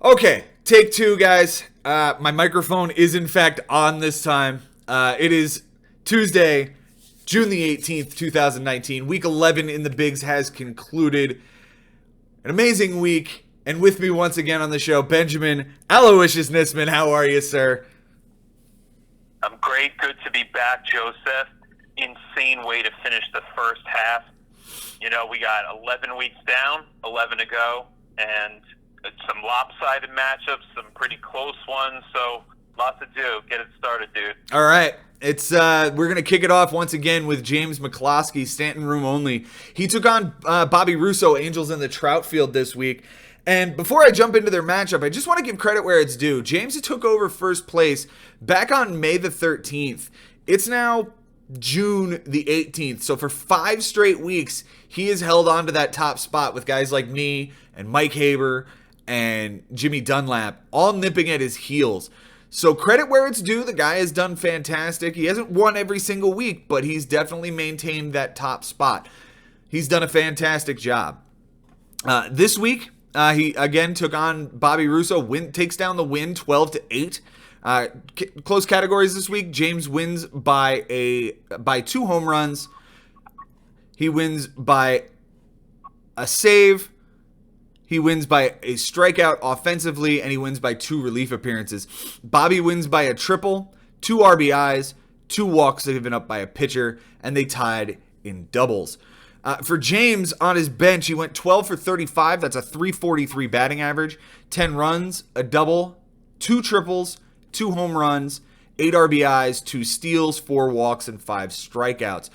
Okay, take two, guys. My microphone is in fact on this time. It is Tuesday, June the 18th, 2019. Week 11 in the Bigs has concluded. An amazing week. And with me once again on the show, Benjamin Aloysius Nisman. How are you, sir? I'm great. Good to be back, Joseph. Insane way to finish the first half. You know, we got 11 weeks down, 11 to go, and some lopsided matchups, some pretty close ones, so lots to do. Get it started, dude. All right. We're gonna kick it off once again with James McCloskey, Stanton room only. He took on Bobby Russo, Angels in the Troutfield this week. And before I jump into their matchup, I just want to give credit where it's due. James took over first place back on May the 13th. It's now June the 18th. So for 5 straight weeks, he has held on to that top spot with guys like me and Mike Haber and Jimmy Dunlap all nipping at his heels. So credit where it's due. The guy has done fantastic. He hasn't won every single week, but he's definitely maintained that top spot. He's done a fantastic job. This week, he again took on Bobby Russo, takes down the win 12-8. Close categories this week. James wins by 2 home runs. He wins by a save. He wins by a strikeout offensively, and he wins by 2 relief appearances. Bobby wins by a triple, 2 RBIs, 2 walks given up by a pitcher, and they tied in doubles. For James, on his bench, he went 12 for 35. That's a .343 batting average, 10 runs, a double, 2 triples, 2 home runs, 8 RBIs, 2 steals, 4 walks, and 5 strikeouts.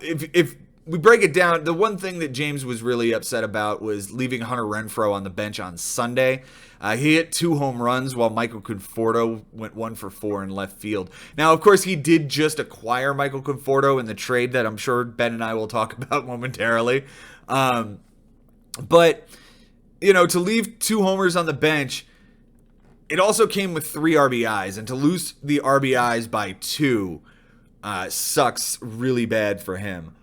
If we break it down, the one thing that James was really upset about was leaving Hunter Renfroe on the bench on Sunday. He hit 2 home runs while Michael Conforto went 1 for 4 in left field. Now, of course, he did just acquire Michael Conforto in the trade that I'm sure Ben and I will talk about momentarily. But, you know, to leave 2 homers on the bench, it also came with 3 RBIs. And to lose the RBIs by 2 sucks really bad for him.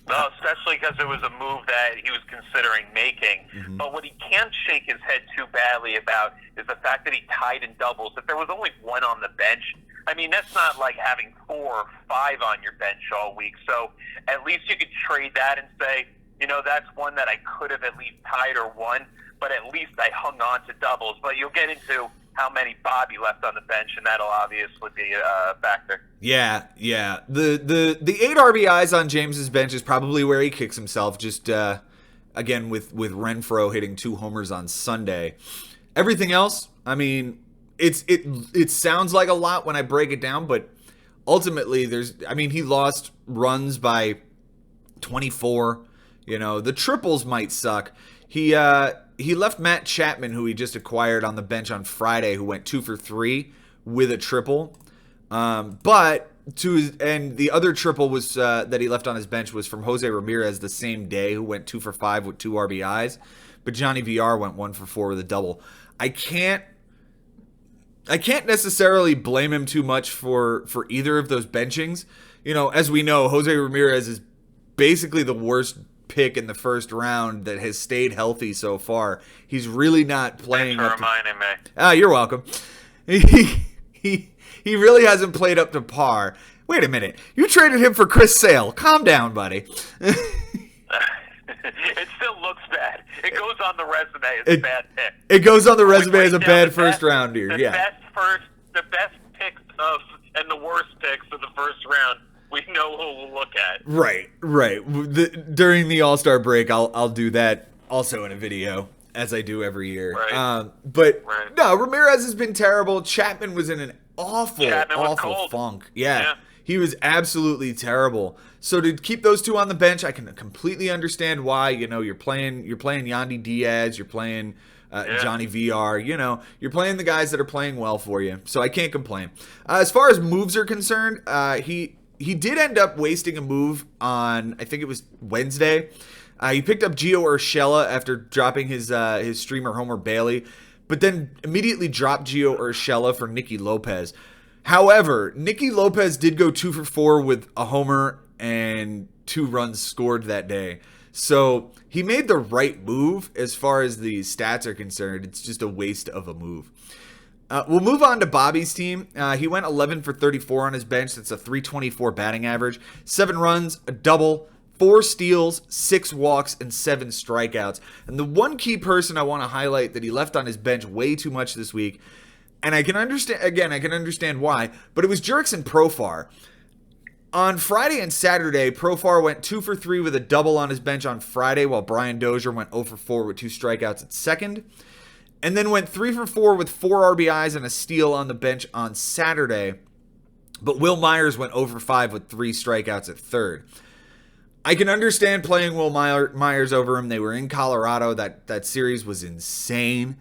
No, especially because it was a move that he was considering making. Mm-hmm. But what he can't shake his head too badly about is the fact that he tied in doubles. If there was only 1 on the bench, I mean, that's not like having 4 or 5 on your bench all week. So at least you could trade that and say, you know, that's one that I could have at least tied or won, but at least I hung on to doubles. But you'll get into how many Bobby left on the bench, and that'll obviously be a factor. Yeah. The 8 RBIs on James's bench is probably where he kicks himself. Just again with Renfroe hitting 2 homers on Sunday. Everything else, I mean, it sounds like a lot when I break it down, but ultimately he lost runs by 24. You know, the triples might suck. He left Matt Chapman, who he just acquired, on the bench on Friday, who went 2 for 3 with a triple. And the other triple was that he left on his bench was from Jose Ramirez the same day, who went 2 for 5 with 2 RBIs. But Johnny VR went 1 for 4 with a double. I can't necessarily blame him too much for either of those benchings. You know, as we know, Jose Ramirez is basically the worst pick in the first round that has stayed healthy so far. He's really not playing. Thanks for reminding me. You're welcome. He really hasn't played up to par. Wait a minute. You traded him for Chris Sale. Calm down, buddy. It still looks bad. It goes on the resume as a bad pick. It goes on the resume as a bad first rounder. The best picks and the worst picks of the first round. We know who we'll look at. Right. During the All-Star break, I'll do that also in a video, as I do every year. Right. No, Ramirez has been terrible. Chapman was in an awful funk. Yeah. He was absolutely terrible. So to keep those 2 on the bench, I can completely understand why. You know, you're playing Yandy Diaz, you're playing Johnny VR. You know, you're playing the guys that are playing well for you. So I can't complain. As far as moves are concerned, he did end up wasting a move on, I think it was Wednesday. He picked up Gio Urshela after dropping his streamer Homer Bailey, but then immediately dropped Gio Urshela for Nicky Lopez. However, Nicky Lopez did go 2 for 4 with a homer and 2 runs scored that day. So he made the right move as far as the stats are concerned. It's just a waste of a move. We'll move on to Bobby's team. He went 11 for 34 on his bench. That's a 324 batting average. 7 runs, a double, 4 steals, 6 walks, and 7 strikeouts. And the one key person I want to highlight that he left on his bench way too much this week, and I can understand why, but it was Jurickson Profar. On Friday and Saturday, Profar went 2 for 3 with a double on his bench on Friday, while Brian Dozier went 0 for 4 with 2 strikeouts at second. And then went 3 for 4 with 4 RBIs and a steal on the bench on Saturday. But Will Myers went 0 for 5 with 3 strikeouts at third. I can understand playing Will Myers over him. They were in Colorado. That series was insane.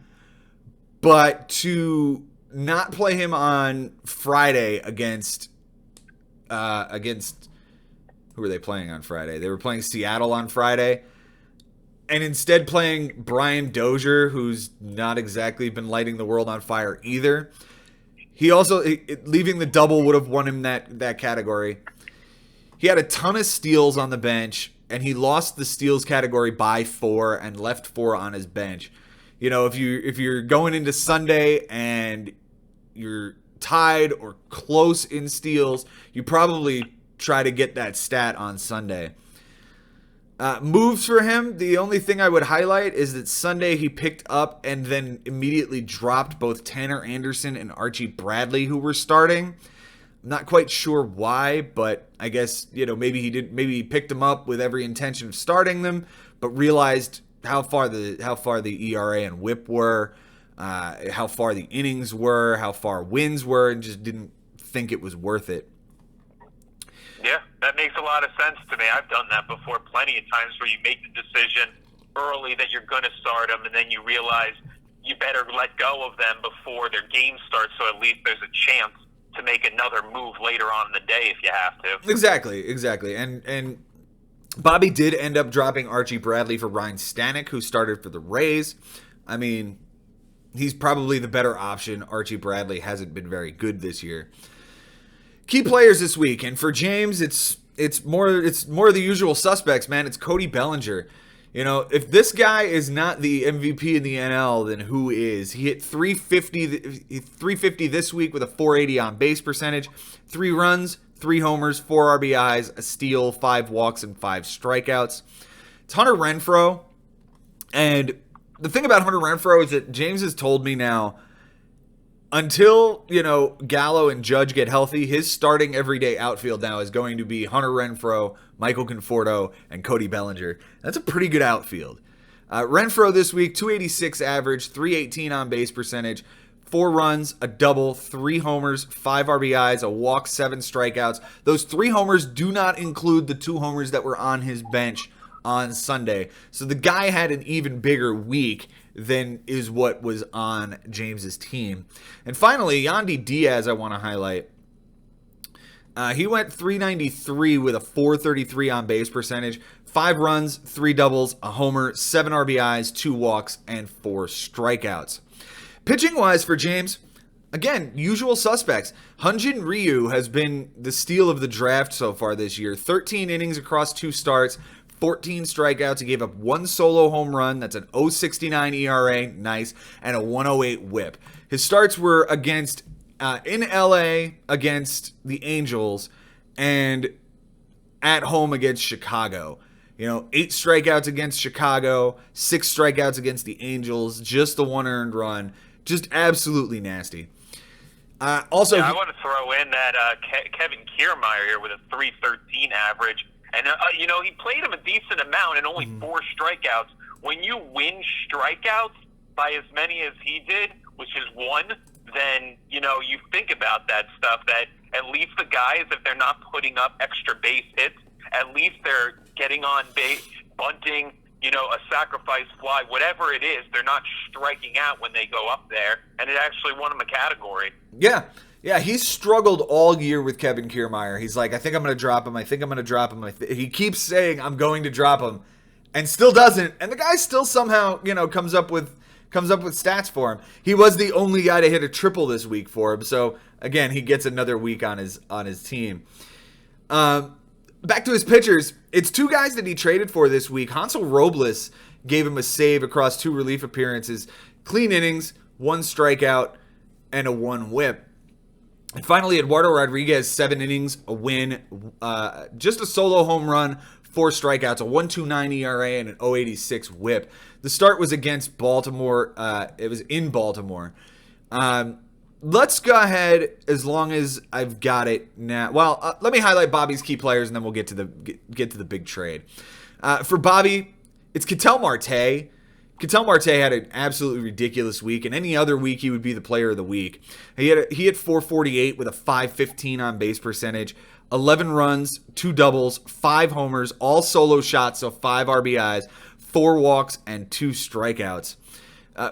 But to not play him on Friday against who were they playing on Friday? They were playing Seattle on Friday. And instead playing Brian Dozier, who's not exactly been lighting the world on fire either. He also, leaving the double would have won him that category. He had a ton of steals on the bench, and he lost the steals category by 4 and left 4 on his bench. You know, if you're going into Sunday and you're tied or close in steals, you probably try to get that stat on Sunday. Moves for him, the only thing I would highlight is that Sunday he picked up and then immediately dropped both Tanner Anderson and Archie Bradley, who were starting. I'm not quite sure why, but I guess, maybe he picked them up with every intention of starting them, but realized how far the ERA and WHIP were, how far the innings were, how far wins were, and just didn't think it was worth it. Yeah, that makes a lot of sense to me. I've done that before plenty of times where you make the decision early that you're going to start them, and then you realize you better let go of them before their game starts, so at least there's a chance to make another move later on in the day if you have to. Exactly. And Bobby did end up dropping Archie Bradley for Ryan Stanek, who started for the Rays. I mean, he's probably the better option. Archie Bradley hasn't been very good this year. Key players this week, and for James, it's more of the usual suspects, man. It's Cody Bellinger. If this guy is not the MVP in the NL, then who is? He hit 350 this week with a 480 on base percentage, 3 runs, 3 homers, 4 RBIs, a steal, 5 walks, and 5 strikeouts. It's Hunter Renfroe, and the thing about Hunter Renfroe is that James has told me now, until, Gallo and Judge get healthy, his starting everyday outfield now is going to be Hunter Renfroe, Michael Conforto, and Cody Bellinger. That's a pretty good outfield. Renfroe this week, 286 average, 318 on base percentage, 4 runs, a double, 3 homers, 5 RBIs, a walk, 7 strikeouts. Those 3 homers do not include the 2 homers that were on his bench on Sunday. So the guy had an even bigger week than is what was on James's team. And finally, Yandy Diaz I want to highlight. He went 393 with a 433 on base percentage, 5 runs, 3 doubles, a homer, 7 RBIs, 2 walks, and 4 strikeouts. Pitching wise for James, again, usual suspects. Hyun-Jin Ryu has been the steal of the draft so far this year. 13 innings across 2 starts, 14 strikeouts. He gave up 1 solo home run. That's an 0.69 ERA, nice, and a 108 WHIP. His starts were against in LA against the Angels and at home against Chicago. 8 strikeouts against Chicago, 6 strikeouts against the Angels, just the 1 earned run. Just absolutely nasty. I want to throw in that Kevin Kiermaier here with a 313 average. And, he played him a decent amount and only 4 strikeouts. When you win strikeouts by as many as he did, which is 1, then, you think about that stuff, that at least the guys, if they're not putting up extra base hits, at least they're getting on base, bunting, a sacrifice fly, whatever it is, they're not striking out when they go up there. And it actually won him a category. Yeah, he's struggled all year with Kevin Kiermaier. He's like, I think I'm going to drop him. He keeps saying, I'm going to drop him, and still doesn't. And the guy still somehow, comes up with stats for him. He was the only guy to hit a triple this week for him. So, again, he gets another week on his team. back to his pitchers. It's two guys that he traded for this week. Hansel Robles gave him a save across 2 relief appearances, clean innings, 1 strikeout, and a 1 whip. And finally, Eduardo Rodriguez, 7 innings, a win, just a solo home run, 4 strikeouts, a 1.29 ERA, and an 0.86 whip. The start was against Baltimore. It was in Baltimore. Let's go ahead, as long as I've got it now. Well, let me highlight Bobby's key players, and then we'll get to the big trade. For Bobby, it's Ketel Marte. Ketel Marte had an absolutely ridiculous week, and any other week he would be the player of the week. He hit 448 with a 515 on base percentage, 11 runs, 2 doubles, 5 homers, all solo shots, so 5 RBIs, 4 walks, and 2 strikeouts.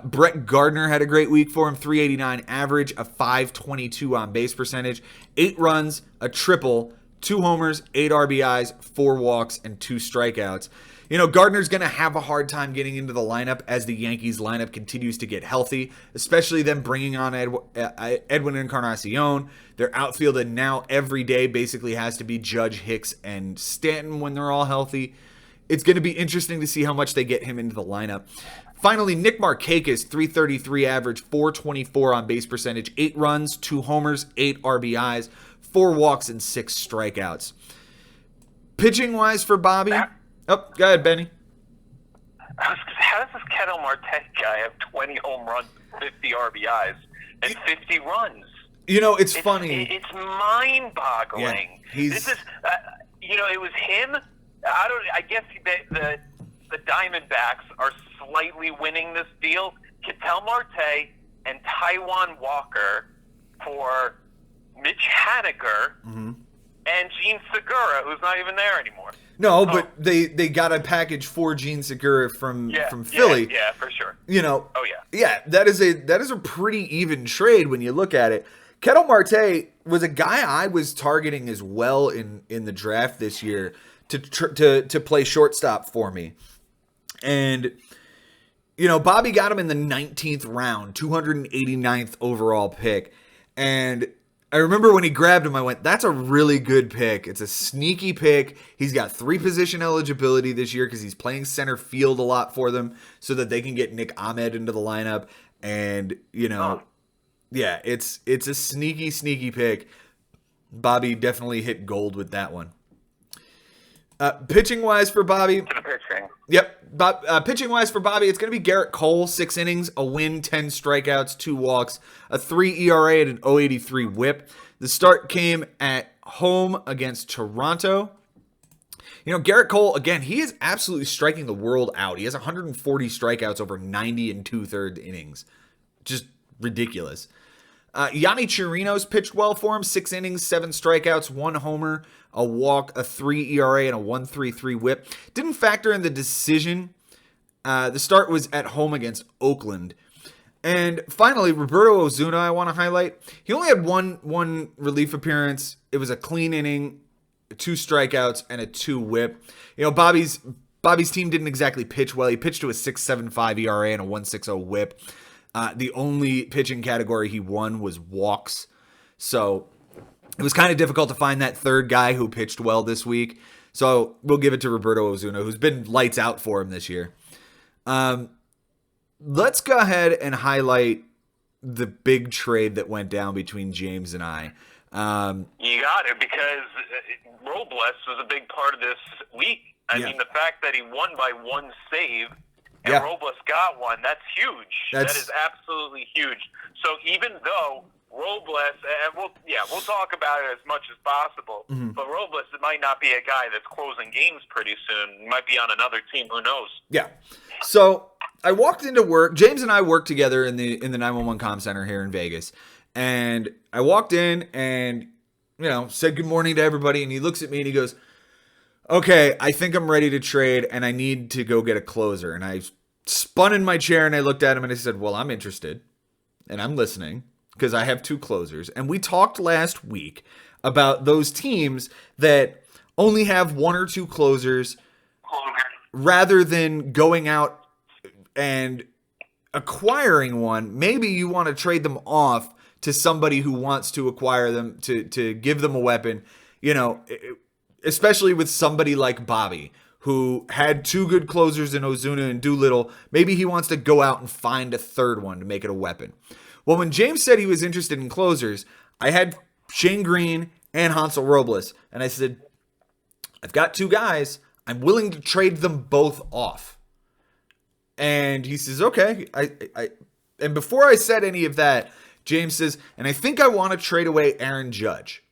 Brett Gardner had a great week for him, 389 average, a 522 on base percentage, 8 runs, a triple, 2 homers, 8 RBIs, 4 walks, and 2 strikeouts. You know, Gardner's going to have a hard time getting into the lineup as the Yankees lineup continues to get healthy, especially them bringing on Edwin Encarnacion. Their outfield and now every day basically has to be Judge, Hicks, and Stanton when they're all healthy. It's going to be interesting to see how much they get him into the lineup. Finally, Nick Markakis, 333 average, 424 on base percentage, 8 runs, 2 homers, 8 RBIs, 4 walks, and 6 strikeouts. Pitching-wise for Bobby... Oh, go ahead, Benny. How does this Ketel Marte guy have 20 home runs, 50 RBIs, and 50 runs? You know, it's funny. It's mind-boggling. Yeah, this is, it was him. I guess the Diamondbacks are slightly winning this deal. Ketel Marte and Taijuan Walker for Mitch Haniger and Gene Segura, who's not even there anymore. No, but they got a package for Gene Segura from Philly. Yeah, for sure. You know. Oh yeah. Yeah, that is a pretty even trade when you look at it. Ketel Marte was a guy I was targeting as well in the draft this year to play shortstop for me. And you know, Bobby got him in the 19th round, 289th overall pick. And I remember when he grabbed him, I went, that's a really good pick. It's a sneaky pick. He's got 3 position eligibility this year because he's playing center field a lot for them so that they can get Nick Ahmed into the lineup. And, you know, yeah, it's a sneaky pick. Bobby definitely hit gold with that one. Pitching-wise for Bobby. Yep. Pitching-wise for Bobby, it's going to be Garrett Cole, 6 innings, a win, 10 strikeouts, 2 walks, a 3 ERA, and an 0.83 whip. The start came at home against Toronto. You know, Garrett Cole, again, he is absolutely striking the world out. He has 140 strikeouts over 90 and 2/3 innings. Just ridiculous. Yanni Chirinos pitched well for him. 6 innings, 7 strikeouts, 1 homer, a walk, a 3 ERA, and a 1.33 whip. Didn't factor in the decision. The start was at home against Oakland. And finally, Roberto Ozuna, I want to highlight. He only had one relief appearance. It was a clean inning, 2 strikeouts, and a 2 whip. You know, Bobby's team didn't exactly pitch well. He pitched to a 6.75 ERA and a 1.60 whip. The only pitching category he won was walks. So it was kind of difficult to find that third guy who pitched well this week. So we'll give it to Roberto Ozuna, who's been lights out for him this year. Let's go ahead and highlight the big trade that went down between James and I. You got it, because Robles was a big part of this week. I mean, the fact that he won by 1 save and Robles got 1, that's huge. That is absolutely huge. So even though Robles, and we'll talk about it as much as possible, but Robles might not be a guy that's closing games pretty soon. He might be on another team. Who knows? Yeah. So I walked into work. James and I worked together in the 911 comm center here in Vegas. And I walked in and, you know, said good morning to everybody. And he looks at me and he goes, okay, I think I'm ready to trade and I need to go get a closer. And I spun in my chair and I looked at him and I said, well, I'm interested and I'm listening because I have 2 closers. And we talked last week about those teams that only have 1 or 2 closers rather than going out and acquiring one. Maybe you want to trade them off to somebody who wants to acquire them, to give them a weapon. You know, especially with somebody like Bobby, who had two good closers in Ozuna and Doolittle. Maybe he wants to go out and find a third one to make it a weapon. Well, when James said he was interested in closers, I had Shane Green and Hansel Robles. And I said, I've got two guys. I'm willing to trade them both off. And he says, okay. And before I said any of that, James says, and I think I want to trade away Aaron Judge.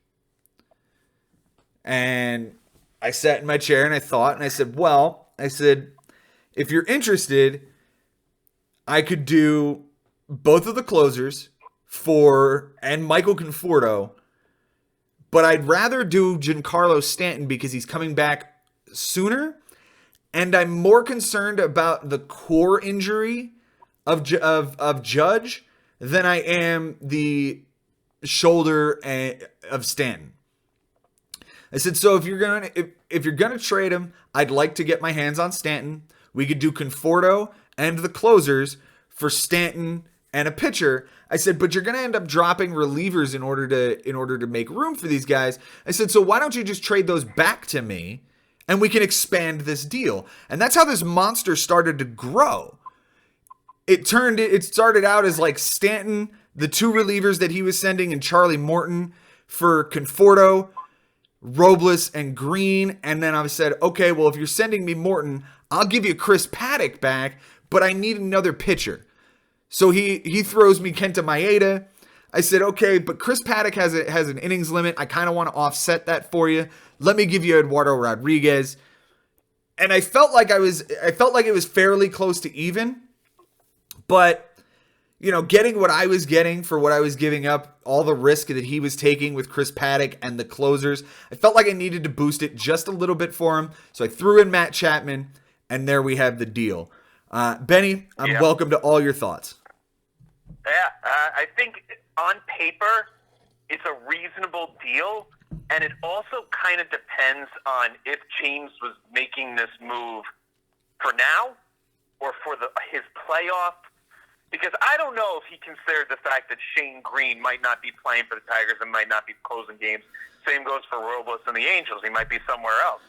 And I sat in my chair and I thought, and I said, if you're interested, I could do both of the closers and Michael Conforto, but I'd rather do Giancarlo Stanton because he's coming back sooner, and I'm more concerned about the core injury of Judge than I am the shoulder of Stanton. I said, so if you're gonna trade him, I'd like to get my hands on Stanton. We could do Conforto and the closers for Stanton and a pitcher. I said, but you're gonna end up dropping relievers in order to make room for these guys. I said, so why don't you just trade those back to me, and we can expand this deal? And that's how this monster started to grow. It started out as like Stanton, the two relievers that he was sending, and Charlie Morton for Conforto, Robles, and Green. And then I said, okay, well, if you're sending me Morton, I'll give you Chris Paddock back, but I need another pitcher. So he throws me Kenta Maeda. I said, okay, but Chris Paddock has an innings limit. I kind of want to offset that for you. Let me give you Eduardo Rodriguez. And I felt like it was fairly close to even. But, getting what I was getting for what I was giving up, all the risk that he was taking with Chris Paddock and the closers, I felt like I needed to boost it just a little bit for him. So I threw in Matt Chapman, and there we have the deal. Benny, I'm welcome to all your thoughts. Yeah, I think on paper, it's a reasonable deal. And it also kind of depends on if James was making this move for now or for his playoff. Because I don't know if he considered the fact that Shane Green might not be playing for the Tigers and might not be closing games. Same goes for Robles and the Angels. He might be somewhere else.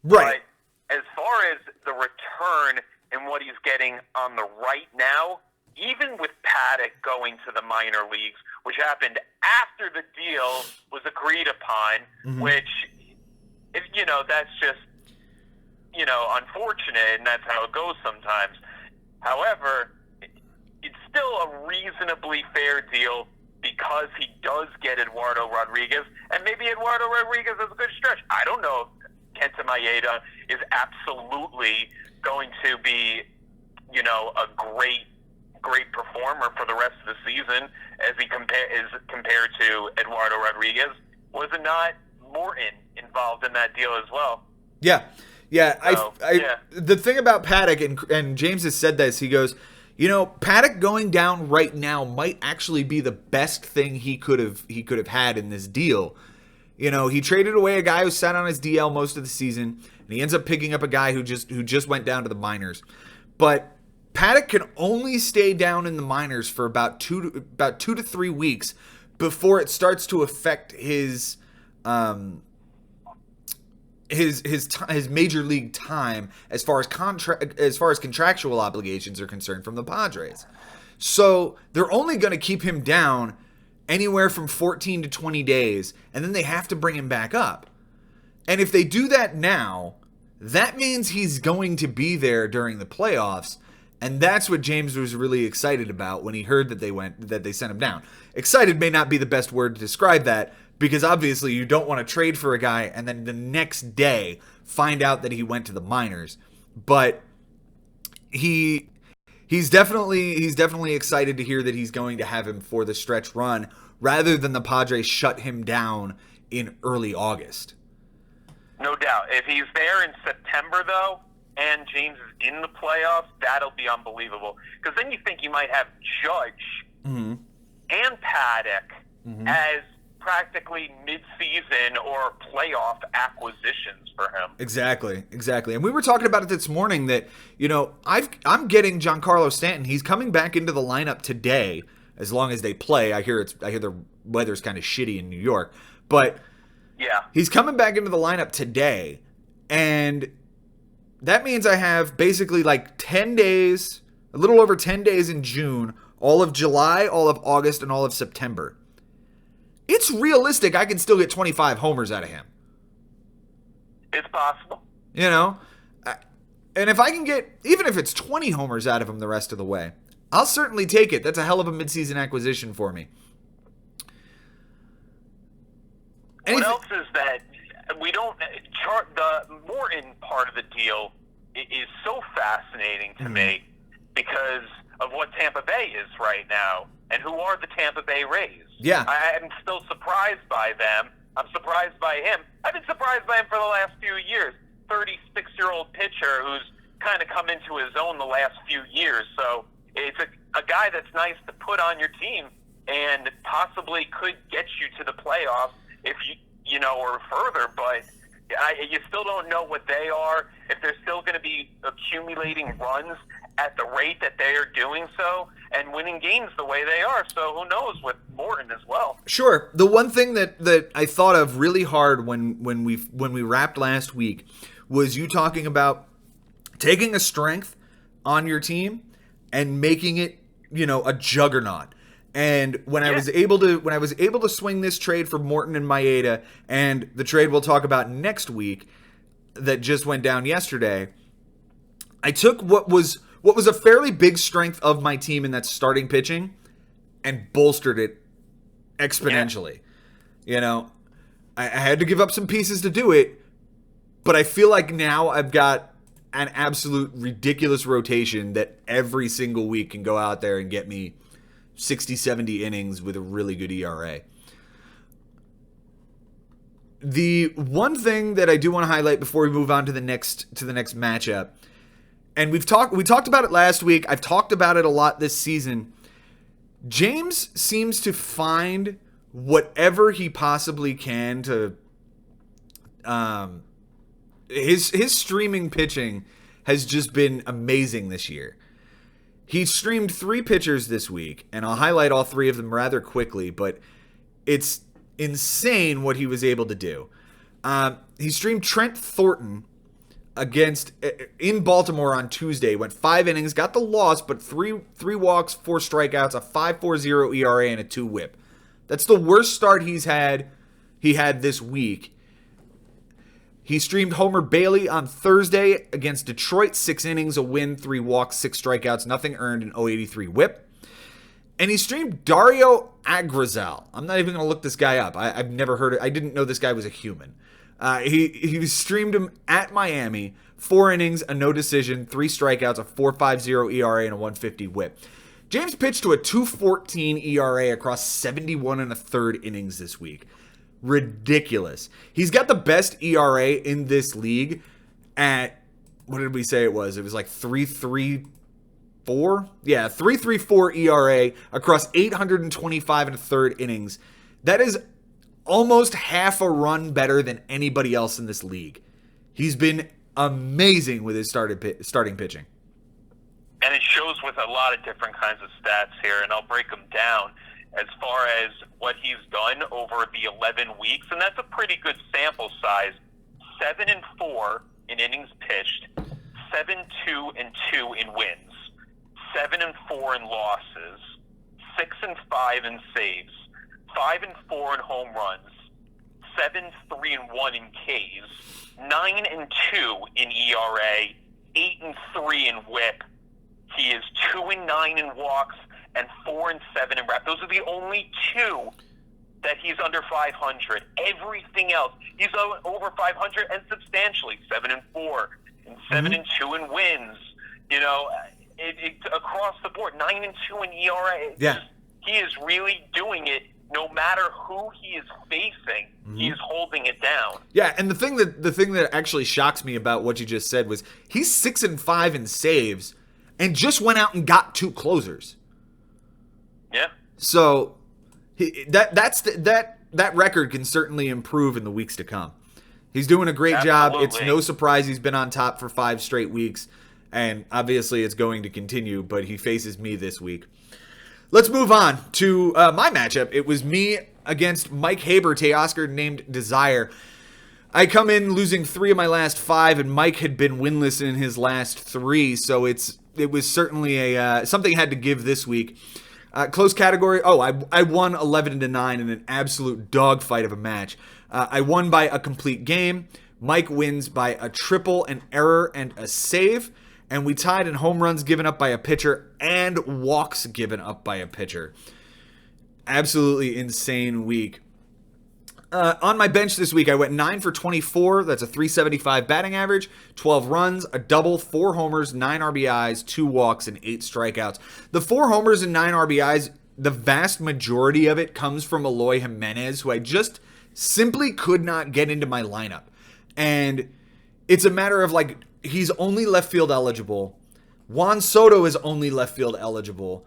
Right. But as far as the return and what he's getting on the right now, even with Paddock going to the minor leagues, which happened after the deal was agreed upon, which, that's just, unfortunate, and that's how it goes sometimes. However, it's still a reasonably fair deal because he does get Eduardo Rodriguez, and maybe Eduardo Rodriguez has a good stretch. I don't know if Kenta Maeda is absolutely going to be, a great performer for the rest of the season as he compared to Eduardo Rodriguez. Was it not Morton involved in that deal as well? Yeah. The thing about Paddock, and James has said this, he goes, Paddock going down right now might actually be the best thing he could have had in this deal. He traded away a guy who sat on his DL most of the season, and he ends up picking up a guy who just went down to the minors. But Paddock can only stay down in the minors for about 2 to 3 weeks before it starts to affect his major league time as far as contractual obligations are concerned from the Padres. So they're only going to keep him down anywhere from 14 to 20 days, and then they have to bring him back up. And if they do that now, that means he's going to be there during the playoffs. And that's what James was really excited about when he heard that they sent him down. Excited may not be the best word to describe that, because obviously you don't want to trade for a guy and then the next day find out that he went to the minors. But he's definitely excited to hear that he's going to have him for the stretch run rather than the Padres shut him down in early August. No doubt. If he's there in September, though, and James is in the playoffs, that'll be unbelievable. Because then you think you might have Judge and Paddock as practically mid-season or playoff acquisitions for him. Exactly. And we were talking about it this morning that, I'm getting Giancarlo Stanton. He's coming back into the lineup today, as long as they play. I hear the weather's kind of shitty in New York, but Yeah. He's coming back into the lineup today, and that means I have basically like 10 days, a little over 10 days in June, all of July, all of August, and all of September. It's realistic I can still get 25 homers out of him. It's possible. You know? And if I can get, even if it's 20 homers out of him the rest of the way, I'll certainly take it. That's a hell of a midseason acquisition for me. What else is that we don't chart the Morton part of the deal is so fascinating to me because of what Tampa Bay is right now and who are the Tampa Bay Rays. Yeah. I'm still surprised by them. I'm surprised by him. I've been surprised by him for the last few years. 36-year-old pitcher who's kind of come into his own the last few years. So it's a guy that's nice to put on your team and possibly could get you to the playoffs if you know, or further. But you still don't know what they are, if they're still going to be accumulating runs at the rate that they are doing so and winning games the way they are. So who knows with Morton as well. Sure. The one thing that I thought of really hard when we wrapped last week was you talking about taking a strength on your team and making it, you know, a juggernaut. And when I was able to swing this trade for Morton and Maeda, and the trade we'll talk about next week that just went down yesterday, I took what was a fairly big strength of my team, and that's starting pitching, and bolstered it exponentially. Yeah. You know, I had to give up some pieces to do it, but I feel like now I've got an absolute ridiculous rotation that every single week can go out there and get me 60, 70 innings with a really good ERA. The one thing that I do want to highlight before we move on to the next matchup, and we talked about it last week, I've talked about it a lot this season. James seems to find whatever he possibly can to his streaming pitching has just been amazing this year. He streamed 3 pitchers this week, and I'll highlight all 3 of them rather quickly, but it's insane what he was able to do. He streamed Trent Thornton in Baltimore on Tuesday, went 5 innings, got the loss, but 3 walks, 4 strikeouts, a 5.40 ERA, and a 2 WHIP. That's the worst start he had this week. He streamed Homer Bailey on Thursday against Detroit, 6 innings, a win, 3 walks, 6 strikeouts, nothing earned, an 0.83 WHIP. And he streamed Dario Agrazal. I'm not even going to look this guy up. I've never heard it. I didn't know this guy was a human. He streamed him at Miami, 4 innings, a no decision, 3 strikeouts, a 4.50 ERA, and a 1.50 WHIP. James pitched to a 2.14 ERA across 71 1/3 innings this week. Ridiculous. He's got the best ERA in this league at, what did we say it was? It was like 3.34? Yeah, 3.34 ERA across 825 1/3 innings. That is almost half a run better than anybody else in this league. He's been amazing with his starting pitching. And it shows with a lot of different kinds of stats here, and I'll break them down as far as what he's done over the 11 weeks, and that's a pretty good sample size. 7-4 in innings pitched, 7-2 in wins, 7-4 in losses, 6-5 in saves, 5-4 in home runs, 7-3-1 in Ks, 9-2 in ERA, 8-3 in WHIP. He is 2-9 in walks and 4-7 in rep. Those are the only 2 that he's under 500. Everything else, he's over 500 and substantially. 7-4 and 7-2 in wins. You know, across the board, 9-2 in ERA. He is really doing it. No matter who he is facing, he is holding it down. Yeah, and the thing that actually shocks me about what you just said was he's 6-5 in saves and just went out and got 2 closers. Yeah. So that record can certainly improve in the weeks to come. He's doing a great job. It's no surprise he's been on top for 5 straight weeks, and obviously it's going to continue, but he faces me this week. Let's move on to my matchup. It was me against Mike Haber, Teoscar named Desire. I come in losing 3 of my last 5, and Mike had been winless in his last 3, so it was certainly something had to give this week. Close category. Oh, I won 11-9 in an absolute dogfight of a match. I won by a complete game. Mike wins by a triple, an error, and a save. And we tied in home runs given up by a pitcher and walks given up by a pitcher. Absolutely insane week. On my bench this week, I went 9 for 24. That's a 375 batting average, 12 runs, a double, 4 homers, 9 RBIs, 2 walks, and 8 strikeouts. The 4 homers and 9 RBIs, the vast majority of it comes from Eloy Jimenez, who I just simply could not get into my lineup. And it's a matter of like, he's only left field eligible. Juan Soto is only left field eligible.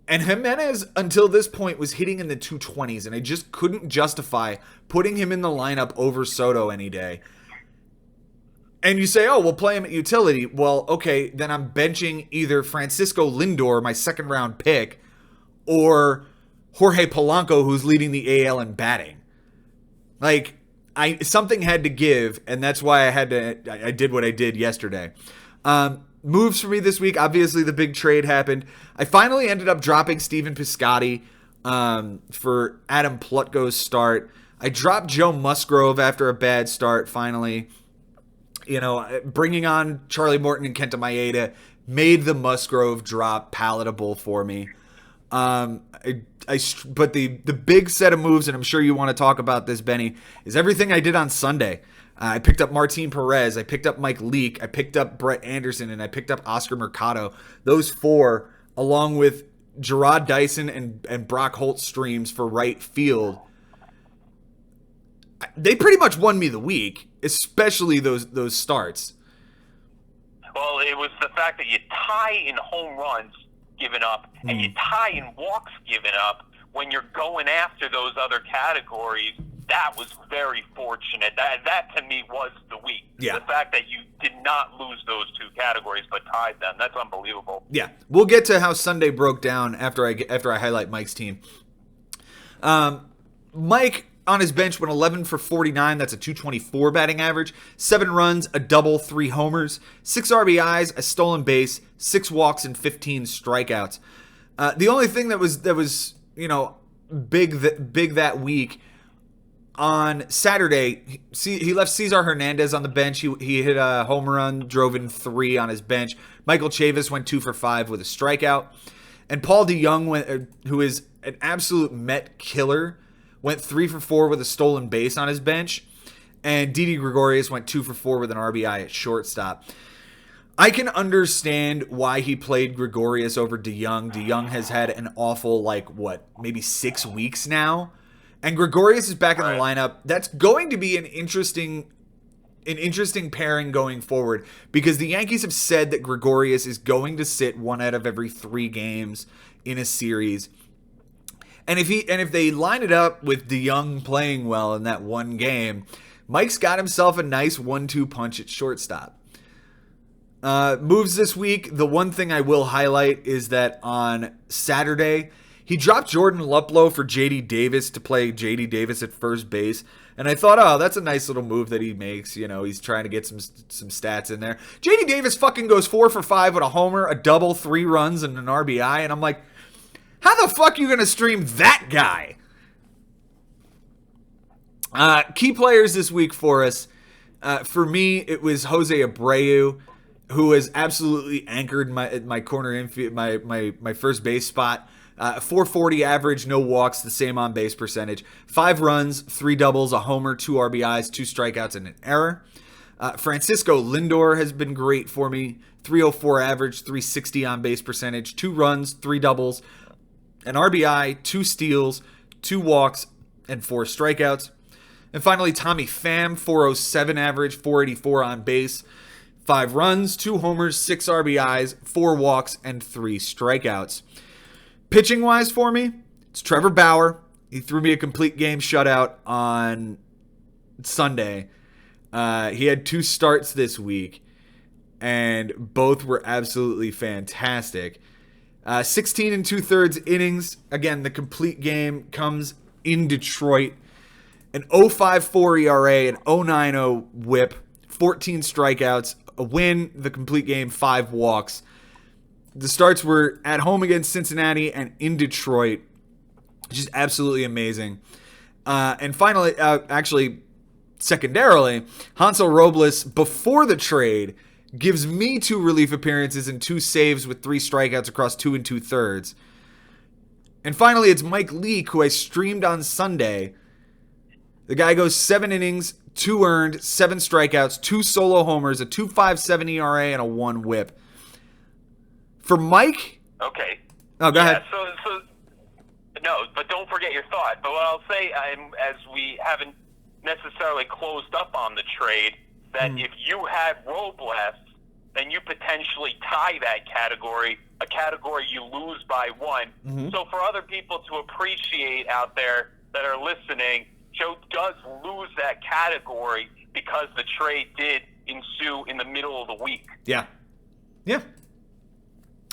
And Jimenez, until this point, was hitting in the 220s, and I just couldn't justify putting him in the lineup over Soto any day. And you say, oh, we'll play him at utility. Well, okay, then I'm benching either Francisco Lindor, my second-round pick, or Jorge Polanco, who's leading the AL in batting. Like, something had to give, and that's why I did what I did yesterday. Moves for me this week. Obviously, the big trade happened. I finally ended up dropping Stephen Piscotty for Adam Plutko's start. I dropped Joe Musgrove after a bad start, finally. You know, bringing on Charlie Morton and Kenta Maeda made the Musgrove drop palatable for me. But the big set of moves, and I'm sure you want to talk about this, Benny, is everything I did on Sunday. I picked up Martin Perez, I picked up Mike Leake, I picked up Brett Anderson, and I picked up Oscar Mercado. Those 4, along with Gerard Dyson and Brock Holt streams for right field, they pretty much won me the week, especially those starts. Well, it was the fact that you tie in home runs given up and you tie in walks given up when you're going after those other categories. That was very fortunate. That to me was the week. Yeah. The fact that you did not lose those 2 categories but tied them. That's unbelievable. Yeah. We'll get to how Sunday broke down after I highlight Mike's team. Mike on his bench went 11 for 49. That's a 224 batting average. 7 runs, a double, 3 homers, 6 RBIs, a stolen base, 6 walks, and 15 strikeouts. The only thing that was big that week. On Saturday, he left Cesar Hernandez on the bench. He hit a home run, drove in 3 on his bench. Michael Chavis went 2 for 5 with a strikeout. And Paul DeJong, who is an absolute Met killer, went 3 for 4 with a stolen base on his bench. And Didi Gregorius went 2 for 4 with an RBI at shortstop. I can understand why he played Gregorius over DeJong. DeJong has had an awful, maybe 6 weeks now. And Gregorius is back in the lineup. That's going to be an interesting pairing going forward, because the Yankees have said that Gregorius is going to sit 1 out of every 3 games in a series. And if they line it up with DeJong playing well in that one game, Mike's got himself a nice 1-2 punch at shortstop. Moves this week. The one thing I will highlight is that on Saturday, he dropped Jordan Luplow for J.D. Davis to play J.D. Davis at first base. And I thought, oh, that's a nice little move that he makes. You know, he's trying to get some stats in there. J.D. Davis fucking goes 4 for 5 with a homer, a double, 3 runs, and an RBI. And I'm like, how the fuck are you going to stream that guy? Key players this week for us. For me, it was Jose Abreu, who has absolutely anchored my corner infield, my first base spot. 440 average, no walks, the same on base percentage. 5 runs, 3 doubles, a homer, 2 RBIs, 2 strikeouts, and an error. Francisco Lindor has been great for me. 304 average, 360 on base percentage, 2 runs, 3 doubles, an RBI, 2 steals, 2 walks, and 4 strikeouts. And finally, Tommy Pham, 407 average, 484 on base, 5 runs, 2 homers, 6 RBIs, 4 walks, and 3 strikeouts. Pitching-wise for me, it's Trevor Bauer. He threw me a complete game shutout on Sunday. He had 2 starts this week, and both were absolutely fantastic. 16 and 2/3 innings. Again, the complete game comes in Detroit. An 0.54 ERA, an 0.90 WHIP, 14 strikeouts, a win, the complete game, 5 walks. The starts were at home against Cincinnati and in Detroit, which is absolutely amazing. And finally, actually, secondarily, Hansel Robles, before the trade, gives me 2 relief appearances and 2 saves with 3 strikeouts across 2 2/3. And finally, it's Mike Leake, who I streamed on Sunday. The guy goes 7 innings, 2 earned, 7 strikeouts, 2 solo homers, a 2.57 ERA, and a 1 WHIP. For Mike? Okay. Oh, go ahead. So, no, but don't forget your thought. But what I'll say, as we haven't necessarily closed up on the trade, that if you had Robles, then you potentially tie that category, a category you lose by 1. So for other people to appreciate out there that are listening, Joe does lose that category because the trade did ensue in the middle of the week. Yeah.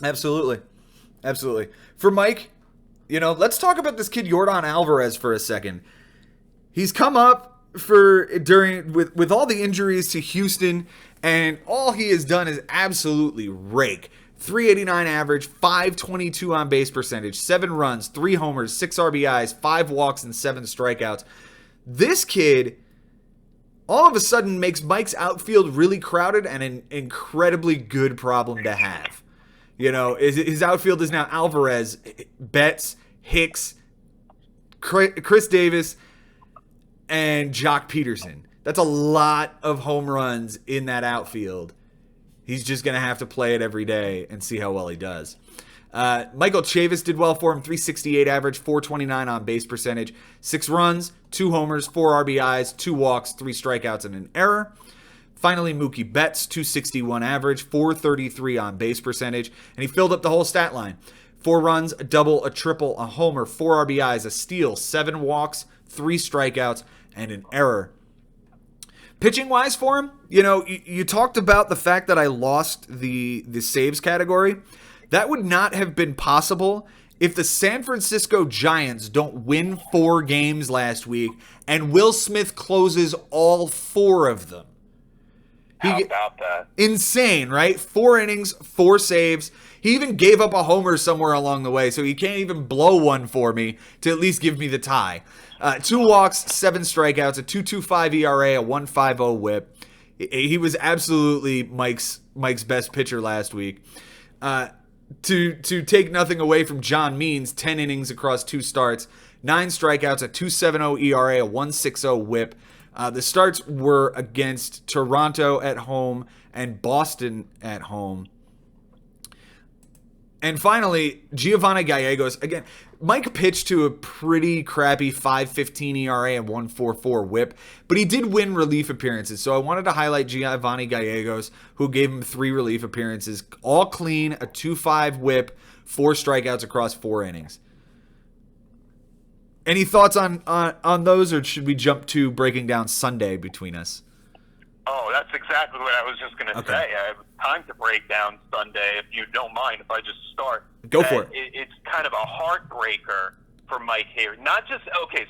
Absolutely. For Mike, let's talk about this kid Yordan Alvarez for a second. He's come up with all the injuries to Houston, and all he has done is absolutely rake. 389 average, 522 on base percentage, 7 runs, 3 homers, 6 RBIs, 5 walks, and 7 strikeouts. This kid all of a sudden makes Mike's outfield really crowded and an incredibly good problem to have. His outfield is now Alvarez, Betts, Hicks, Chris Davis, and Jock Peterson. That's a lot of home runs in that outfield. He's just going to have to play it every day and see how well he does. Michael Chavis did well for him. 368 average, 429 on base percentage, 6 runs, 2 homers, 4 RBIs, 2 walks, 3 strikeouts, and an error. Finally, Mookie Betts, 261 average, 433 on base percentage, and he filled up the whole stat line. 4 runs, a double, a triple, a homer, 4 RBIs, a steal, 7 walks, 3 strikeouts, and an error. Pitching-wise for him, you talked about the fact that I lost the saves category. That would not have been possible if the San Francisco Giants don't win 4 games last week and Will Smith closes all 4 of them. How about that? Insane, right? 4 innings, 4 saves. He even gave up a homer somewhere along the way, so he can't even blow one for me to at least give me the tie. 2 walks, 7 strikeouts, a 2.25 ERA, a 1.50 WHIP. He was absolutely Mike's best pitcher last week. To take nothing away from John Means, 10 innings across 2 starts, 9 strikeouts, a 2.70 ERA, a 1.60 WHIP. The starts were against Toronto at home and Boston at home. And finally, Giovanni Gallegos. Again, Mike pitched to a pretty crappy 5.15 ERA and 1.44 WHIP, but he did win relief appearances. So I wanted to highlight Giovanni Gallegos, who gave him 3 relief appearances, all clean, a 2.5 WHIP, 4 strikeouts across 4 innings. Any thoughts on those, or should we jump to breaking down Sunday between us? Oh, that's exactly what I was just going to say. I have time to break down Sunday, if you don't mind, if I just start. Go for it. It's kind of a heartbreaker for Mike here.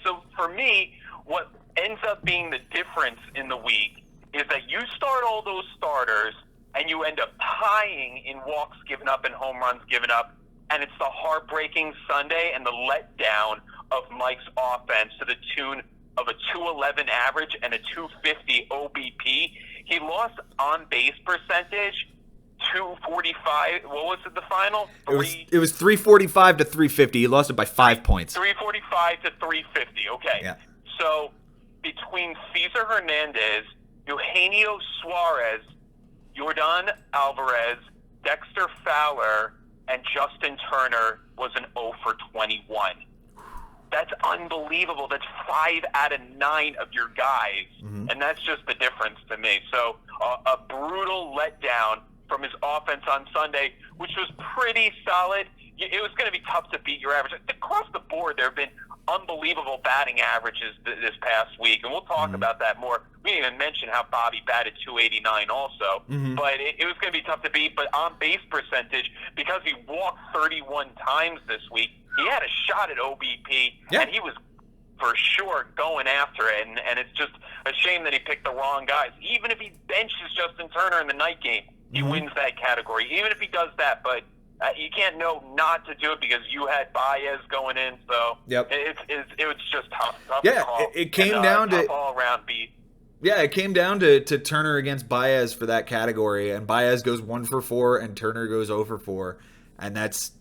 So for me, what ends up being the difference in the week is that you start all those starters and you end up tying in walks given up and home runs given up, and it's the heartbreaking Sunday and the letdown of Mike's offense to the tune of a 211 average and a 250 OBP. He lost on base percentage 245. What was it, the final? It was 345 to 350. He lost it by 5 points. 345 to 350. Okay. Yeah. So between Cesar Hernandez, Eugenio Suarez, Yordan Alvarez, Dexter Fowler, and Justin Turner was an 0 for 21. That's unbelievable. That's 5 out of 9 of your guys, and that's just the difference to me. So a brutal letdown from his offense on Sunday, which was pretty solid. It was going to be tough to beat your average. Across the board, there have been unbelievable batting averages this past week, and we'll talk about that more. We didn't even mention how Bobby batted 289 also, but it was going to be tough to beat. But on base percentage, because he walked 31 times this week, he had a shot at OBP, and he was for sure going after it, and it's just a shame that he picked the wrong guys. Even if he benches Justin Turner in the night game, he wins that category. Even if he does that, but you can't know not to do it because you had Baez going in, so it was just tough. It came down to all-around beat. Yeah, it came down to Turner against Baez for that category, and Baez goes 1 for 4, and Turner goes 0 for 4, and that's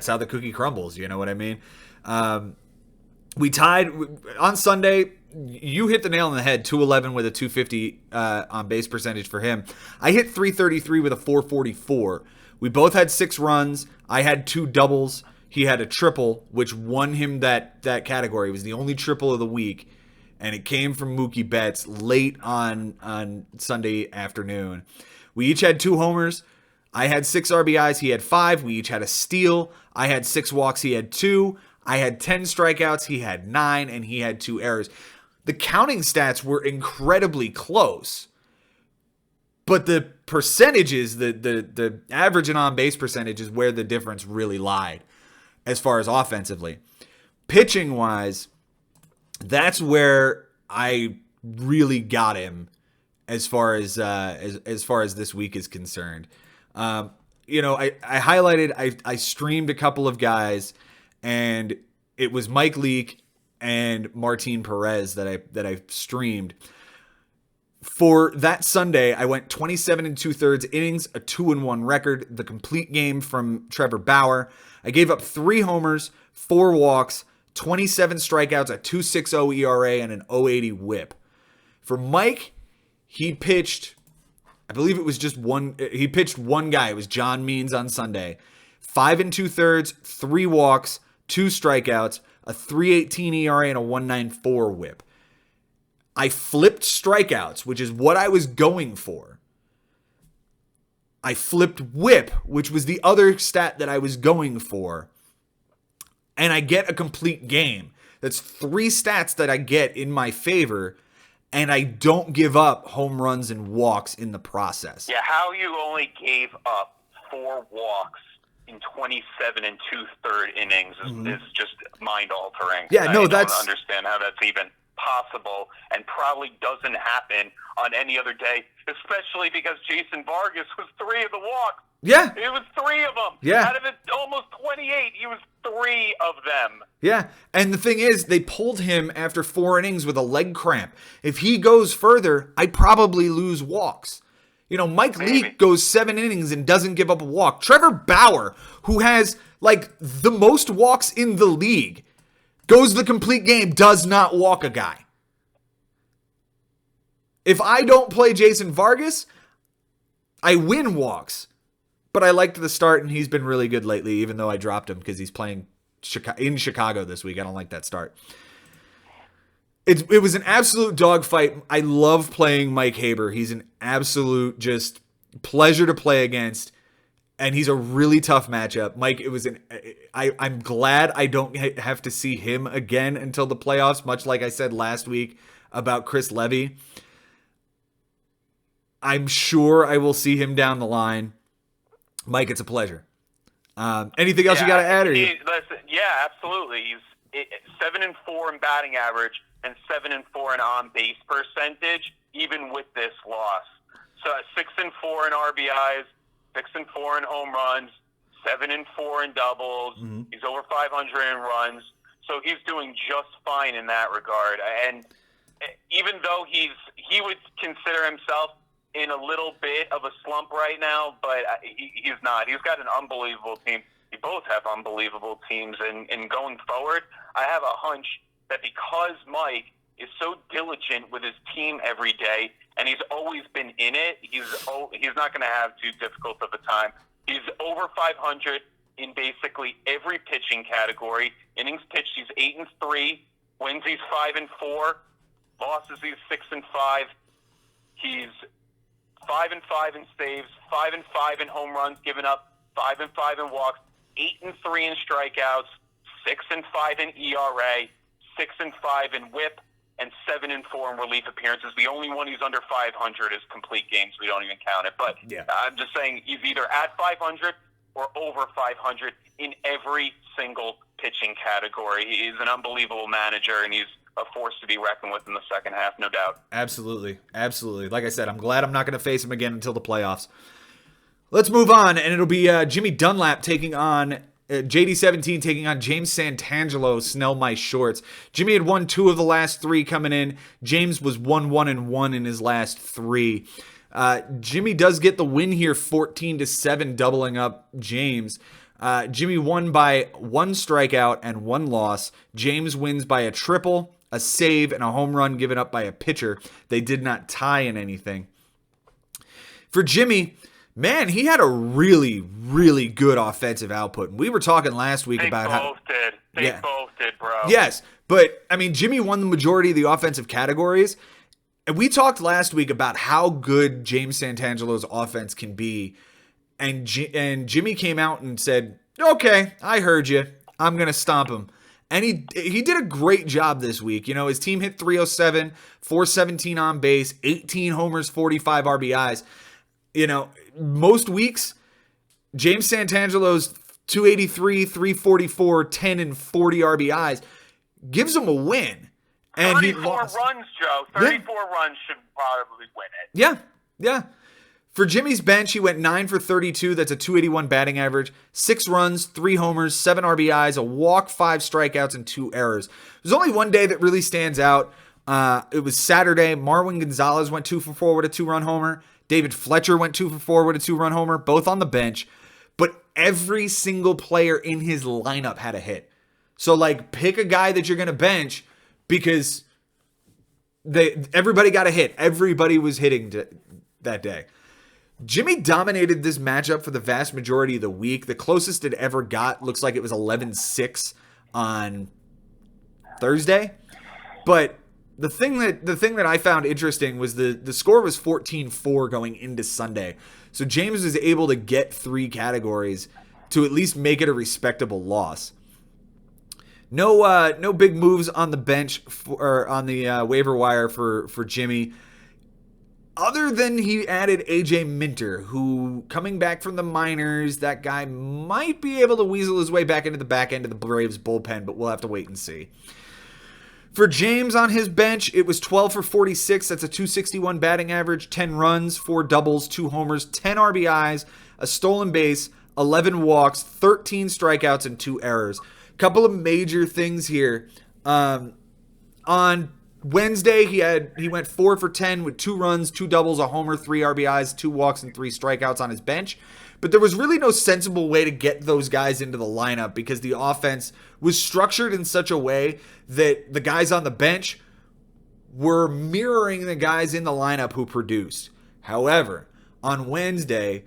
how the cookie crumbles. You know what I mean? We tied on Sunday. You hit the nail on the head. 211 with a 250 on base percentage for him. I hit 333 with a 444. We both had 6 runs. I had 2 doubles. He had a triple, which won him that category. It was the only triple of the week, and it came from Mookie Betts late on Sunday afternoon. We each had 2 homers. I had 6 RBIs. He had 5. We each had a steal. I had 6 walks. He had 2. I had 10 strikeouts. He had 9, and he had 2 errors. The counting stats were incredibly close. But the percentages, the average and on-base percentage is where the difference really lied as far as offensively. Pitching-wise, that's where I really got him as far as this week is concerned. I highlighted, I streamed a couple of guys, and it was Mike Leake and Martin Perez that I streamed. For that Sunday, I went 27 2/3 innings, a 2-1 record, the complete game from Trevor Bauer. I gave up 3 homers, 4 walks, 27 strikeouts, a 2.60 ERA, and an 0.80 WHIP. For Mike, he pitched, I believe it was just one. He pitched one guy. It was John Means on Sunday. 5 2/3, 3 walks, 2 strikeouts, a 3.18 ERA, and a 1.94 WHIP. I flipped strikeouts, which is what I was going for. I flipped WHIP, which was the other stat that I was going for. And I get a complete game. That's 3 stats that I get in my favor, and I don't give up home runs and walks in the process. Yeah, how you only gave up 4 walks in 27 2/3 innings is just mind-altering. Yeah, no, I don't understand how that's even possible, and probably doesn't happen on any other day, especially because Jason Vargas was 3 of the walks. Yeah. It was 3 of them. Yeah. Out of it, almost 28, he was 3 of them. Yeah, and the thing is, they pulled him after 4 innings with a leg cramp. If he goes further, I probably lose walks. Mike Leake goes 7 innings and doesn't give up a walk. Trevor Bauer, who has, the most walks in the league, goes the complete game, does not walk a guy. If I don't play Jason Vargas, I win walks. But I liked the start, and he's been really good lately, even though I dropped him because he's playing in Chicago this week. I don't like that start. It was an absolute dogfight. I love playing Mike Haber. He's an absolute just pleasure to play against. And he's a really tough matchup. Mike, I'm glad I don't have to see him again until the playoffs, much like I said last week about Chris Levy. I'm sure I will see him down the line. Mike, it's a pleasure. Anything else you got to add? Listen, yeah, absolutely. He's 7-4 in batting average and 7-4 in on-base percentage, even with this loss. So 6-4 in RBIs, 6-4 in home runs, 7-4 in doubles. He's over 500 in runs, so he's doing just fine in that regard. And even though he would consider himself in a little bit of a slump right now, but he's not. He's got an unbelievable team. We both have unbelievable teams, and going forward, I have a hunch that because Mike is so diligent with his team every day, and he's always been in it, he's not going to have too difficult of a time. He's over 500 in basically every pitching category. Innings pitched, he's 8-3. Wins, he's 5-4. Losses, he's 6-5. He's 5-5 in saves, 5-5 in home runs given up, 5-5 in walks, 8-3 in strikeouts, 6-5 in ERA, 6-5 in WHIP, and 7-4 in relief appearances. The only one who's under 500 is complete games. We don't even count it. But I'm just saying he's either at 500 or over 500 in every single pitching category. He is an unbelievable manager, and he's a force to be reckoned with in the second half, no doubt. Absolutely. Absolutely. Like I said, I'm glad I'm not going to face him again until the playoffs. Let's move on, and it'll be Jimmy Dunlap taking on JD17 taking on James Santangelo. Snell my shorts. Jimmy had won 2 of the last 3 coming in. James was 1-1-1 in his last 3. Jimmy does get the win here, 14-7, doubling up James. Jimmy won by 1 strikeout and 1 loss. James wins by a triple, a save, and a home run given up by a pitcher. They did not tie in anything. For Jimmy, man, he had a really, really good offensive output. We were talking last week about how... They both did, bro. Yes, but, I mean, Jimmy won the majority of the offensive categories. And we talked last week about how good James Santangelo's offense can be. And Jimmy came out and said, okay, I heard you. I'm going to stomp him. And he did a great job this week. You know, his team hit 307, 417 on base, 18 homers, 45 RBIs. You know, most weeks, James Santangelo's 283, 344, 10, and 40 RBIs gives him a win. And 34 runs, Joe. 34 runs should probably win it. Yeah. For Jimmy's bench, he went 9 for 32. That's a 281 batting average. 6 runs, 3 homers, 7 RBIs, a walk, 5 strikeouts, and 2 errors. There's only one day that really stands out. It was Saturday. Marwin Gonzalez went 2 for 4 with a 2-run homer. David Fletcher went 2 for 4 with a 2-run homer, both on the bench. But every single player in his lineup had a hit. So, like, pick a guy that you're going to bench because everybody got a hit. Everybody was hitting that day. Jimmy dominated this matchup for the vast majority of the week. The closest it ever got looks like it was 11-6 on Thursday. But the thing that I found interesting was the score was 14-4 going into Sunday. So James was able to get 3 to at least make it a respectable loss. No big moves on the bench or on the waiver wire for Jimmy. Other than he added AJ Minter, who, coming back from the minors, that guy might be able to weasel his way back into the back end of the Braves bullpen, but we'll have to wait and see. For James on his bench, it was 12 for 46. That's a 261 batting average, 10 runs, 4 doubles, 2 homers, 10 RBIs, a stolen base, 11 walks, 13 strikeouts, and 2 errors. Couple of major things here. On Wednesday, he went 4 for 10 with 2 runs, 2 doubles, a homer, 3 RBIs, 2 walks, and 3 strikeouts on his bench. But there was really no sensible way to get those guys into the lineup because the offense was structured in such a way that the guys on the bench were mirroring the guys in the lineup who produced. However, on Wednesday,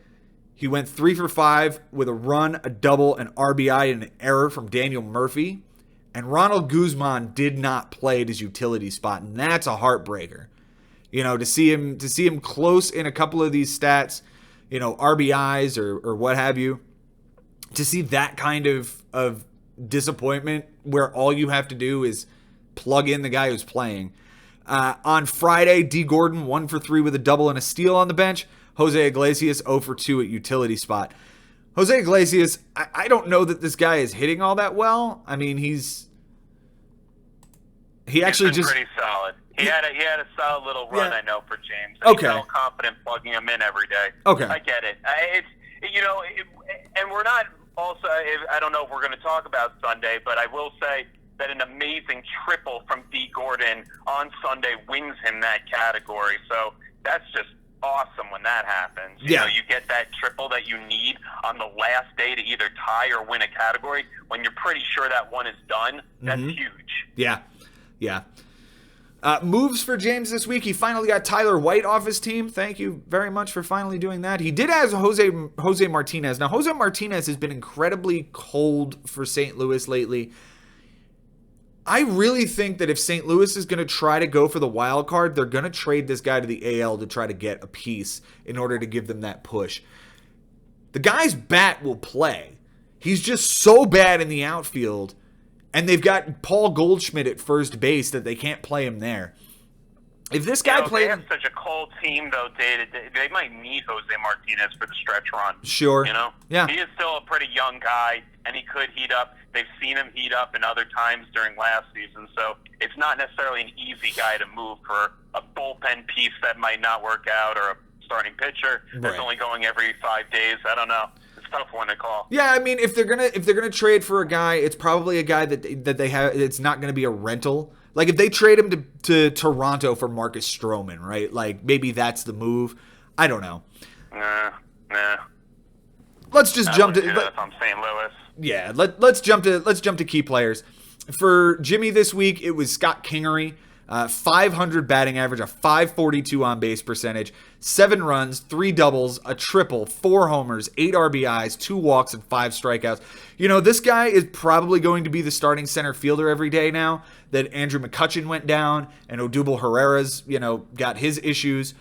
he went 3 for 5 with a run, a double, an RBI, and an error from Daniel Murphy. And Ronald Guzman did not play at his utility spot, and that's a heartbreaker. You know, to see him close in a couple of these stats, you know, RBIs or what have you, to see that kind of disappointment where all you have to do is plug in the guy who's playing. On Friday, D. Gordon 1 for 3 with a double and a steal on the bench. Jose Iglesias 0 for 2 at utility spot. Jose Iglesias, I don't know that this guy is hitting all that well. I mean, he's actually just pretty solid. He had a solid little run, I know, for James. Okay. I felt confident plugging him in every day. Okay. I get it. And we're not also, I don't know if we're going to talk about Sunday, but I will say that an amazing triple from D. Gordon on Sunday wins him that category. So that's just awesome when that happens. You know, you get that triple that you need on the last day to either tie or win a category when you're pretty sure that one is done. That's huge. Yeah. Moves for James this week. He finally got Tyler White off his team. Thank you very much for finally doing that. He did have Jose Martinez. Now, Jose Martinez has been incredibly cold for St. Louis lately. I really think that if St. Louis is going to try to go for the wild card, they're going to trade this guy to the AL to try to get a piece in order to give them that push. The guy's bat will play. He's just so bad in the outfield. And they've got Paul Goldschmidt at first base that they can't play him there. If this guy played, they have such a cold team though. They might need Jose Martinez for the stretch run. Sure. Yeah. He is still a pretty young guy, and he could heat up. They've seen him heat up in other times during last season, so it's not necessarily an easy guy to move for a bullpen piece that might not work out, or a starting pitcher that's only going every 5 days. I don't know. It's a tough one to call. Yeah, I mean, if they're gonna trade for a guy, it's probably a guy that they have. It's not gonna be a rental. Like, if they trade him to Toronto for Marcus Stroman, right? Like, maybe that's the move. I don't know. Nah. Let's just jump to. If I'm St. Louis. Yeah, let's jump to key players. For Jimmy this week, it was Scott Kingery. 500 batting average, a 542 on base percentage, 7 runs, 3 doubles, a triple, 4 homers, 8 RBIs, 2 walks, and 5 strikeouts. This guy is probably going to be the starting center fielder every day now that Andrew McCutchen went down and Odubel Herrera's, got his issues.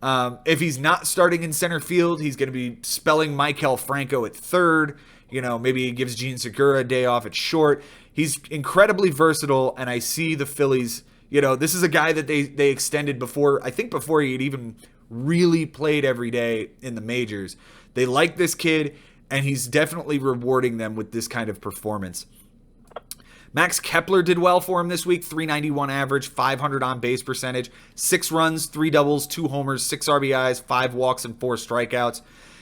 If he's not starting in center field, he's going to be spelling Maikel Franco at third. Maybe he gives Gene Segura a day off at short. He's incredibly versatile, and I see the Phillies. This is a guy that they extended before he had even really played every day in the majors. They like this kid, and he's definitely rewarding them with this kind of performance. Max Kepler did well for him this week, 391 average, 500 on base percentage, 6 runs, 3 doubles, 2 homers, 6 RBIs, 5 walks, and 4 strikeouts.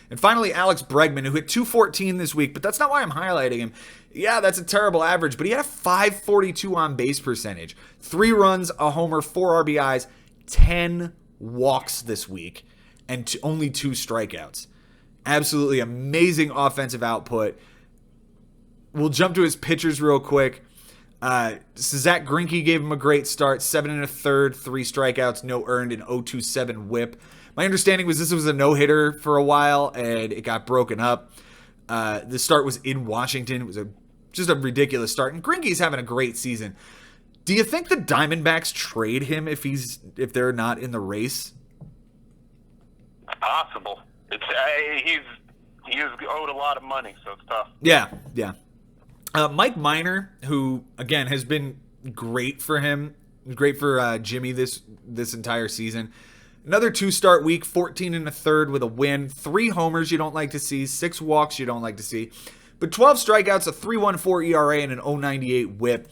And finally, Alex Bregman, who hit 214 this week, but that's not why I'm highlighting him. Yeah, that's a terrible average, but he had a 542 on base percentage, 3 runs, a homer, 4 RBIs, 10 walks this week, and only 2 strikeouts. Absolutely amazing offensive output. We'll jump to his pitchers real quick. Zach Greinke gave him a great start, 7 1/3, 3 strikeouts, no earned, and 0.27 whip. My understanding was this was a no-hitter for a while, and it got broken up. The start was in Washington. It was just a ridiculous start, and Greinke's having a great season. Do you think the Diamondbacks trade him if they're not in the race? It's possible. He's owed a lot of money, so it's tough. Yeah. Mike Minor, who again has been great for him, great for Jimmy this entire season. Another 2-start week, 14 1/3 with a win, 3 homers you don't like to see, 6 walks you don't like to see, but 12 strikeouts, a 3.14 ERA, and an 0.98 WHIP.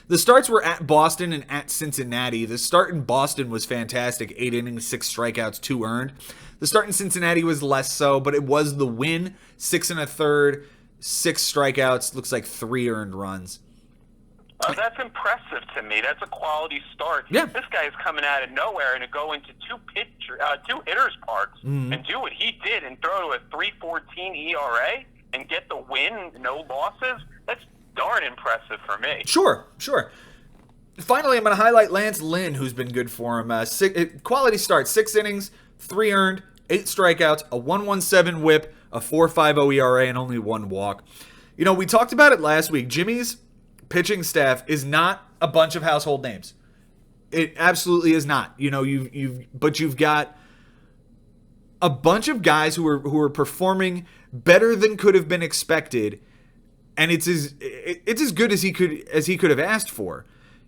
The starts were at Boston and at Cincinnati. The start in Boston was fantastic, 8 innings, 6 strikeouts, 2 earned. The start in Cincinnati was less so, but it was the win, 6 1/3. 6 strikeouts, looks like 3 earned runs. That's impressive to me. That's a quality start. Yeah. This guy is coming out of nowhere and to go into two hitters' parks and do what he did and throw to a 3.14 ERA and get the win, no losses. That's darn impressive for me. Sure. Finally, I'm going to highlight Lance Lynn, who's been good for him. Quality start, 6 innings, 3 earned, 8 strikeouts, a 1.17 whip, a 4.50 ERA, and only 1 walk. We talked about it last week. Jimmy's pitching staff is not a bunch of household names. It absolutely is not. But you've got a bunch of guys who are performing better than could have been expected, and it's as good as he could have asked for.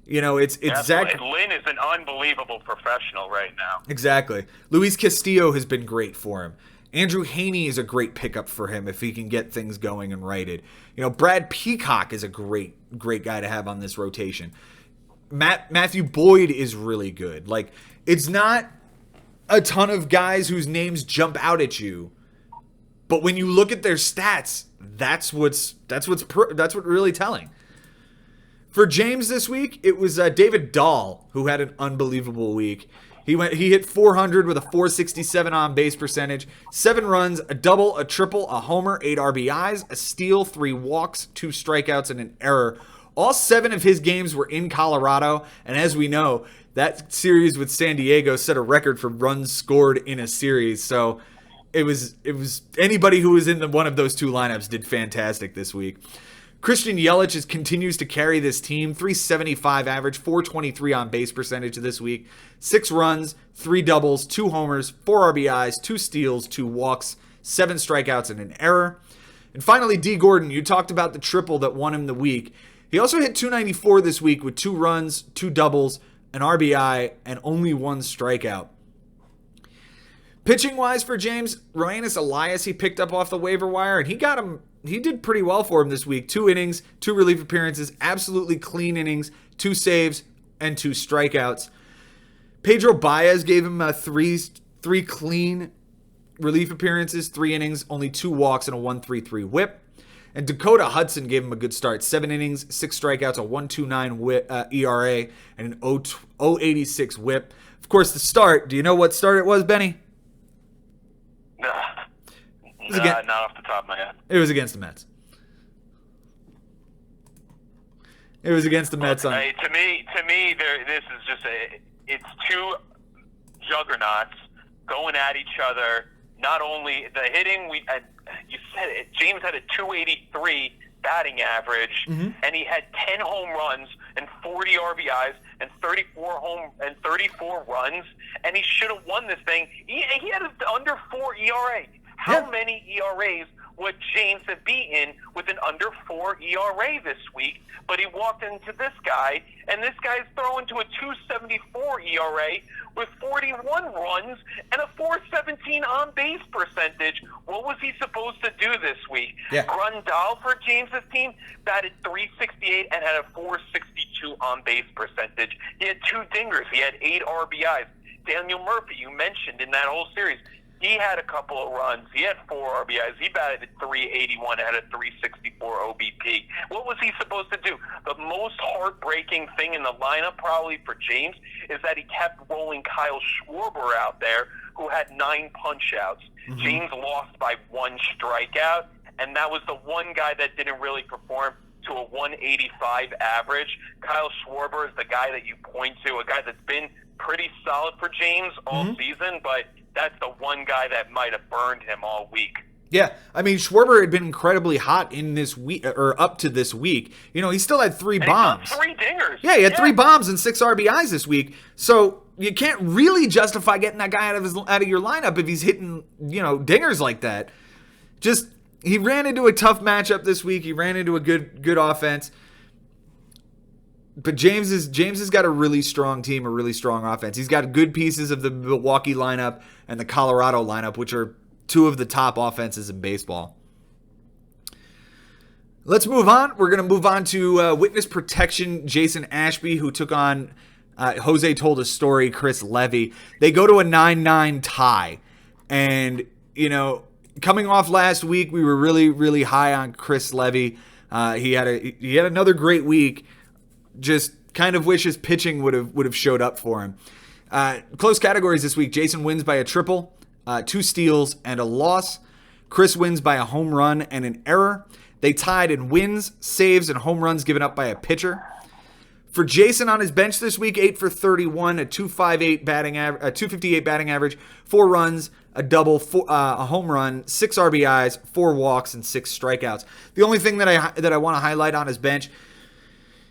It's Zach. Lynn is an unbelievable professional right now. Exactly. Luis Castillo has been great for him. Andrew Haney is a great pickup for him if he can get things going and righted. Brad Peacock is a great guy to have on this rotation. Matthew Boyd is really good. Like, it's not a ton of guys whose names jump out at you, but when you look at their stats, that's what's really telling. For James this week, it was David Dahl who had an unbelievable week. He hit 400 with a 467 on base percentage, 7 runs, a double, a triple, a homer, 8 RBIs, a steal, 3 walks, 2 strikeouts, and an error. All 7 of his games were in Colorado, and as we know, that series with San Diego set a record for runs scored in a series. So it was anybody who was in one of those 2 lineups did fantastic this week. Christian Yelich continues to carry this team. 375 average, 423 on base percentage this week. 6 runs, 3 doubles, 2 homers, 4 RBIs, 2 steals, 2 walks, 7 strikeouts, and an error. And finally, D. Gordon, you talked about the triple that won him the week. He also hit .294 this week with 2 runs, 2 doubles, an RBI, and only 1 strikeout. Pitching-wise for James, Roenis Elias he picked up off the waiver wire, and he did pretty well for him this week. 2 innings, 2 relief appearances, absolutely clean innings, 2 saves, and 2 strikeouts. Pedro Baez gave him 3 clean relief appearances, 3 innings, only 2 walks, and a 1.33 whip. And Dakota Hudson gave him a good start. 7 innings, 6 strikeouts, a 1.29 ERA, and an 0.86 whip. Of course, the start. Do you know what start it was, Benny? Not off the top of my head. It was against the Mets. It was against the Mets. To me, this is just it's 2 juggernauts going at each other. Not only the hitting, you said it. James had a .283 batting average, and he had 10 home runs and 40 RBIs and 34 runs, and he should have won this thing. He had an under 4 ERA. How many ERAs would James have beaten with an under 4 ERA this week? But he walked into this guy, and this guy's throwing to a .274 ERA with 41 runs and a .417 on-base percentage. What was he supposed to do this week? Yeah. Grandal for James's team batted .368 and had a .462 on-base percentage. He had 2 dingers. He had 8 RBIs. Daniel Murphy, you mentioned in that whole series, he had a couple of runs. He had 4 RBIs. He batted at .381 and had a .364 OBP. What was he supposed to do? The most heartbreaking thing in the lineup probably for James is that he kept rolling Kyle Schwarber out there, who had 9 punch-outs. James lost by 1 strikeout, and that was the one guy that didn't really perform to a 185 average. Kyle Schwarber is the guy that you point to, a guy that's been pretty solid for James all season, but that's the one guy that might have burned him all week. Yeah, I mean, Schwarber had been incredibly hot in this week, or up to this week. You know, he still had 3 bombs. He got 3 dingers. Yeah, he had 3 bombs and 6 RBIs this week. So you can't really justify getting that guy out of your lineup if he's hitting, dingers like that. Just, he ran into a tough matchup this week. He ran into a good offense. But James has got a really strong team, a really strong offense. He's got good pieces of the Milwaukee lineup and the Colorado lineup, which are 2 of the top offenses in baseball. Let's move on. We're going to move on to witness protection, Jason Ashby, who took on Jose told a story, Chris Levy. They go to a 9-9 tie. And, coming off last week, we were really, really high on Chris Levy. He had another great week. Just kind of wish his pitching would have showed up for him. Close categories this week. Jason wins by a triple, 2 steals, and a loss. Chris wins by a home run and an error. They tied in wins, saves, and home runs given up by a pitcher. For Jason on his bench this week, 8 for 31, a 258 batting average, 4 runs, a double, a home run, 6 RBIs, 4 walks, and 6 strikeouts. The only thing that I want to highlight on his bench,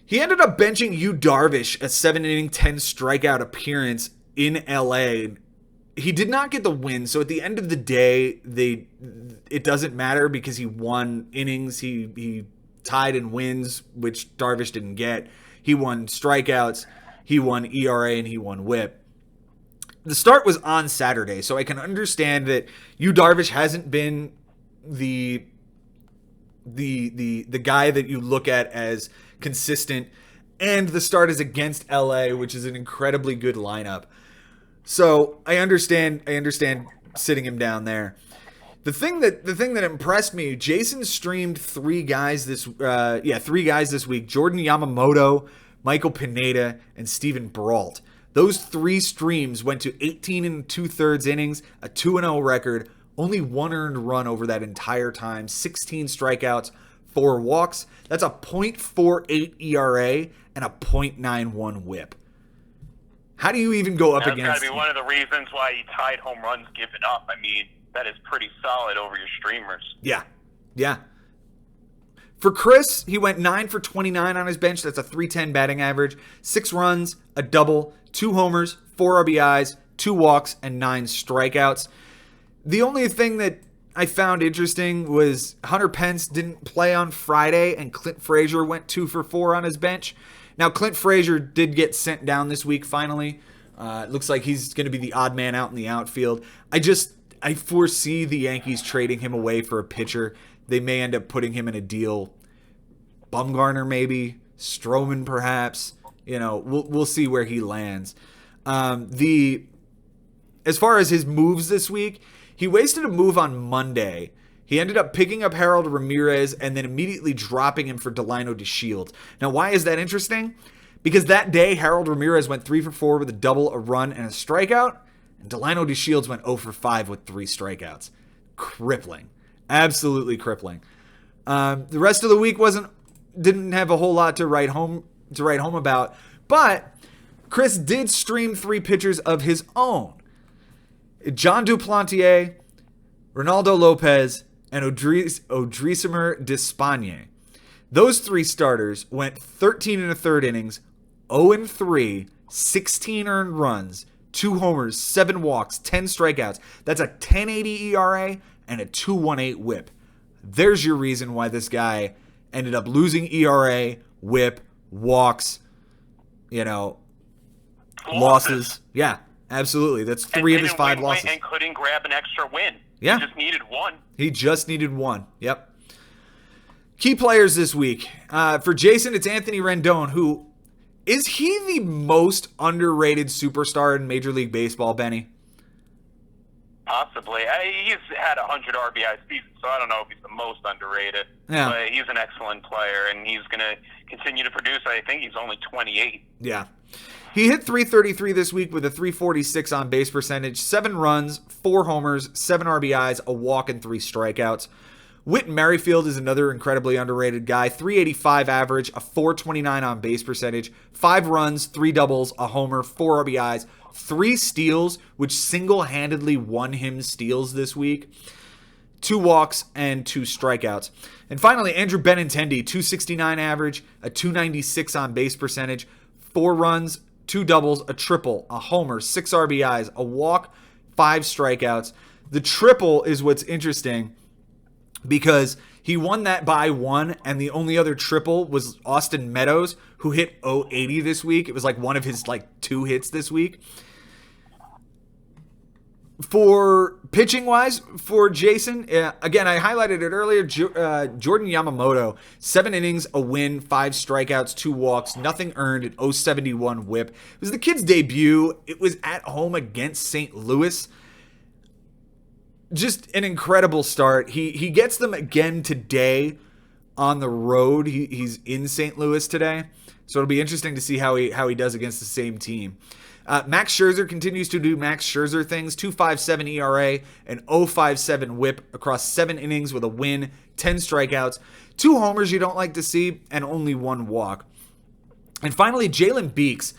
he ended up benching Yu Darvish, a 7-inning, 10 strikeout appearance in LA. He did not get the win, so at the end of the day, it doesn't matter because he won innings. He tied in wins, which Darvish didn't get. He won strikeouts, he won ERA, and he won WHIP. The start was on Saturday, so I can understand that Yu Darvish hasn't been the guy that you look at as consistent, and the start is against LA, which is an incredibly good lineup. So I understand sitting him down there. The thing that impressed me, Jason streamed 3 guys this week. Jordan Yamamoto, Michael Pineda, and Steven Brault. Those 3 streams went to 18 2/3 innings, a 2-0 record, only 1 earned run over that entire time, 16 strikeouts, 4 walks. That's a .48 ERA and a .91 WHIP. How do you even go up against? That's got to be one of the reasons why he tied home runs given up. I mean, that is pretty solid over your streamers. Yeah. For Chris, he went 9 for 29 on his bench. That's a .310 batting average, 6 runs, a double, 2 homers, 4 RBIs, 2 walks, and 9 strikeouts. The only thing that I found interesting was Hunter Pence didn't play on Friday, and Clint Frazier went 2 for 4 on his bench. Now, Clint Frazier did get sent down this week finally. It looks like he's going to be the odd man out in the outfield. I foresee the Yankees trading him away for a pitcher. They may end up putting him in a deal. Bumgarner maybe, Stroman perhaps. We'll see where he lands. As far as his moves this week, he wasted a move on Monday. He ended up picking up Harold Ramirez and then immediately dropping him for Delino DeShields. Now, why is that interesting? Because that day, Harold Ramirez went 3 for 4 with a double, a run, and a strikeout. And Delino DeShields went 0 for 5 with 3 strikeouts. Crippling. Absolutely crippling. The rest of the week didn't have a whole lot to write home about. But Chris did stream 3 pitchers of his own. John Duplantier, Ronaldo Lopez, and Odrisamer Despaigne. Those 3 starters went 13 1/3 innings, 0-3, 16 earned runs, 2 homers, 7 walks, 10 strikeouts. That's a 10.80 ERA and a 2.18 WHIP. There's your reason why this guy ended up losing ERA, WHIP, walks, losses. Yeah, absolutely. That's 3 of his 5 losses. And couldn't grab an extra win. Yeah. He just needed 1. He just needed 1. Yep. Key players this week. For Jason, it's Anthony Rendon, who is he the most underrated superstar in Major League Baseball, Benny? Possibly. He's had 100 RBI season, so I don't know if he's the most underrated. Yeah. But he's an excellent player, and he's going to continue to produce. I think he's only 28. Yeah. He hit .333 this week with a .346 on base percentage, 7 runs, 4 homers, 7 RBIs, a walk, and 3 strikeouts. Whit Merrifield is another incredibly underrated guy. .385 average, a .429 on base percentage, 5 runs, 3 doubles, a homer, 4 RBIs, 3 steals, which single-handedly won him steals this week, 2 walks, and 2 strikeouts. And finally, Andrew Benintendi, .269 average, a .296 on base percentage, 4 runs, 2 doubles, a triple, a homer, 6 RBIs, a walk, 5 strikeouts. The triple is what's interesting because he won that by 1, and the only other triple was Austin Meadows, who hit .080 this week. It was like one of his 2 hits this week. For pitching-wise, for Jason, again, I highlighted it earlier, Jordan Yamamoto, 7 innings, a win, 5 strikeouts, 2 walks, nothing earned, an .071 whip. It was the kid's debut. It was at home against St. Louis. Just an incredible start. He gets them again today on the road. He's in St. Louis today, so it'll be interesting to see how he does against the same team. Max Scherzer continues to do Max Scherzer things. 2.57 ERA, an 0.57 WHIP across 7 innings with a win, 10 strikeouts, 2 homers you don't like to see, and only 1 walk. And finally, Jalen Beeks.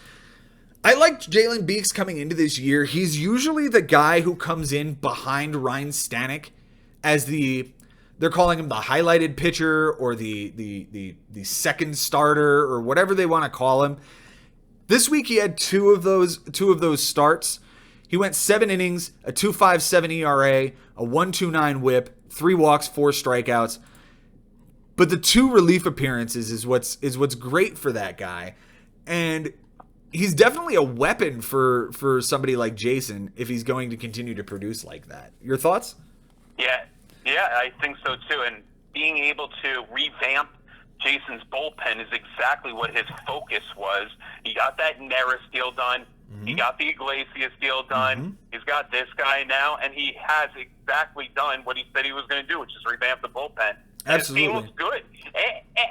I liked Jalen Beeks coming into this year. He's usually the guy who comes in behind Ryan Stanek as they're calling him the highlighted pitcher or the second starter or whatever they want to call him. This week he had two of those starts. He went 7 innings, a 2.57 ERA, a 1.29 WHIP, 3 walks, 4 strikeouts. But the 2 relief appearances is what's great for that guy. And he's definitely a weapon for somebody like Jason if he's going to continue to produce like that. Your thoughts? Yeah, I think so too. And being able to revamp Jason's bullpen is exactly what his focus was. He got that Neris deal done. Mm-hmm. He got the Iglesias deal done. Mm-hmm. He's got this guy now, and he has exactly done what he said he was going to do, which is revamp the bullpen. Absolutely. And his team looks good.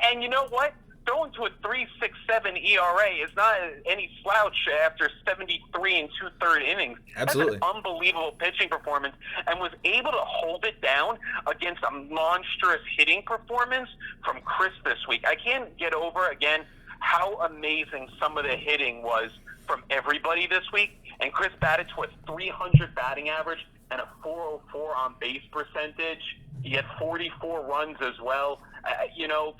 And you know what? Going to a 3.67 ERA is not any slouch after 73 and 2/3 innings. Absolutely. That's an unbelievable pitching performance, and was able to hold it down against a monstrous hitting performance from Chris this week. I can't get over, again, how amazing some of the hitting was from everybody this week. And Chris batted to a .300 batting average and a .404 on base percentage. He had 44 runs as well.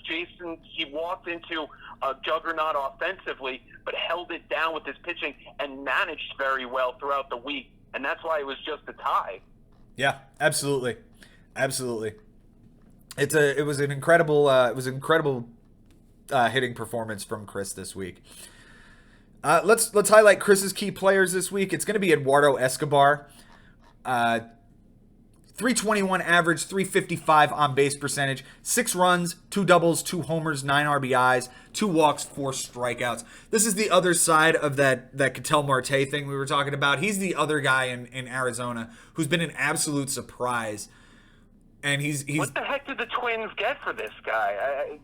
Jason, he walked into a juggernaut offensively, but held it down with his pitching and managed very well throughout the week. And that's why it was just a tie. Yeah, absolutely. Absolutely. It was an incredible hitting performance from Chris this week. Let's highlight Chris's key players this week. It's going to be Eduardo Escobar. 321 average, 355 on base percentage, 6 runs, 2 doubles, 2 homers, 9 RBIs, 2 walks, 4 strikeouts. This is the other side of that Ketel Marte thing we were talking about. He's the other guy in Arizona who's been an absolute surprise. And he's what the heck did the Twins get for this guy?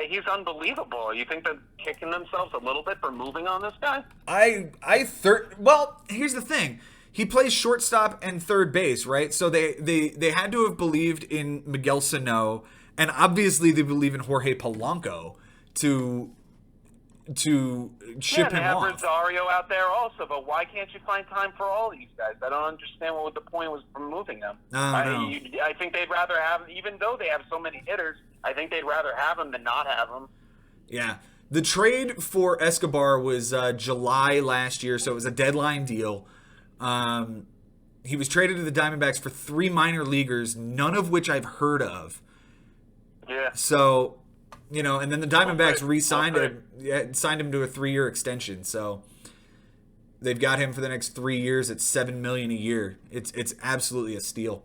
He's unbelievable. You think they're kicking themselves a little bit for moving on this guy? Well, here's the thing. He plays shortstop and third base, right? So they had to have believed in Miguel Sano, and obviously they believe in Jorge Polanco to ship him they have off. Rosario out there also, but why can't you find time for all these guys? I don't understand what the point was from moving them. I think they'd rather have, even though they have so many hitters, I think they'd rather have them than not have them. Yeah. The trade for Escobar was July last year, so it was a deadline deal. He was traded to the Diamondbacks for 3 minor leaguers, none of which I've heard of. Yeah. So, and then the Diamondbacks re-signed him, signed him to a 3-year extension. So they've got him for the next 3 years at $7 million a year. It's absolutely a steal.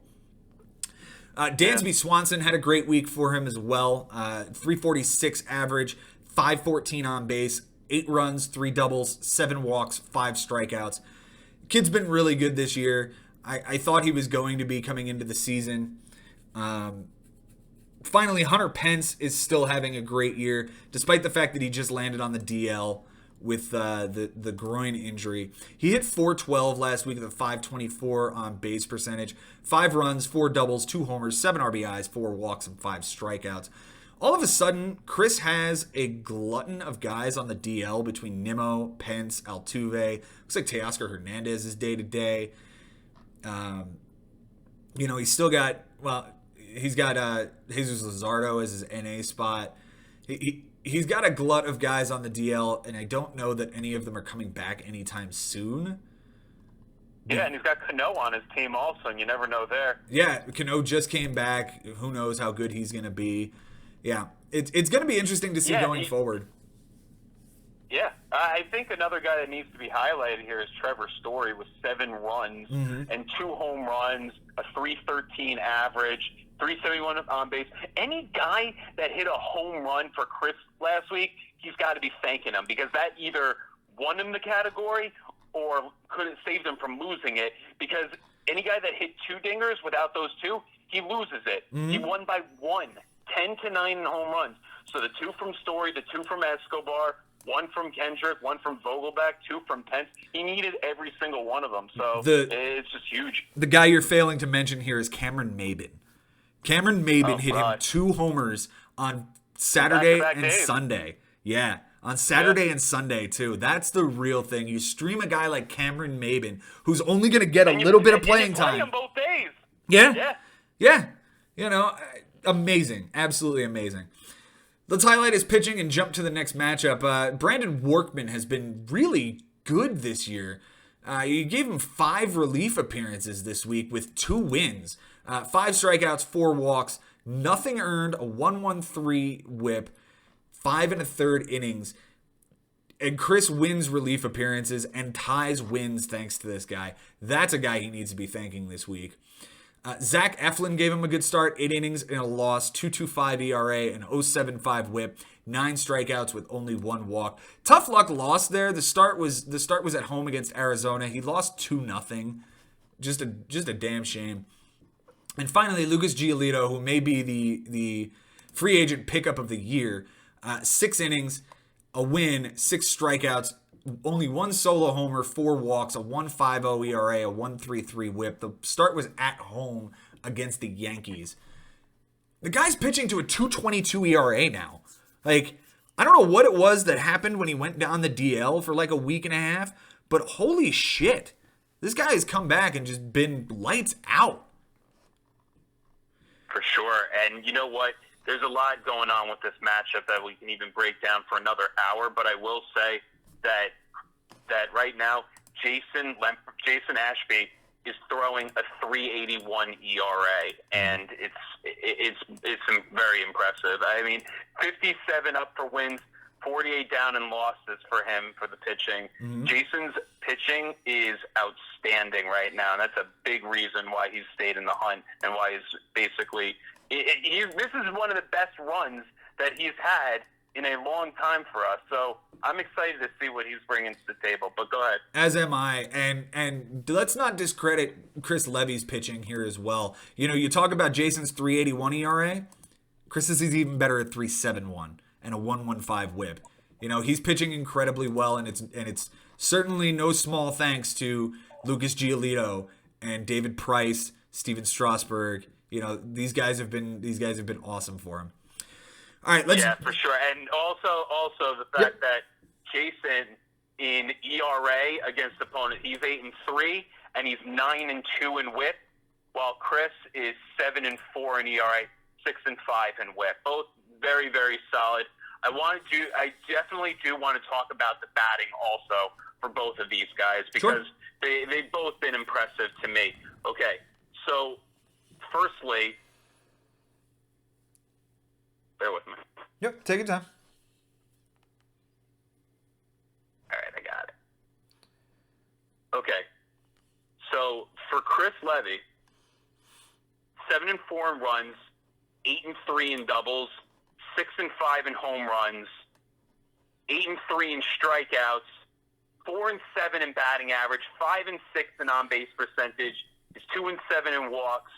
Dansby Swanson had a great week for him as well. 346 average, 514 on base, 8 runs, 3 doubles, 7 walks, 5 strikeouts. Kid's been really good this year. I thought he was going to be coming into the season. Finally, Hunter Pence is still having a great year, despite the fact that he just landed on the DL with the groin injury. He hit .412 last week with a .524 on base percentage, 5 runs, 4 doubles, 2 homers, 7 RBIs, 4 walks, and 5 strikeouts. All of a sudden, Chris has a glutton of guys on the DL between Nimmo, Pence, Altuve. Looks like Teoscar Hernandez is day-to-day. He's still got, he's got Jesus Luzardo as his NA spot. He's got a glut of guys on the DL, and I don't know that any of them are coming back anytime soon. Yeah, and he's got Cano on his team also, and you never know there. Yeah, Cano just came back. Who knows how good he's going to be. Yeah, it's going to be interesting to see going forward. Yeah, I think another guy that needs to be highlighted here is Trevor Story with 7 runs and 2 home runs, a .313 average, 371 on base. Any guy that hit a home run for Chris last week, he's got to be thanking him, because that either won him the category or could have saved him from losing it, because any guy that hit 2 dingers without those 2, he loses it. He won by 1, 10-9 in home runs. So the 2 from Story, the 2 from Escobar, 1 from Kendrick, 1 from Vogelback, 2 from Pence. He needed every single one of them. So it's just huge. The guy you're failing to mention here is Cameron Maybin. Cameron Maybin hit him 2 homers on Saturday and Sunday. Yeah, on Saturday and Sunday, too. That's the real thing. You stream a guy like Cameron Maybin, who's only going to get a little bit of playing time. Him both days. Yeah. Amazing. Absolutely amazing. Let's highlight his pitching and jump to the next matchup. Brandon Workman has been really good this year. You gave him 5 relief appearances this week with 2 wins. 5 strikeouts, 4 walks, nothing earned, a 1.13 whip, 5 1/3 innings. And Chris wins relief appearances and ties wins thanks to this guy. That's a guy he needs to be thanking this week. Zach Eflin gave him a good start, 8 innings in a loss, 2.25 ERA, and 0.75 whip, 9 strikeouts with only 1 walk. Tough luck loss there. The start was at home against Arizona. He lost 2-0. Just a damn shame. And finally, Lucas Giolito, who may be the free agent pickup of the year, 6 innings, a win, 6 strikeouts, only 1 solo homer, 4 walks, a 1.50 ERA, a 1.33 whip. The start was at home against the Yankees. The guy's pitching to a 2.22 ERA now. Like, I don't know what it was that happened when he went down the DL for like a week and a half, but holy shit. This guy has come back and just been lights out. For sure. And you know what? There's a lot going on with this matchup that we can even break down for another hour, but I will say that right now, Jason Ashby is throwing a 3.81 ERA, and it's very impressive. I mean, 57 up for wins, 48 down in losses for him for the pitching. Mm-hmm. Jason's pitching is outstanding right now, and that's a big reason why he's stayed in the hunt and why he's basically this is one of the best runs that he's had in a long time for us. So I'm excited to see what he's bringing to the table. But go ahead. As am I. And let's not discredit Chris Levy's pitching here as well. You know, you talk about Jason's 3.81 ERA. Chris's is even better at 3.71 and a 1.15 WHIP. You know, he's pitching incredibly well, and it's certainly no small thanks to Lucas Giolito and David Price, Steven Strasburg. You know, these guys have been awesome for him. All right, yeah, for sure. And also the fact that Jason in ERA against opponent, he's 8-3 and he's 9-2 in WHIP, while Chris is 7-4 in ERA, 6-5 in WHIP. Both very, very solid. I definitely do want to talk about the batting also for both of these guys, because they've both been impressive to me. Okay, so firstly, bear with me. Yep, take your time. All right, I got it. Okay, so for Chris Levy, 7-4 in runs, 8-3 in doubles, 6-5 in home runs, 8-3 in strikeouts, 4-7 in batting average, 5-6 in on-base percentage, is 2-7 in walks.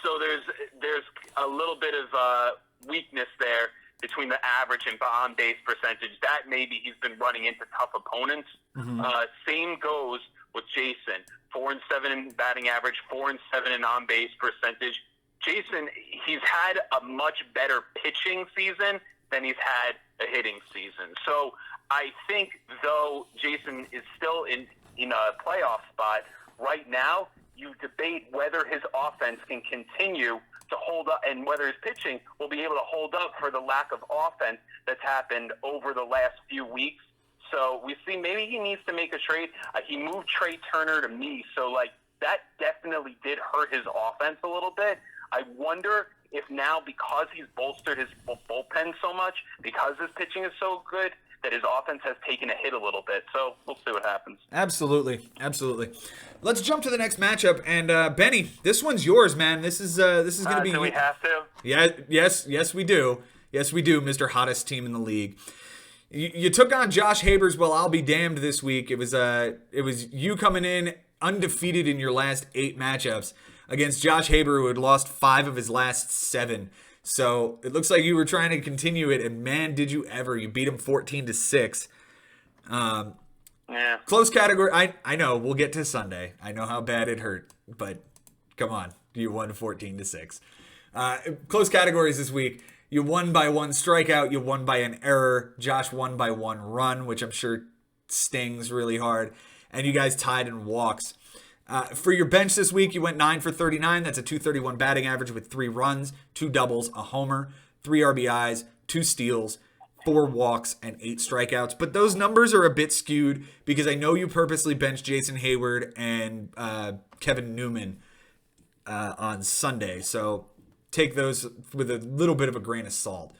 So there's a little bit of weakness there between the average and on-base percentage. That maybe he's been running into tough opponents. Mm-hmm. Same goes with Jason. 4-7 in batting average, 4-7 in on-base percentage. Jason, he's had a much better pitching season than he's had a hitting season. So I think, though Jason is still in a playoff spot, right now you debate whether his offense can continue to hold up and whether his pitching will be able to hold up for the lack of offense that's happened over the last few weeks. So we see maybe he needs to make a trade. He moved Trey Turner to me, so that definitely did hurt his offense a little bit. I wonder if now, because he's bolstered his bullpen so much, because his pitching is so good, that his offense has taken a hit a little bit. So we'll see what happens. Absolutely. Let's jump to the next matchup. And Benny, this one's yours, man. This is going to be. Do we have to? Yeah. Yes, we do. Yes, we do, Mr. Hottest team in the league. You took on Josh Habers. Well, I'll be damned this week. It was you coming in undefeated in your last 8 matchups against Josh Haber, who had lost 5 of his last 7. So it looks like you were trying to continue it, and man, did you ever. You beat him 14-6. Yeah. Close category. I know, we'll get to Sunday. I know how bad it hurt, but come on. You won 14-6. Close categories this week. You won by 1 strikeout. You won by an error. Josh won by 1 run, which I'm sure stings really hard. And you guys tied in walks. For your bench this week, you went 9 for 39. That's a .231 batting average with 3 runs, 2 doubles, a homer, 3 RBIs, 2 steals, 4 walks, and 8 strikeouts. But those numbers are a bit skewed because I know you purposely benched Jason Hayward and Kevin Newman on Sunday. So take those with a little bit of a grain of salt.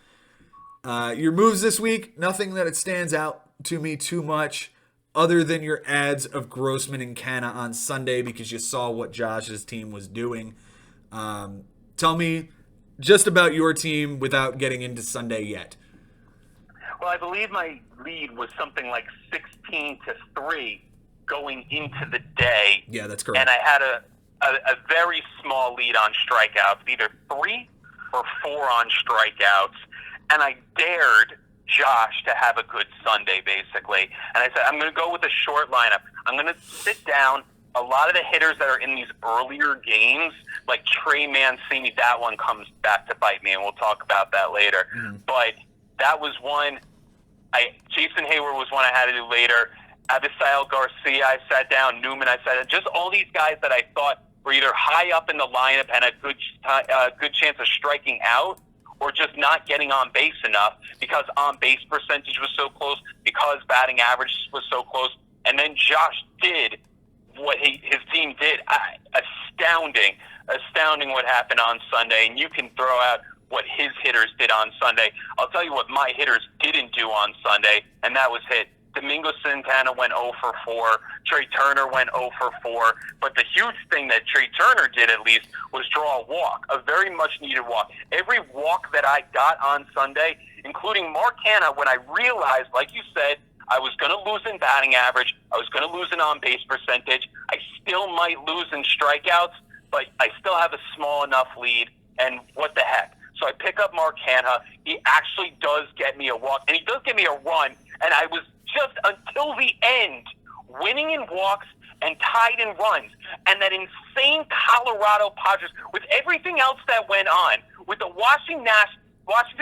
Your moves this week, nothing that it stands out to me too much, other than your ads of Grossman and Canna on Sunday because you saw what Josh's team was doing. Tell me just about your team without getting into Sunday yet. Well, I believe my lead was something like 16-3 going into the day. Yeah, that's correct. And I had a very small lead on strikeouts, either 3 or 4 on strikeouts. And I dared Josh to have a good Sunday, basically. And I said, I'm going to go with a short lineup. I'm going to sit down. A lot of the hitters that are in these earlier games, like Trey Mancini, that one comes back to bite me, and we'll talk about that later. Mm-hmm. But that was one. Jason Hayward was one I had to do later. Avisail Garcia, I sat down. Newman, I sat down. Just all these guys that I thought were either high up in the lineup and a good chance of striking out, or just not getting on base enough because on-base percentage was so close, because batting average was so close. And then Josh did what his team did. Astounding what happened on Sunday. And you can throw out what his hitters did on Sunday. I'll tell you what my hitters didn't do on Sunday, and that was hit. Domingo Santana went 0 for 4. Trey Turner went 0 for 4. But the huge thing that Trey Turner did, at least, was draw a walk, a very much-needed walk. Every walk that I got on Sunday, including Mark Hanna, when I realized, like you said, I was going to lose in batting average, I was going to lose in on-base percentage, I still might lose in strikeouts, but I still have a small enough lead, and what the heck. So I pick up Mark Hanna. He actually does get me a walk, and he does get me a run, and I was just until the end winning in walks and tied in runs. And that insane Colorado Padres, with everything else that went on, with the Washington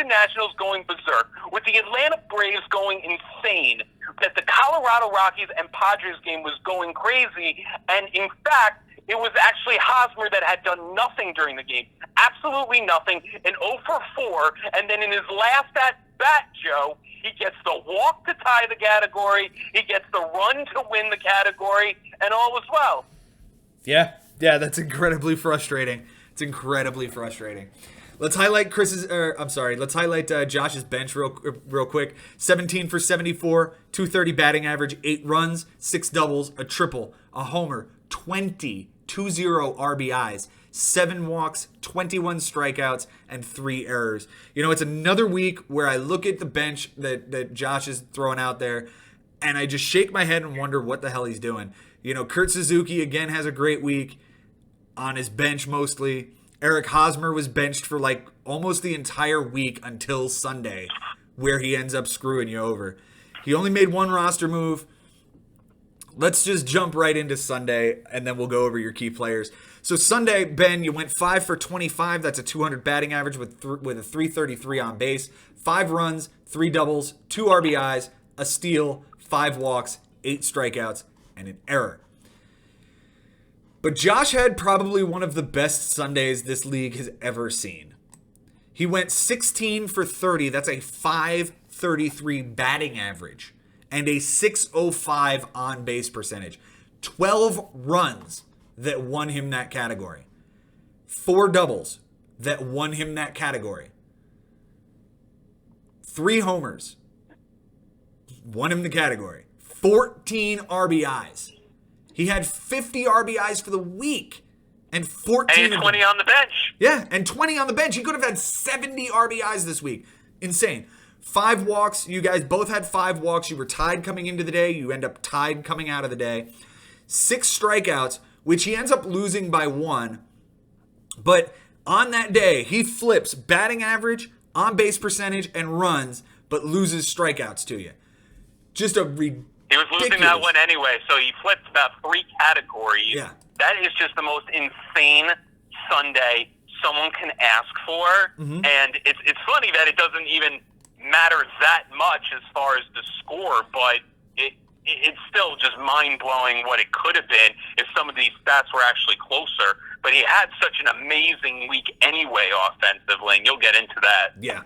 Nationals going berserk, with the Atlanta Braves going insane, that the Colorado Rockies and Padres game was going crazy, and in fact, it was actually Hosmer that had done nothing during the game. Absolutely nothing. An 0 for 4. And then in his last at-bat, Joe, he gets the walk to tie the category. He gets the run to win the category. And all was well. Yeah, that's incredibly frustrating. It's incredibly frustrating. Let's highlight Josh's bench real quick. 17 for 74, 230 batting average, 8 runs, 6 doubles, a triple, a homer, 20 RBIs, 7 walks, 21 strikeouts, and 3 errors. You know, it's another week where I look at the bench that Josh is throwing out there, and I just shake my head and wonder what the hell he's doing. You know, Kurt Suzuki, again, has a great week on his bench mostly. Eric Hosmer was benched for like almost the entire week until Sunday, where he ends up screwing you over. He only made 1 roster move. Let's just jump right into Sunday, and then we'll go over your key players. So Sunday, Ben, you went 5 for 25. That's a 200 batting average with a 333 on base. 5 runs, 3 doubles, 2 RBIs, a steal, 5 walks, 8 strikeouts, and an error. But Josh had probably one of the best Sundays this league has ever seen. He went 16 for 30. That's a 533 batting average and a 605 on-base percentage. 12 runs that won him that category. 4 doubles that won him that category. 3 homers won him the category. 14 RBIs. He had 50 RBIs for the week and 14 and 20 on the bench. Yeah, and 20 on the bench. He could have had 70 RBIs this week. Insane. 5 walks. You guys both had 5 walks. You were tied coming into the day. You end up tied coming out of the day. 6 strikeouts, which he ends up losing by 1. But on that day, he flips batting average, on-base percentage, and runs, but loses strikeouts to you. Just a ridiculous. He was losing that one anyway, so he flipped about 3 categories. Yeah. That is just the most insane Sunday someone can ask for. Mm-hmm. And it's funny that it doesn't even matter that much as far as the score, but it's still just mind-blowing what it could have been if some of these stats were actually closer. But he had such an amazing week anyway offensively, and you'll get into that. Yeah.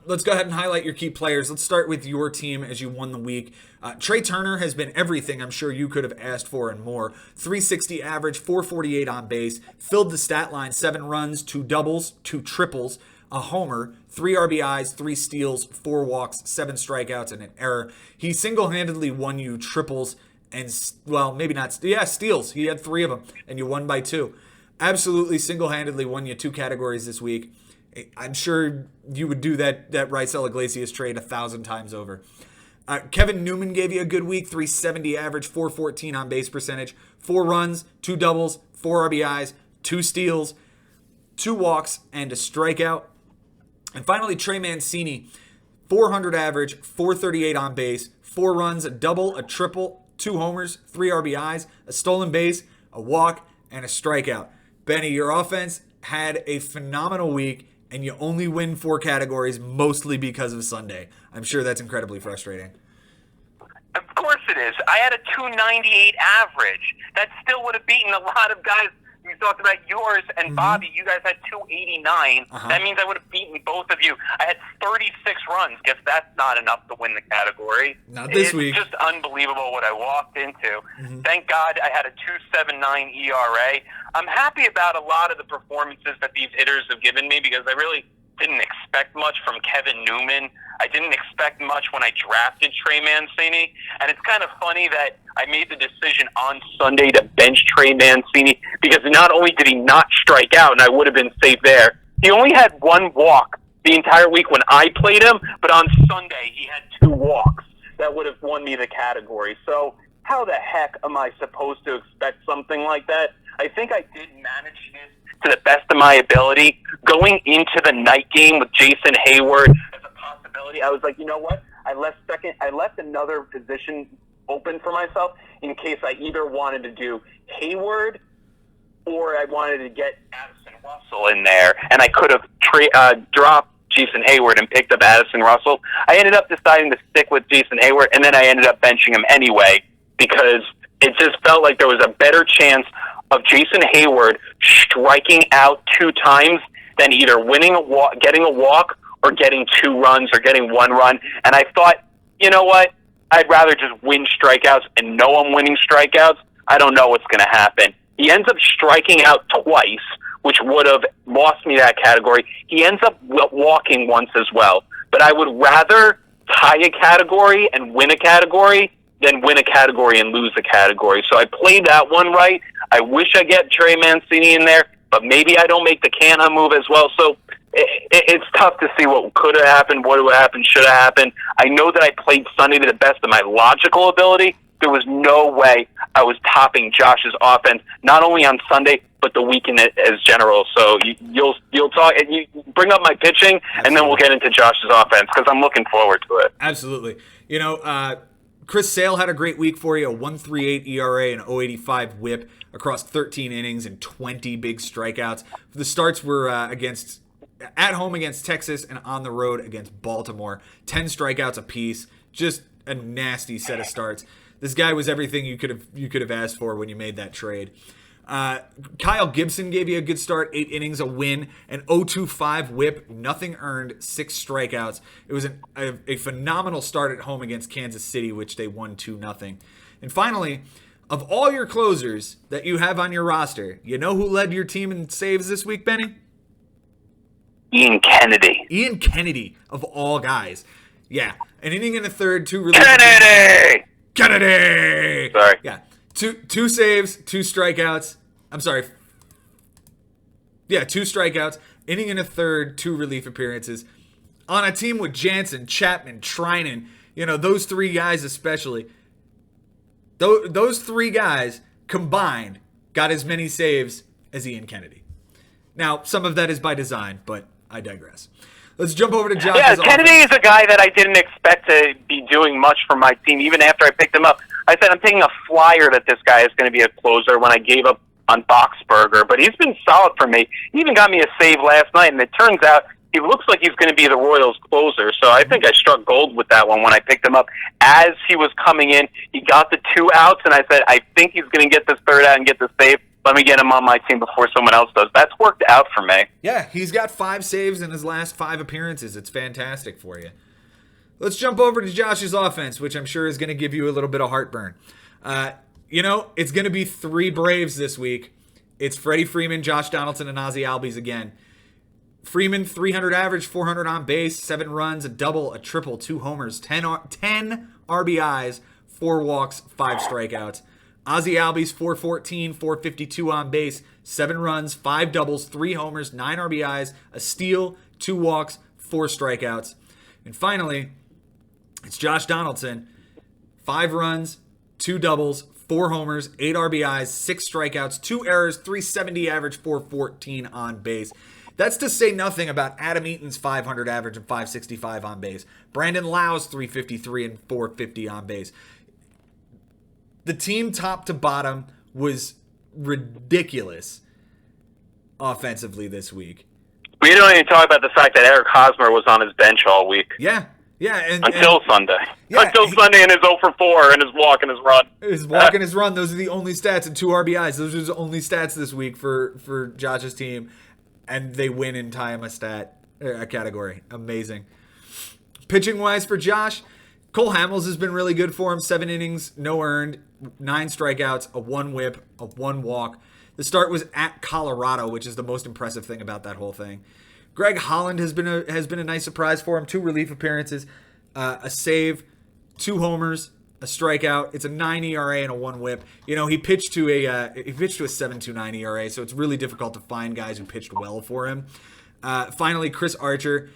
Let's go ahead and highlight your key players. Let's start with your team as you won the week. Trey Turner has been everything I'm sure you could have asked for and more. 360 average, 448 on base, filled the stat line, 7 runs, 2 doubles, 2 triples, a homer, 3 RBIs, 3 steals, 4 walks, 7 strikeouts, and an error. He single-handedly won you triples and, well, maybe not. Yeah, steals. He had 3 of them, and you won by 2. Absolutely single-handedly won you 2 categories this week. I'm sure you would do that Raisel Iglesias trade 1,000 times over. Kevin Newman gave you a good week, 370 average, 414 on base percentage, 4 runs, 2 doubles, 4 RBIs, 2 steals, 2 walks, and a strikeout. And finally, Trey Mancini, 400 average, 438 on base, 4 runs, a double, a triple, 2 homers, 3 RBIs, a stolen base, a walk, and a strikeout. Benny, your offense had a phenomenal week, and you only win 4 categories, mostly because of Sunday. I'm sure that's incredibly frustrating. Of course it is. I had a 298 average. That still would have beaten a lot of guys. You talked about yours and Bobby. You guys had 289. That means I would have beaten both of you. I had 36 runs. Guess that's not enough to win the category. Not this week. It's just unbelievable what I walked into. Thank God I had a 2.79 ERA. I'm happy about a lot of the performances that these hitters have given me because I really didn't expect much from Kevin Newman. I didn't expect much when I drafted Trey Mancini. And it's kind of funny that I made the decision on Sunday to bench Trey Mancini because not only did he not strike out, and I would have been safe there, he only had one walk the entire week when I played him, but on Sunday he had 2 walks that would have won me the category. So how the heck am I supposed to expect something like that? I think I did manage this to the best of my ability. Going into the night game with Jason Hayward as a possibility, I was like, you know what? I left another position open for myself in case I either wanted to do Hayward or I wanted to get Addison Russell in there, and I could have dropped Jason Hayward and picked up Addison Russell. I ended up deciding to stick with Jason Hayward, and then I ended up benching him anyway because it just felt like there was a better chance of Jason Hayward striking out 2 times than either winning a walk, getting a walk, or getting 2 runs or getting 1 run. And I thought, you know what? I'd rather just win strikeouts and know I'm winning strikeouts. I don't know what's going to happen. He ends up striking out twice, which would have lost me that category. He ends up walking once as well. But I would rather tie a category and win a category than win a category and lose a category. So I played that one right. I wish I get Trey Mancini in there, but maybe I don't make the Canha move as well. So it's tough to see what could have happened, what would have happened, should have happened. I know that I played Sunday to the best of my logical ability. There was no way I was topping Josh's offense, not only on Sunday, but the weekend as general. So you'll talk, and you bring up my pitching, and then we'll get into Josh's offense because I'm looking forward to it. Absolutely. You know, Chris Sale had a great week for you, a 1.38 ERA and 0.85 WHIP across 13 innings and 20 big strikeouts. The starts were at home against Texas and on the road against Baltimore. 10 strikeouts apiece. Just a nasty set of starts. This guy was everything you could have asked for when you made that trade. Kyle Gibson gave you a good start, 8 innings, a win, an 0.25 WHIP, nothing earned, 6 strikeouts. It was a phenomenal start at home against Kansas City, which they won 2-0. And finally, of all your closers that you have on your roster, you know who led your team in saves this week, Benny? Ian Kennedy. Ian Kennedy, of all guys. Yeah, an inning and a third, 2 relief. Kennedy! Sorry. Yeah. Two saves, 2 strikeouts. I'm sorry. Yeah, 2 strikeouts, inning and a third, 2 relief appearances. On a team with Jansen, Chapman, Treinen, you know, those 3 guys especially. Those 3 guys combined got as many saves as Ian Kennedy. Now, some of that is by design, but I digress. Let's jump over to Josh. Yeah, Kennedy is a guy that I didn't expect to be doing much for my team, even after I picked him up. I said I'm taking a flyer that this guy is going to be a closer when I gave up on Boxberger, but he's been solid for me. He even got me a save last night, and it turns out he looks like he's going to be the Royals' closer. So I think I struck gold with that one when I picked him up. As he was coming in, he got the 2 outs, and I said, I think he's going to get this 3rd out and get the save. Let me get him on my team before someone else does. That's worked out for me. Yeah, he's got 5 saves in his last 5 appearances. It's fantastic for you. Let's jump over to Josh's offense, which I'm sure is going to give you a little bit of heartburn. You know, it's going to be 3 Braves this week. It's Freddie Freeman, Josh Donaldson, and Ozzie Albies again. Freeman, 300 average, 400 on base, 7 runs, a double, a triple, 2 homers, 10 RBIs, 4 walks, 5 strikeouts. Ozzie Albies, 414, 452 on base, 7 runs, 5 doubles, 3 homers, 9 RBIs, a steal, 2 walks, 4 strikeouts. And finally, it's Josh Donaldson, 5 runs, 2 doubles, 4 homers, 8 RBIs, 6 strikeouts, 2 errors, 370 average, 414 on base. That's to say nothing about Adam Eaton's 500 average and 565 on base. Brandon Lau's 353 and 450 on base. The team top to bottom was ridiculous offensively this week. We don't even talk about the fact that Eric Hosmer was on his bench all week. Yeah. Until Sunday. Yeah, Until Sunday and his 0 for 4 and his walk and his run. His walk and his run, those are the only stats, and 2 RBIs. Those are the only stats this week for Josh's team. And they win and tie him a category. Amazing. Pitching wise for Josh, Cole Hamels has been really good for him. 7 innings, no earned, 9 strikeouts, a 1 whip, a 1 walk. The start was at Colorado, which is the most impressive thing about that whole thing. Greg Holland has been a nice surprise for him. 2 relief appearances, a save, 2 homers, a strikeout. It's a 9 ERA and a 1 whip. He pitched to a 7.29 ERA, so it's really difficult to find guys who pitched well for him. Finally, Chris Archer.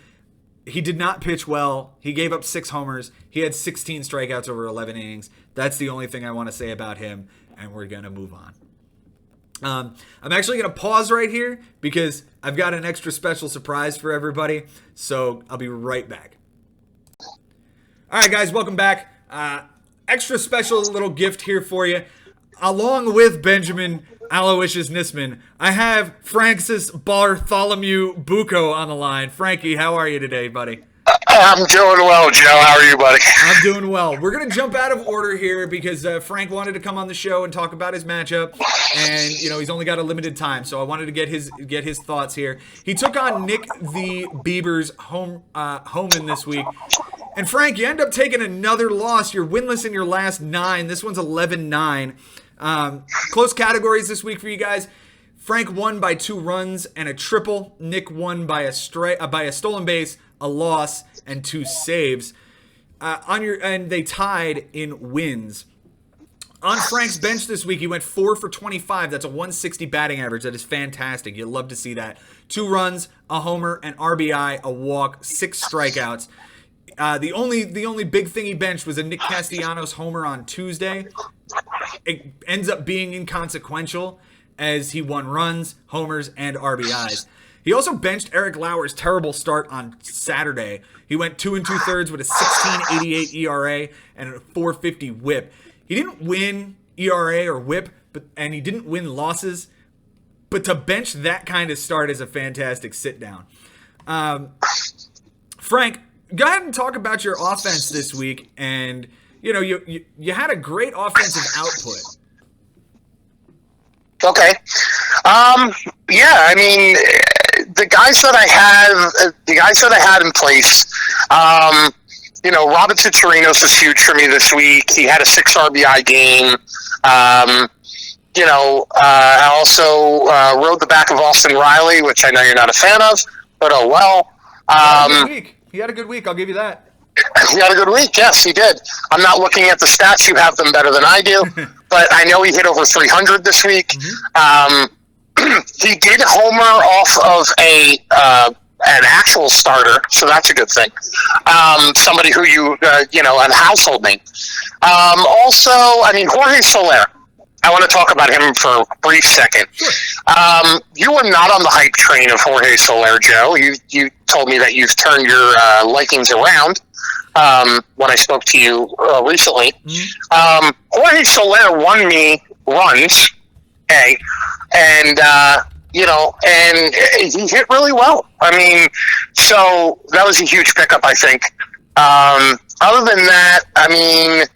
He did not pitch well. He gave up 6 homers. He had 16 strikeouts over 11 innings. That's the only thing I want to say about him, and we're going to move on. I'm actually going to pause right here because I've got an extra special surprise for everybody, so I'll be right back. All right, guys, welcome back. Extra special little gift here for you. Along with Benjamin Aloysius Nisman, I have Francis Bartholomew Bucco on the line. Frankie, how are you today, buddy? I'm doing well, Joe. How are you, buddy? I'm doing well. We're going to jump out of order here because Frank wanted to come on the show and talk about his matchup, and he's only got a limited time, so I wanted to get his thoughts here. He took on Nick the Beaver's Homan this week. And Frank, you end up taking another loss. You're winless in your last 9. This one's 11-9. Close categories this week for you guys. Frank won by 2 runs and a triple. Nick won by a stolen base, a loss, and 2 saves. And they tied in wins. On Frank's bench this week, he went 4 for 25. That's a 160 batting average. That is fantastic. You'd love to see that. 2 runs, a homer, an RBI, a walk, 6 strikeouts. The only big thing he benched was a Nick Castellanos homer on Tuesday. It ends up being inconsequential as he won runs, homers, and RBIs. He also benched Eric Lauer's terrible start on Saturday. He went 2 2/3 with a 16.88 ERA and a 4.50 WHIP. He didn't win ERA or WHIP, and he didn't win losses. But to bench that kind of start is a fantastic sit down. Frank, go ahead and talk about your offense this week. And you had a great offensive output. Okay. Yeah, I mean, the guys that I had in place, Robinson Chirinos was huge for me this week. He had a 6 RBI game. I also rode the back of Austin Riley, which I know you're not a fan of, but oh well. He had a good week. I'll give you that. He had a good week. Yes, he did. I'm not looking at the stats. You have them better than I do, but I know he hit over 300 this week. Mm-hmm. He did homer off of an actual starter, so that's a good thing. Somebody who a household name. Also, I mean, Jorge Soler. I want to talk about him for a brief second. Sure. You were not on the hype train of Jorge Soler, Joe. You told me that you've turned your likings around when I spoke to you recently. Mm-hmm. Jorge Soler won me runs, and he hit really well. I mean, so that was a huge pickup, I think. Other than that, I mean,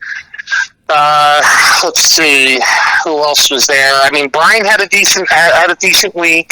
let's see, who else was there? I mean, Brian had a decent week.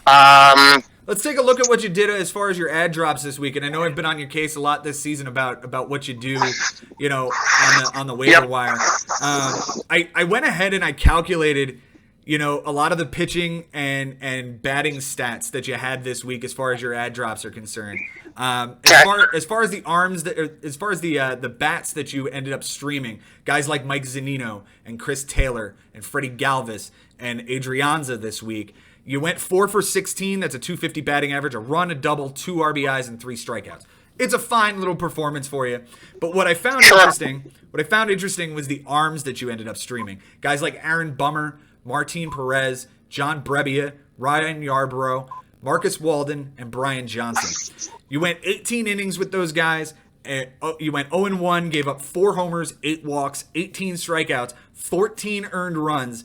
Mm-hmm. Let's take a look at what you did as far as your ad drops this week. And I know I've been on your case a lot this season about what you do, on the waiver wire. I went ahead and I calculated, a lot of the pitching and batting stats that you had this week as far as your ad drops are concerned. As far as the arms as far as the bats that you ended up streaming, guys like Mike Zunino and Chris Taylor and Freddie Galvis and Adrianza this week, you went 4 for 16. That's a 250 batting average, a run, a double, 2 RBIs, and 3 strikeouts. It's a fine little performance for you. But what I found interesting was the arms that you ended up streaming. Guys like Aaron Bummer, Martin Perez, John Brebbia, Ryan Yarbrough, Marcus Walden, and Brian Johnson. You went 18 innings with those guys. You went 0-1, gave up 4 homers, 8 walks, 18 strikeouts, 14 earned runs.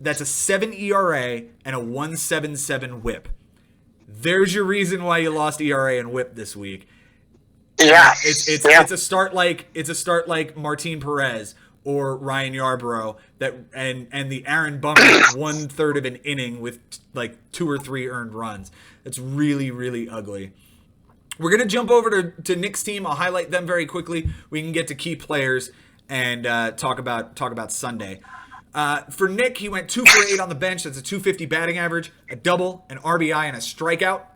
That's a 7 ERA and a 1.77 WHIP. There's your reason why you lost ERA and WHIP this week. Yeah, it's a start like Martin Perez or Ryan Yarbrough and the Aaron Bummer 1/3 of an inning with like 2 or 3 earned runs. It's really, really ugly. We're going to jump over to Nick's team. I'll highlight them very quickly. We can get to key players and talk about Sunday. For Nick, he went 2 for 8 on the bench. That's a 250 batting average, a double, an RBI, and a strikeout.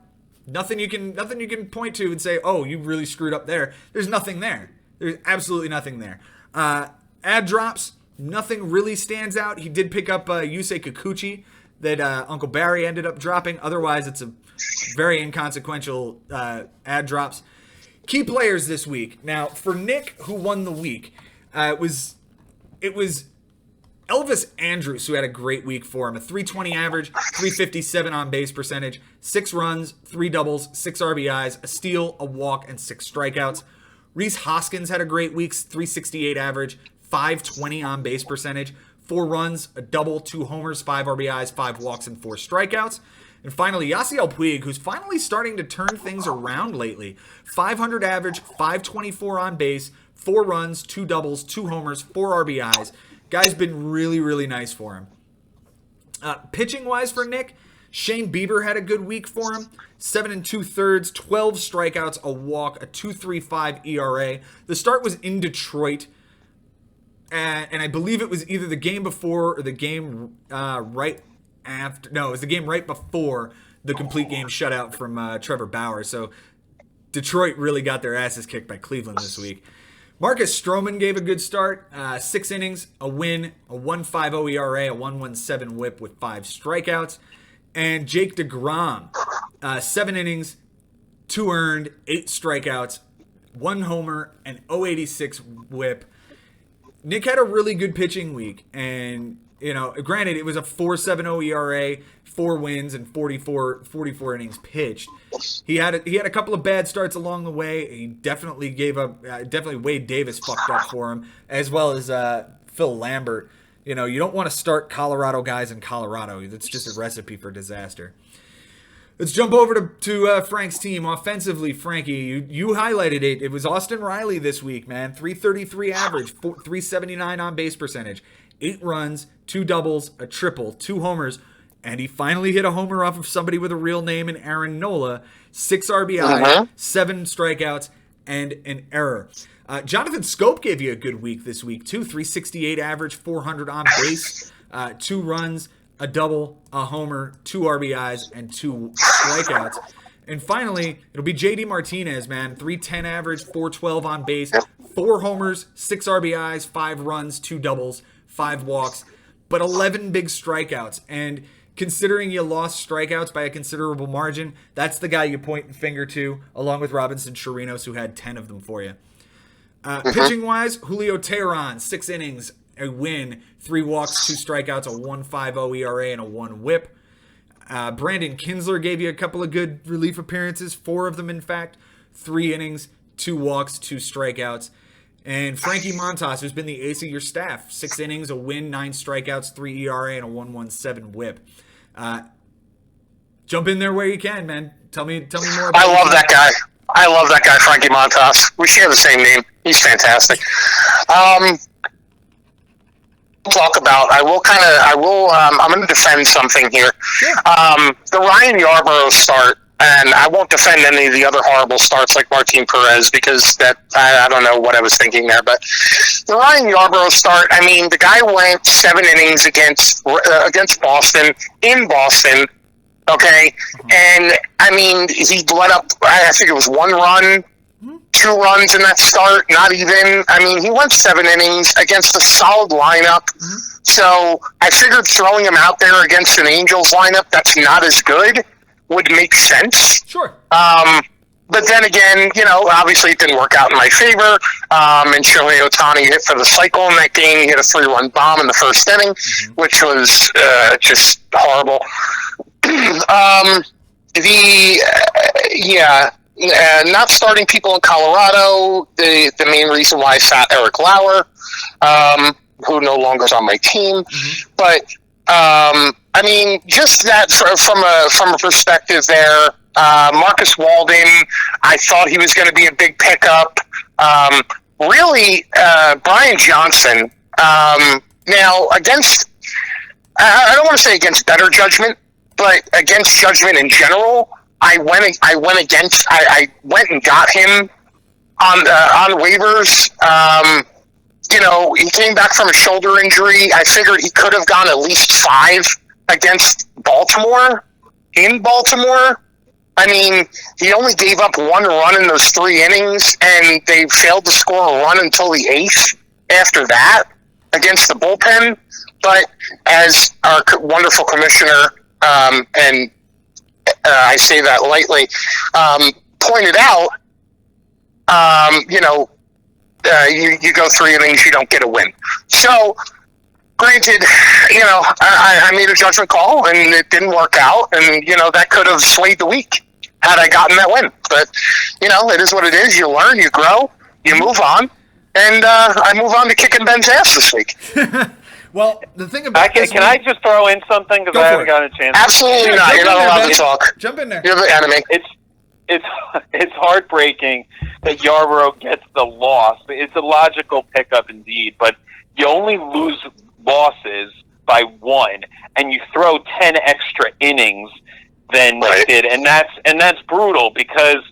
Nothing you can point to and say, oh, you really screwed up there. There's nothing there. There's absolutely nothing there. Ad drops, nothing really stands out. He did pick up Yusei Kikuchi that Uncle Barry ended up dropping. Otherwise, it's a very inconsequential ad drops. Key players this week. Now, for Nick, who won the week, it was Elvis Andrus, who had a great week for him. A 320 average, 357 on base percentage, 6 runs, 3 doubles, 6 RBIs, a steal, a walk, and 6 strikeouts. Rhys Hoskins had a great week, 368 average, 520 on base percentage, 4 runs, a double, 2 homers, 5 RBIs, 5 walks, and 4 strikeouts. And finally, Yasiel Puig, who's finally starting to turn things around lately. 500 average, 524 on base, 4 runs, 2 doubles, 2 homers, 4 RBIs. Guy's been really, really nice for him. Pitching-wise for Nick, Shane Bieber had a good week for him. 7 2/3, 12 strikeouts, a walk, a 2.35 ERA. The start was in Detroit, and I believe it was either the game before or the game right after. No, it was the game right before the complete game shutout from Trevor Bauer. So Detroit really got their asses kicked by Cleveland this week. Marcus Stroman gave a good start. 6 innings, a win, a 1.50 ERA, a 1.17 whip with 5 strikeouts. And Jake DeGrom, 7 innings, 2 earned, 8 strikeouts, 1 homer, and 0.86 whip. Nick had a really good pitching week. And, granted, it was a 4.70 ERA, 4 wins, and 44 innings pitched. He had a couple of bad starts along the way. He definitely definitely Wade Davis fucked up for him, as well as Phil Lambert. You don't want to start Colorado guys in Colorado. That's just a recipe for disaster. Let's jump over to Frank's team. Offensively, Frankie, you highlighted it. It was Austin Riley this week, man. 333 average, 379 on base percentage, 8 runs, 2 doubles, a triple, 2 homers, and he finally hit a homer off of somebody with a real name in Aaron Nola, 6 RBI, 7 strikeouts, and an error. Jonathan Scope gave you a good week this week, too. 368 average, 400 on base, 2 runs, a double, a homer, 2 RBIs, and 2 strikeouts. And finally, it'll be JD Martinez, man. 310 average, 412 on base, 4 homers, 6 RBIs, 5 runs, 2 doubles, 5 walks, but 11 big strikeouts. And considering you lost strikeouts by a considerable margin, that's the guy you point the finger to, along with Robinson Chirinos, who had 10 of them for you. Pitching-wise, Julio Teheran, 6 innings, a win, 3 walks, 2 strikeouts, a 1.50 ERA, and a 1 whip. Brandon Kinsler gave you a couple of good relief appearances, 4 of them, in fact. 3 innings, 2 walks, 2 strikeouts. And Frankie Montas, who's been the ace of your staff, 6 innings, a win, 9 strikeouts, 3 ERA, and a 1.17 whip. Jump in there where you can, man. Tell me more about I love that guy. I love that guy, Frankie Montas. We share the same name. He's fantastic. I'm going to defend something here. Sure. The Ryan Yarbrough start, and I won't defend any of the other horrible starts like Martin Perez because I don't know what I was thinking there, but the Ryan Yarbrough start, I mean, the guy went 7 innings against Boston, in Boston, okay? And, I mean, he let up, I think it was 1 run, 2 runs in that start, not even. I mean, he went 7 innings against a solid lineup. So I figured throwing him out there against an Angels lineup that's not as good would make sense. Sure. But then again, obviously it didn't work out in my favor. And Shohei Ohtani hit for the cycle in that game. He hit a 3-run bomb in the first inning, which was just horrible. Not starting people in Colorado, the main reason why I sat Eric Lauer, who no longer is on my team. But, I mean, just that from a perspective there, Marcus Walden, I thought he was going to be a big pickup. Really, Brian Johnson, now against, I don't want to say against better judgment, but against judgment in general, I went and got him on waivers. He came back from a shoulder injury. I figured he could have gone at least 5 against Baltimore, in Baltimore. I mean, he only gave up 1 run in those 3 innings, and they failed to score a run until the 8th after that against the bullpen. But as our wonderful commissioner, and I say that lightly, pointed out, you go 3 innings, you don't get a win. So, granted, I made a judgment call, and it didn't work out, and, that could have swayed the week had I gotten that win. But, it is what it is. You learn, you grow, you move on, and I move on to kicking Ben's ass this week. Well, the thing about can I just throw in something because I haven't gotten a chance? Absolutely not. You're not allowed to talk. Jump in there. You're the enemy. It's heartbreaking that Yarborough gets the loss. It's a logical pickup indeed, but you only lose losses by 1, and you throw 10 extra innings than you did, and that's brutal because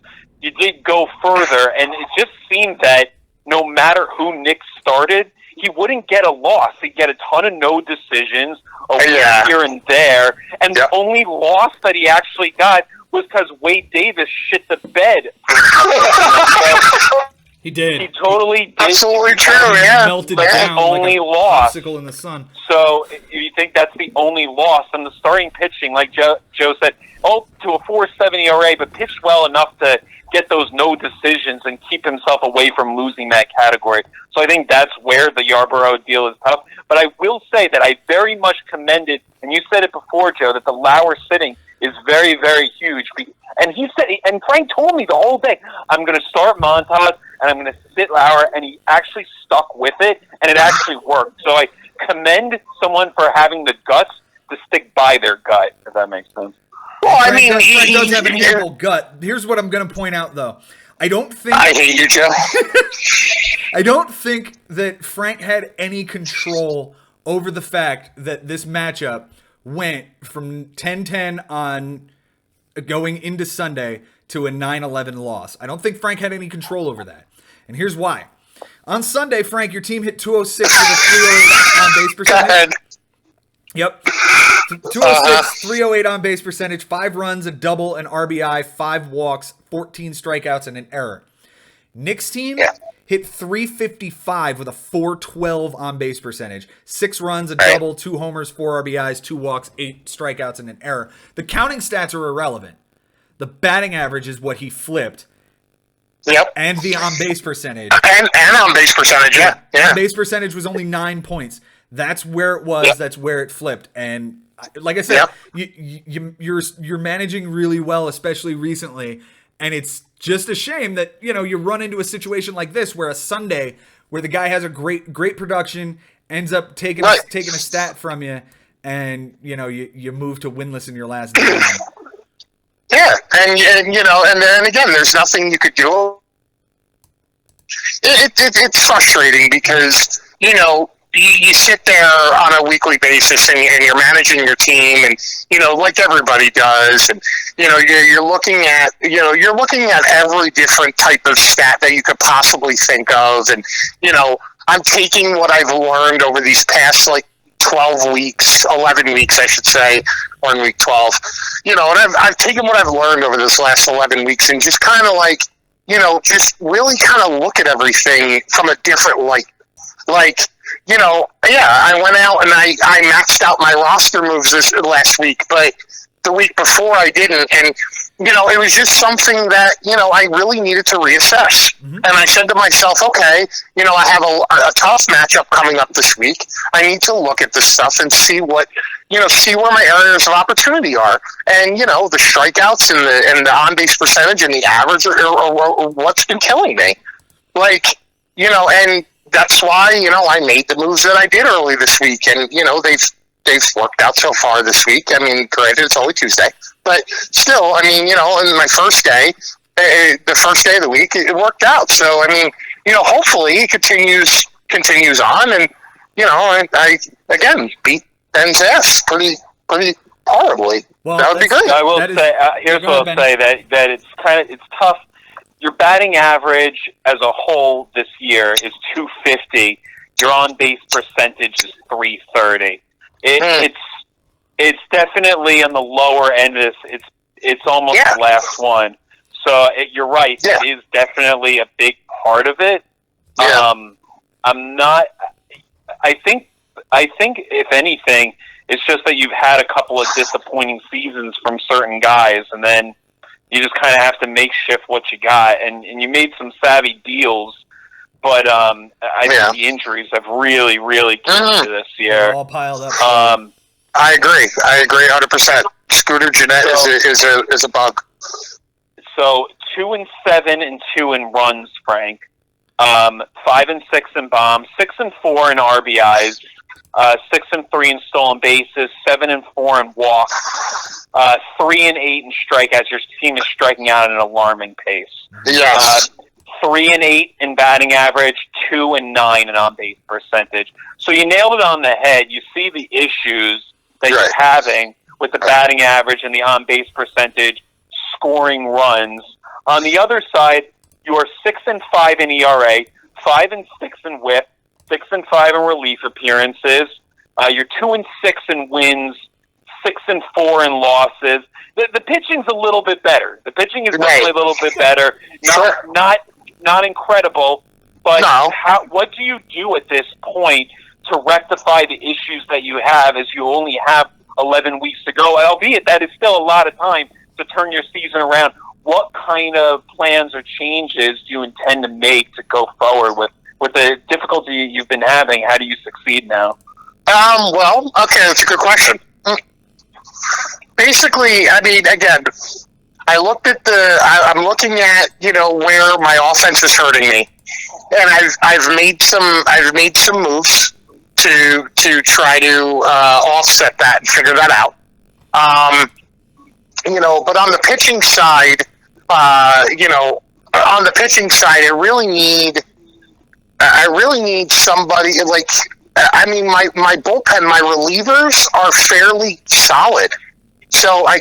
you did go further, and it just seemed that no matter who Nick started, he wouldn't get a loss. He'd get a ton of no decisions here and there, and the only loss that he actually got was because Wade Davis shit the bed. He did. He totally did. Absolutely true, yeah. Melted down only like a loss. popsicle in the sun. So you think that's the only loss? And the starting pitching, like Joe said, to a 4.70 ERA, but pitched well enough to get those no decisions and keep himself away from losing that category. So I think that's where the Yarborough deal is tough. But I will say that I very much commended, and you said it before, Joe, that the Lauer sitting is very, very huge. And he said, and Frank told me the whole day, I'm going to start Montas and I'm going to sit Lauer, and he actually stuck with it, and it actually worked. So I commend someone for having the guts to stick by their gut, if that makes sense. Well, I Frank mean, does have an evil gut. Here's what I'm going to point out, though. I hate you, Joe. I don't think that Frank had any control over the fact that this matchup went from 10-10 on going into Sunday to a 9-11 loss. I don't think Frank had any control over that. And here's why. On Sunday, Frank, your team hit 206 with a 308 on base percentage. Go ahead. Yep. 206, 308 on base percentage, 5 runs, a double, an RBI, 5 walks, 14 strikeouts, and an error. Nick's team hit 355 with a 412 on base percentage, 6 runs, a double, 2 homers, 4 RBIs, 2 walks, 8 strikeouts, and an error. The counting stats are irrelevant. The batting average is what he flipped. Yep. And the on base percentage. And on base percentage, yeah. On base percentage was only 9 points. That's where it was. That's where it flipped. And like I said, you're managing really well, especially recently. And it's just a shame that, you run into a situation like this where a Sunday where the guy has a great production ends up taking a stat from you, and you move to winless in your last game. Yeah, and then again, there's nothing you could do. It's frustrating because you sit there on a weekly basis and you're managing your team, and like everybody does, and you're looking at every different type of stat that you could possibly think of, and I'm taking what I've learned over these past 11 weeks, I should say, on week 12, and I've taken what I've learned over this last 11 weeks and just kind of just really kind of look at everything from a different light. I went out and I maxed out my roster moves this last week, but the week before I didn't, and it was just something that I really needed to reassess. Mm-hmm. And I said to myself, okay, I have a tough matchup coming up this week. I need to look at this stuff and see what see where my areas of opportunity are, and the strikeouts and the on base percentage and the average are what's been killing me, and that's why I made the moves that I did early this week, and they've worked out so far this week. I mean, granted, it's only Tuesday, but still, in my first day, the first day of the week, it worked out. So, hopefully it continues on, and I again beat Ben's ass pretty horribly. Well, that would be great. I will say, here's what I'll say, that it's tough. Your batting average as a whole this year is 250. Your on-base percentage is 330. It's definitely on the lower end of this. It's almost the last one. So you're right. Yeah. It is definitely a big part of it. Yeah. I'm not. I think if anything, it's just that you've had a couple of disappointing seasons from certain guys, and then you just kind of have to makeshift what you got. And you made some savvy deals, but I think the injuries have really, really killed you this year. They're all piled up. I agree 100%. Scooter Gennett is a bug. So 2-7 and 2 in runs, Frank. 5-6 in bombs, 6-4 in RBIs, 6-3 in stolen bases, 7-4 in walks, 3-8 in strikeouts. Your team is striking out at an alarming pace. Yes. 3-8 in batting average, 2-9 in on-base percentage. So you nailed it on the head. You see the issues that you're having with the batting average and the on-base percentage, scoring runs. On the other side, you are 6-5 in ERA, 5-6 in WHIP, 6-5 in relief appearances. You're 2-6 in wins, 6-4 in losses. The pitching's a little bit better. The pitching is definitely a little bit better. Not incredible, but what do you do at this point to rectify the issues that you have, as you only have 11 weeks to go? Albeit that is still a lot of time to turn your season around. What kind of plans or changes do you intend to make to go forward with the difficulty you've been having? How do you succeed now? Well, okay, that's a good question. Basically, I mean, again, I'm looking at, where my offense is hurting me, and I've made some moves to try to offset that and figure that out. But on the pitching side, I really need somebody like. I mean, my bullpen, my relievers are fairly solid. So I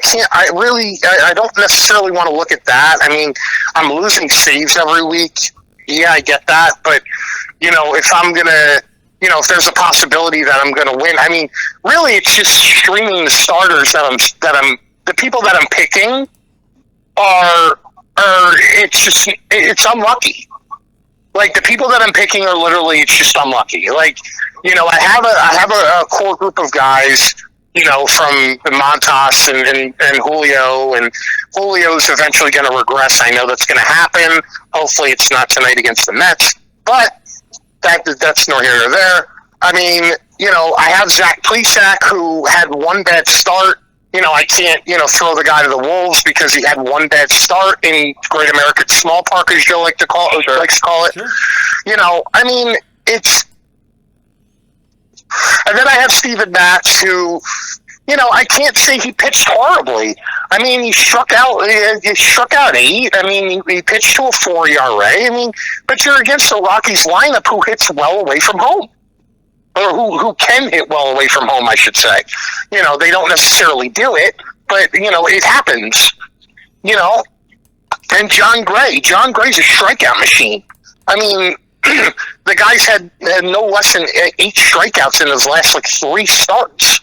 don't necessarily want to look at that. I mean, I'm losing saves every week. Yeah, I get that. But, if I'm going to, if there's a possibility that I'm going to win, I mean, really it's just streaming the starters the people that I'm picking it's unlucky. Like, the people that I'm picking are literally, it's just unlucky. Like, I have a core group of guys, from Montas and Julio, and Julio's eventually going to regress. I know that's going to happen. Hopefully it's not tonight against the Mets, but that's nor here nor there. I mean, I have Zach Plesac, who had one bad start. I can't, throw the guy to the wolves because he had one bad start in Great American Small Park, as Joe likes to call it. Sure. I mean, it's... And then I have Steven Matz, who, I can't say he pitched horribly. I mean, he struck out 8. I mean, he pitched to a 4 ERA. I mean, but you're against the Rockies lineup who hits well away from home. Or who can hit well away from home, I should say. They don't necessarily do it, but, it happens. And John Gray's a strikeout machine. I mean, the guy's had no less than 8 strikeouts in his last, 3 starts.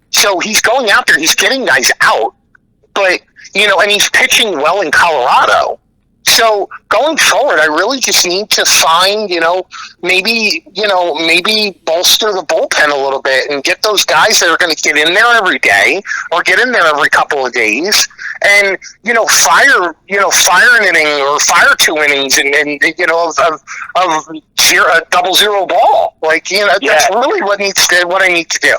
So he's going out there, he's getting guys out, but, and he's pitching well in Colorado. So going forward, I really just need to find, maybe bolster the bullpen a little bit and get those guys that are going to get in there every day or get in there every couple of days and, fire an inning or fire 2 innings and of a 0-0 ball. That's really what I need to do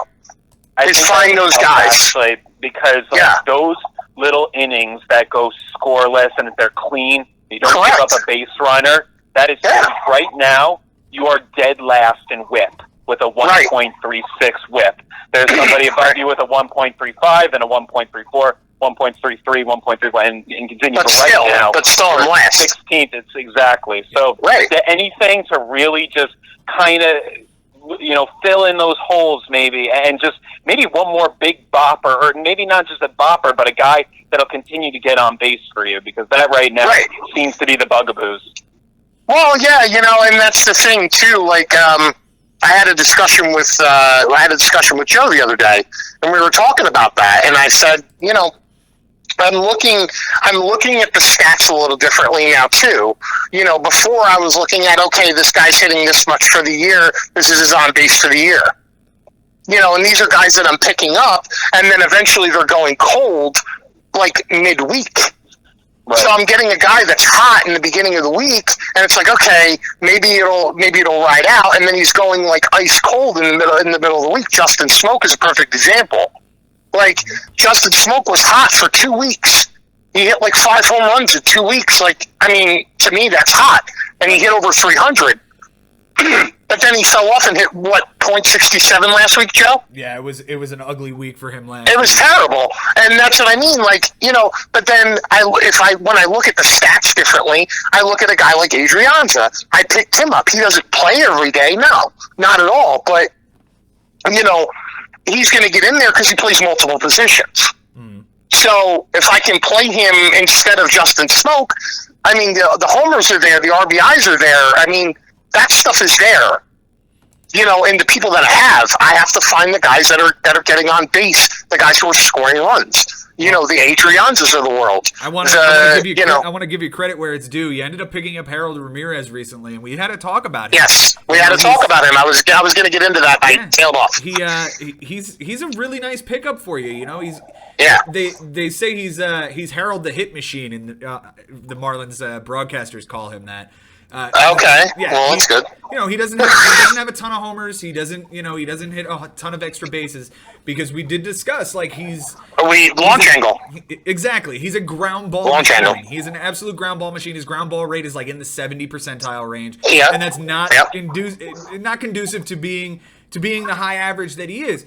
is find those guys. Actually, because those little innings that go scoreless and if they're clean, you don't give up a base runner. That is right now, you are dead last in WHIP with a 1.36 WHIP. There's somebody above you with a 1.35 and a 1.34, 1.33, 1.31, and continue now. But still in last. 16th, it's exactly. So anything to really just kind of fill in those holes maybe, and just maybe one more big bopper, or maybe not just a bopper, but a guy that'll continue to get on base for you, because that right now seems to be the bugaboos. Well, yeah, and that's the thing too. Like, I had a discussion with Joe the other day, and we were talking about that, and I said, I'm looking at the stats a little differently now too. Before I was looking at, okay, this guy's hitting this much for the year. This is his on base for the year. And these are guys that I'm picking up, and then eventually they're going cold, like midweek. Right. So I'm getting a guy that's hot in the beginning of the week, and it's like, okay, maybe it'll ride out, and then he's going like ice cold in the middle of the week. Justin Smoke is a perfect example. Like, Justin Smoke was hot for 2 weeks. He hit like 5 home runs in 2 weeks. Like, I mean, to me, that's hot. And he hit over 300. But then he fell off and hit, .67 last week, Joe? Yeah, it was an ugly week for him last week. It was terrible. And that's what I mean. Like, but then when I look at the stats differently, I look at a guy like Adrianza. I picked him up. He doesn't play every day. No, not at all. But, he's going to get in there because he plays multiple positions. So if I can play him instead of Justin Smoke, I mean, the homers are there, the RBIs are there. I mean, that stuff is there. And the people that I have to find the guys that are getting on base, the guys who are scoring runs. The Adrianzas of the world. I want to give you credit where it's due. You ended up picking up Harold Ramirez recently, and we had to talk about him. Yes, we had to talk about him. I was going to get into that. I tailed off. He's a really nice pickup for you. He's. Yeah. They say he's Harold the Hit Machine, and the Marlins broadcasters call him that. Okay. Yeah, well, that's good. He doesn't have a ton of homers. He doesn't hit a ton of extra bases, because we did discuss, like, launch angle. Exactly. He's a ground ball launch machine. angle. He's an absolute ground ball machine. His ground ball rate is like in the 70 percentile range. Yeah. And that's not not conducive to being the high average that he is.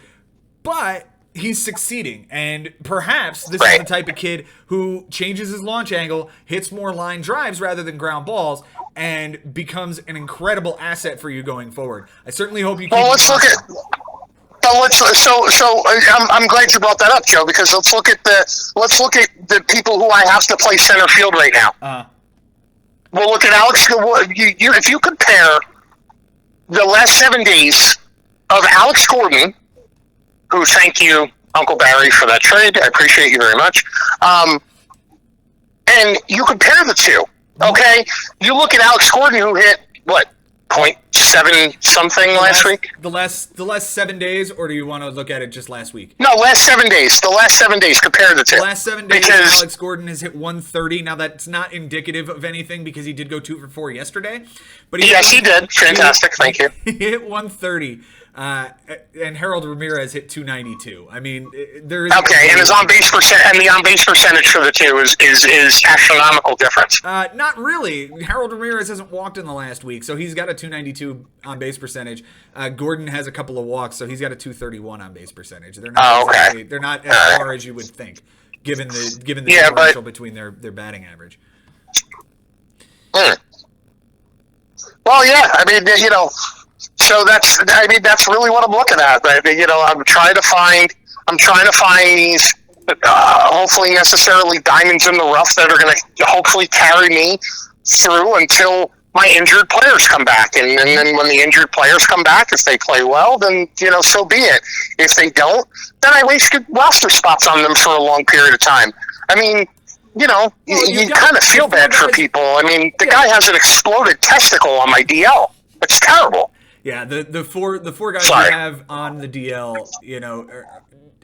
But he's succeeding, and perhaps this is the type of kid who changes his launch angle, hits more line drives rather than ground balls, and becomes an incredible asset for you going forward. I certainly hope you keep. Well, let's look at. I'm glad you brought that up, Joe, because let's look at the people who I have to play center field right now. We'll look at Alex. If you compare the last 7 days of Alex Gordon, who, thank you, Uncle Barry, for that trade. I appreciate you very much. And you compare the two, okay? You look at Alex Gordon, who hit, .7 something last week? The last 7 days, or do you want to look at it just last week? No, last 7 days. The last 7 days, compare the two. The last 7 days, Alex Gordon has hit 130. Now, that's not indicative of anything, because he did go 2 for 4 yesterday. But he did. Fantastic. Thank you. He hit 130. And Harold Ramirez hit 292. I mean, there is and his on base percentage for the two is astronomical difference. Not really. Harold Ramirez hasn't walked in the last week, so he's got a 292 on base percentage. Gordon has a couple of walks, so he's got a 231 on base percentage. They're not they're not as far as you would think, given the differential between their batting average. Well, yeah. I mean, So that's really what I'm looking at. I'm trying to find these, hopefully necessarily diamonds in the rough that are going to hopefully carry me through until my injured players come back. And then when the injured players come back, if they play well, then, so be it. If they don't, then I wasted roster spots on them for a long period of time. I mean, you kind of feel bad for people. I mean, the guy has an exploded testicle on my DL. It's terrible. Yeah, the four guys you have on the DL,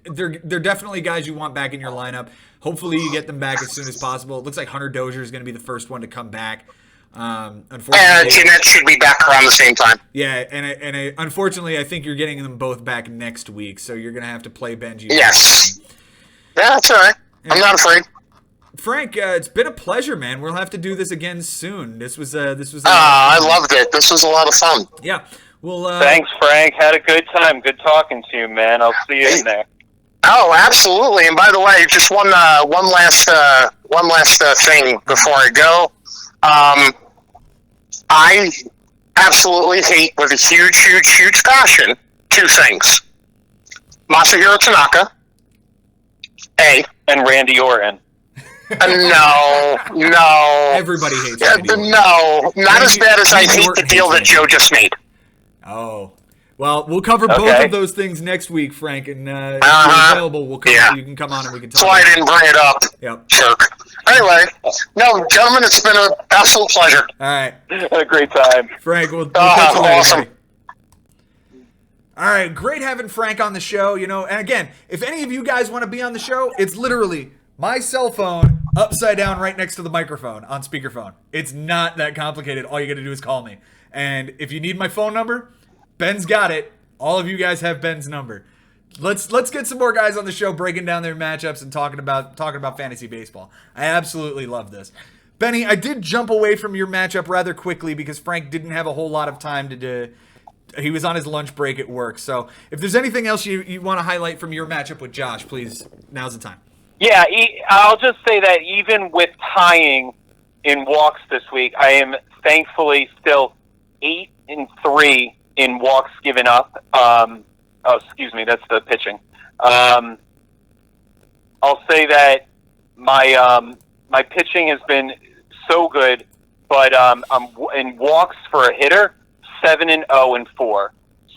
they're definitely guys you want back in your lineup. Hopefully you get them back as soon as possible. It looks like Hunter Dozier is going to be the first one to come back. Unfortunately, and Jeanette should be back around the same time. Yeah, and unfortunately, I think you're getting them both back next week, so you're going to have to play Benji. Yes. Yeah, that's all right. I'm not afraid. Frank, it's been a pleasure, man. We'll have to do this again soon. This was. I loved it. This was a lot of fun. Yeah. Well. Thanks, Frank. Had a good time. Good talking to you, man. I'll see you in there. Oh, absolutely. And by the way, just one last thing before I go. I absolutely hate with a huge, huge, huge passion two things. Masahiro Tanaka, A. And Randy Orton. No. Everybody hates Randy Orton. No, not as bad as I hate the deal that Joe just made. Oh. Well, we'll cover both of those things next week, Frank, and if you're available, you can come on and we can talk. That's why I didn't bring it up. Yep. Jerk. Anyway, no, gentlemen, it's been an absolute pleasure. All right. Had a great time. Frank, we'll catch you later, awesome. buddy. All right, great having Frank on the show. You know, and again, if any of you guys want to be on the show, it's literally my cell phone upside down right next to the microphone on speakerphone. It's not that complicated. All you got to do is call me. And if you need my phone number, Ben's got it. All of you guys have Ben's number. Let's get some more guys on the show breaking down their matchups and talking about fantasy baseball. I absolutely love this. Benny, I did jump away from your matchup rather quickly because Frank didn't have a whole lot of time to do. He was on his lunch break at work. So if there's anything else you want to highlight from your matchup with Josh, please, now's the time. Yeah, I'll just say that even with tying in walks this week, I am thankfully still 8-3 in walks given up. That's the pitching. I'll say that my pitching has been so good, but I'm in walks for a hitter, 7-0-4.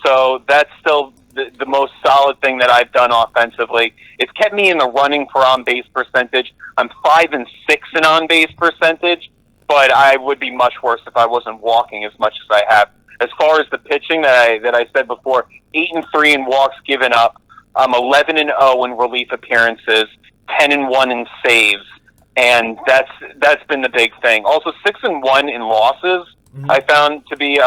So that's still the most solid thing that I've done offensively. It's kept me in the running for on-base percentage. I'm 5-6 in on-base percentage, but I would be much worse if I wasn't walking as much as I have. As far as the pitching that I said before, 8-3 in walks given up. I'm 11-0 in relief appearances, 10-1 in saves, and that's been the big thing. Also, 6-1 in losses. I found to be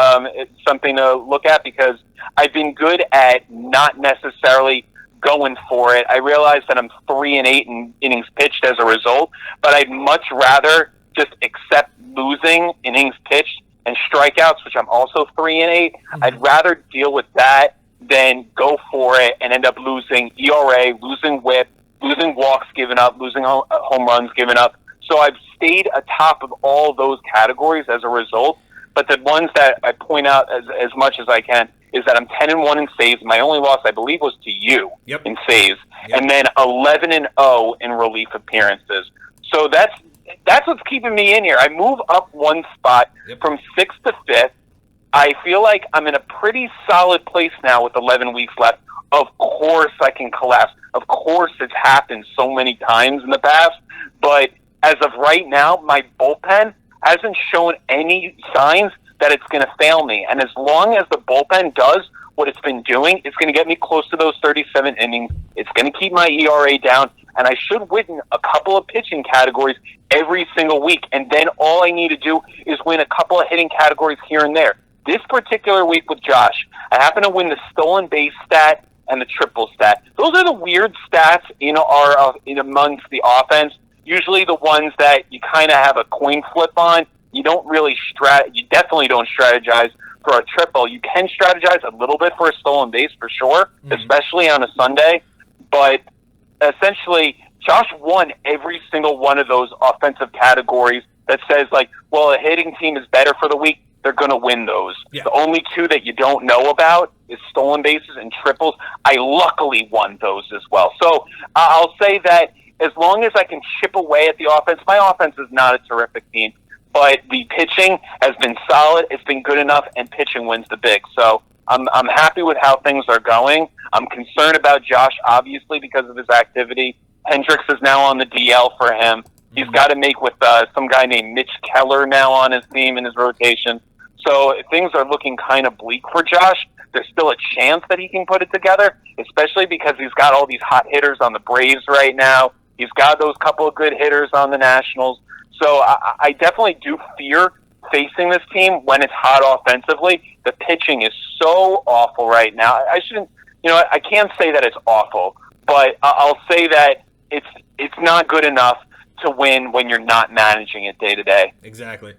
something to look at because I've been good at not necessarily going for it. I realize that I'm 3-8 in innings pitched as a result, but I'd much rather just accept losing innings pitched and strikeouts, which I'm also 3-8. I'd rather deal with that than go for it and end up losing ERA, losing WHIP, losing walks given up, losing home runs given up. So I've stayed atop of all those categories as a result. But the ones that I point out as much as I can is that I'm 10-1 in saves. My only loss, I believe, was to you in saves, and then 11-0 in relief appearances. So that's what's keeping me in here. I move up one spot from 6th to 5th. I feel like I'm in a pretty solid place now with 11 weeks left. Of course I can collapse. Of course it's happened so many times in the past. But as of right now, my bullpen hasn't shown any signs that it's going to fail me. And as long as the bullpen does what it's been doing, it's going to get me close to those 37 innings. It's going to keep my ERA down. And I should win a couple of pitching categories every single week. And then all I need to do is win a couple of hitting categories here and there. This particular week with Josh, I happen to win the stolen base stat and the triple stat. Those are the weird stats in amongst the offense. Usually the ones that you kind of have a coin flip on. You don't really you definitely don't strategize for a triple. You can strategize a little bit for a stolen base for sure, especially on a Sunday. But essentially, Josh won every single one of those offensive categories that says, like, well, a hitting team is better for the week. They're going to win those. Yeah. The only two that you don't know about is stolen bases and triples. I luckily won those as well. So I'll say that as long as I can chip away at the offense, my offense is not a terrific team, but the pitching has been solid. It's been good enough, and pitching wins the big. So I'm happy with how things are going. I'm concerned about Josh, obviously, because of his activity. Hendricks is now on the DL for him. He's got to make with some guy named Mitch Keller now on his team in his rotation. So things are looking kind of bleak for Josh. There's still a chance that he can put it together, especially because he's got all these hot hitters on the Braves right now. He's got those couple of good hitters on the Nationals. So I definitely do fear facing this team when it's hot offensively. The pitching is so awful right now. I can't say that it's awful, but I'll say that it's not good enough to win when you're not managing it day to day. Exactly.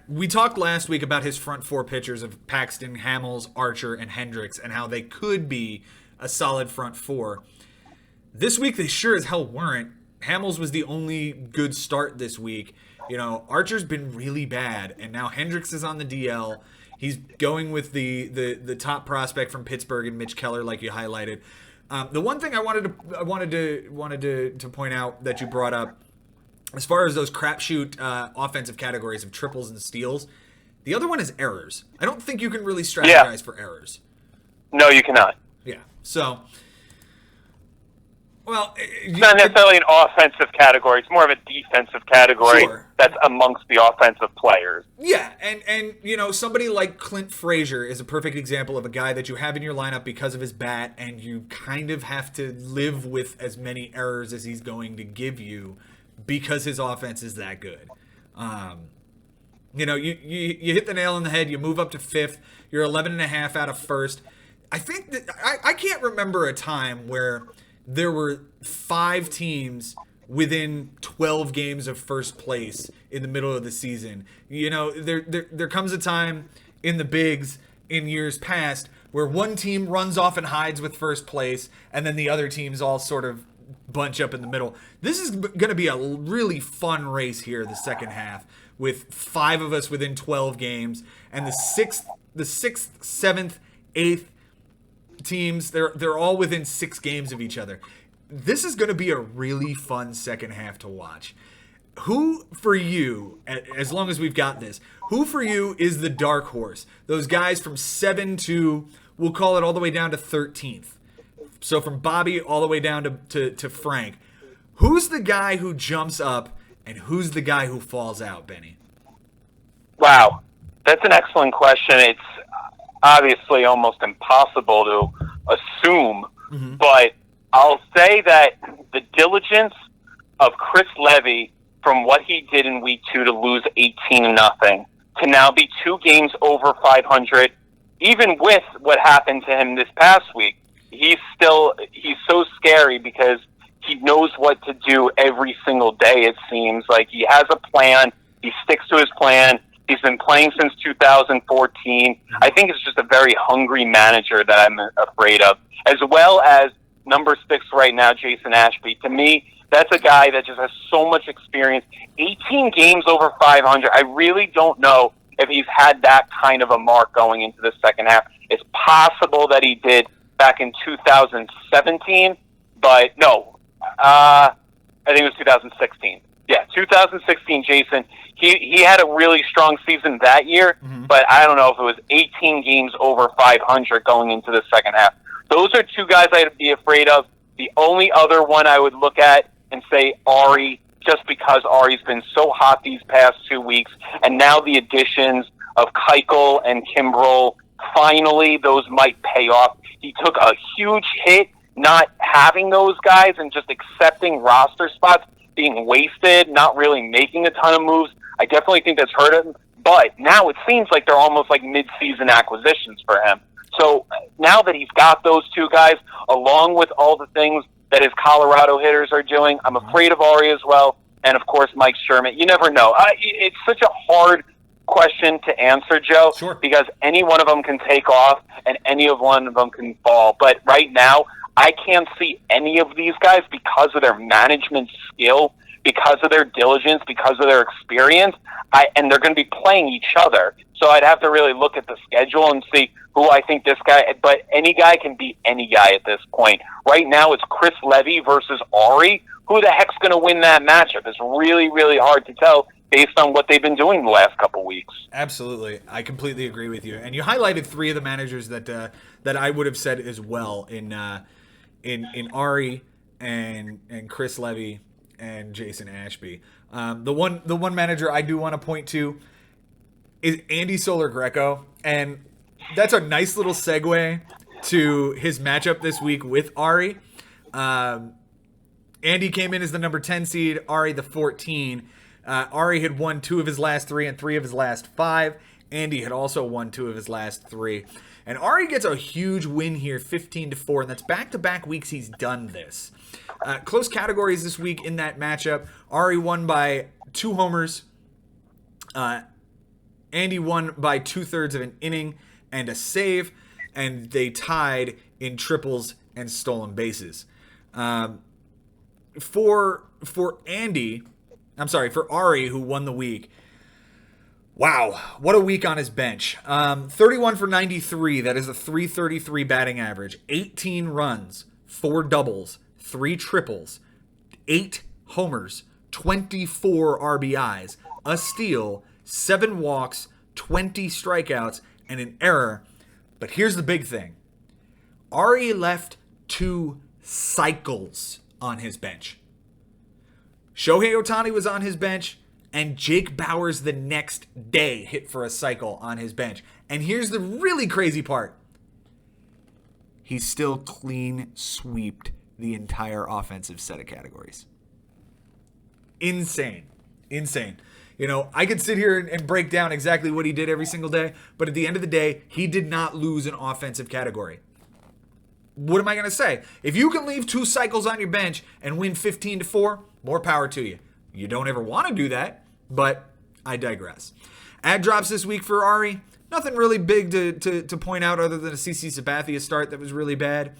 We talked last week about his front four pitchers of Paxton, Hamels, Archer, and Hendricks, and how they could be a solid front four. This week, they sure as hell weren't. Hamels was the only good start this week. Archer's been really bad, and now Hendricks is on the DL. He's going with the top prospect from Pittsburgh and Mitch Keller, like you highlighted. The one thing I wanted to point out that you brought up, as far as those crapshoot offensive categories of triples and steals, the other one is errors. I don't think you can really strategize for errors. No, you cannot. Yeah. So, well, it's not necessarily an offensive category. It's more of a defensive category that's amongst the offensive players. Yeah, and you know, somebody like Clint Frazier is a perfect example of a guy that you have in your lineup because of his bat, and you kind of have to live with as many errors as he's going to give you because his offense is that good. You know, you hit the nail on the head. You move up to 5th. You're 11.5 out of 1st. I think that I can't remember a time where there were 5 teams within 12 games of first place in the middle of the season. You know, there comes a time in the bigs in years past where one team runs off and hides with first place, and then the other teams all sort of bunch up in the middle. This is going to be a really fun race here the second half, with 5 of us within 12 games, and the 6th, 7th, 8th teams, they're all within 6 games of each other. This is going to be a really fun second half to watch. Who for you, as long as we've got this, who for you is the dark horse? Those guys from 7 to, we'll call it all the way down to 13th. So from Bobby all the way down to Frank. Who's the guy who jumps up and who's the guy who falls out, Benny? Wow, that's an excellent question. It's obviously almost impossible to assume, but I'll say that the diligence of Chris Levy from what he did in week 2 to lose 18-0 to now be 2 games over 500, even with what happened to him this past week, he's so scary because he knows what to do every single day, it seems. Like, he has a plan. He sticks to his plan. He's been playing since 2014. I think it's just a very hungry manager that I'm afraid of, as well as number 6 right now, Jason Ashby. To me, that's a guy that just has so much experience. 18 games over 500. I really don't know if he's had that kind of a mark going into the second half. It's possible that he did back in 2017, but no, I think it was 2016. Yeah, 2016, Jason. He had a really strong season that year, but I don't know if it was 18 games over 500 going into the second half. Those are 2 guys I'd be afraid of. The only other one I would look at and say Ari, just because Ari's been so hot these past 2 weeks, and now the additions of Keuchel and Kimbrel, finally those might pay off. He took a huge hit not having those guys and just accepting roster spots being wasted, not really making a ton of moves. I definitely think that's hurt him, but now it seems like they're almost like mid-season acquisitions for him. So now that he's got those 2 guys, along with all the things that his Colorado hitters are doing, I'm afraid of Ari as well, and of course Mike Sherman. You never know. It's such a hard question to answer, Joe, because any one of them can take off and any of one of them can fall. But right now, I can't see any of these guys because of their management skill, because of their diligence, because of their experience, and they're going to be playing each other. So I'd have to really look at the schedule and see who I think this guy, but any guy can beat any guy at this point. Right now it's Chris Levy versus Ari. Who the heck's going to win that matchup? It's really, really hard to tell based on what they've been doing the last couple weeks. Absolutely. I completely agree with you. And you highlighted 3 of the managers that I would have said as well in Ari and Chris Levy and Jason Ashby. The one manager I do want to point to is Andy Solar Greco, and that's a nice little segue to his matchup this week with Ari. Andy came in as the number 10 seed, Ari the 14. Ari had won 2 of his last 3 and 3 of his last 5. Andy had also won 2 of his last 3. And Ari gets a huge win here, 15-4, and that's back-to-back weeks he's done this. Close categories this week in that matchup. Ari won by 2 homers. Andy won by 2/3 of an inning and a save, and they tied in triples and stolen bases. For Ari, who won the week, Wow, what a week on his bench. 31 for 93, that is a 333 batting average. 18 runs, 4 doubles, 3 triples, 8 homers, 24 RBIs, a steal, 7 walks, 20 strikeouts, and an error. But here's the big thing. Ari left 2 cycles on his bench. Shohei Ohtani was on his bench, and Jake Bauers the next day hit for a cycle on his bench. And here's the really crazy part. He still clean sweeped the entire offensive set of categories. Insane. Insane. You know, I could sit here and break down exactly what he did every single day, but at the end of the day, he did not lose an offensive category. What am I going to say? If you can leave 2 cycles on your bench and win 15-4, more power to you. You don't ever want to do that, but I digress. Ad drops this week for Ari. Nothing really big to point out other than a CC Sabathia start that was really bad.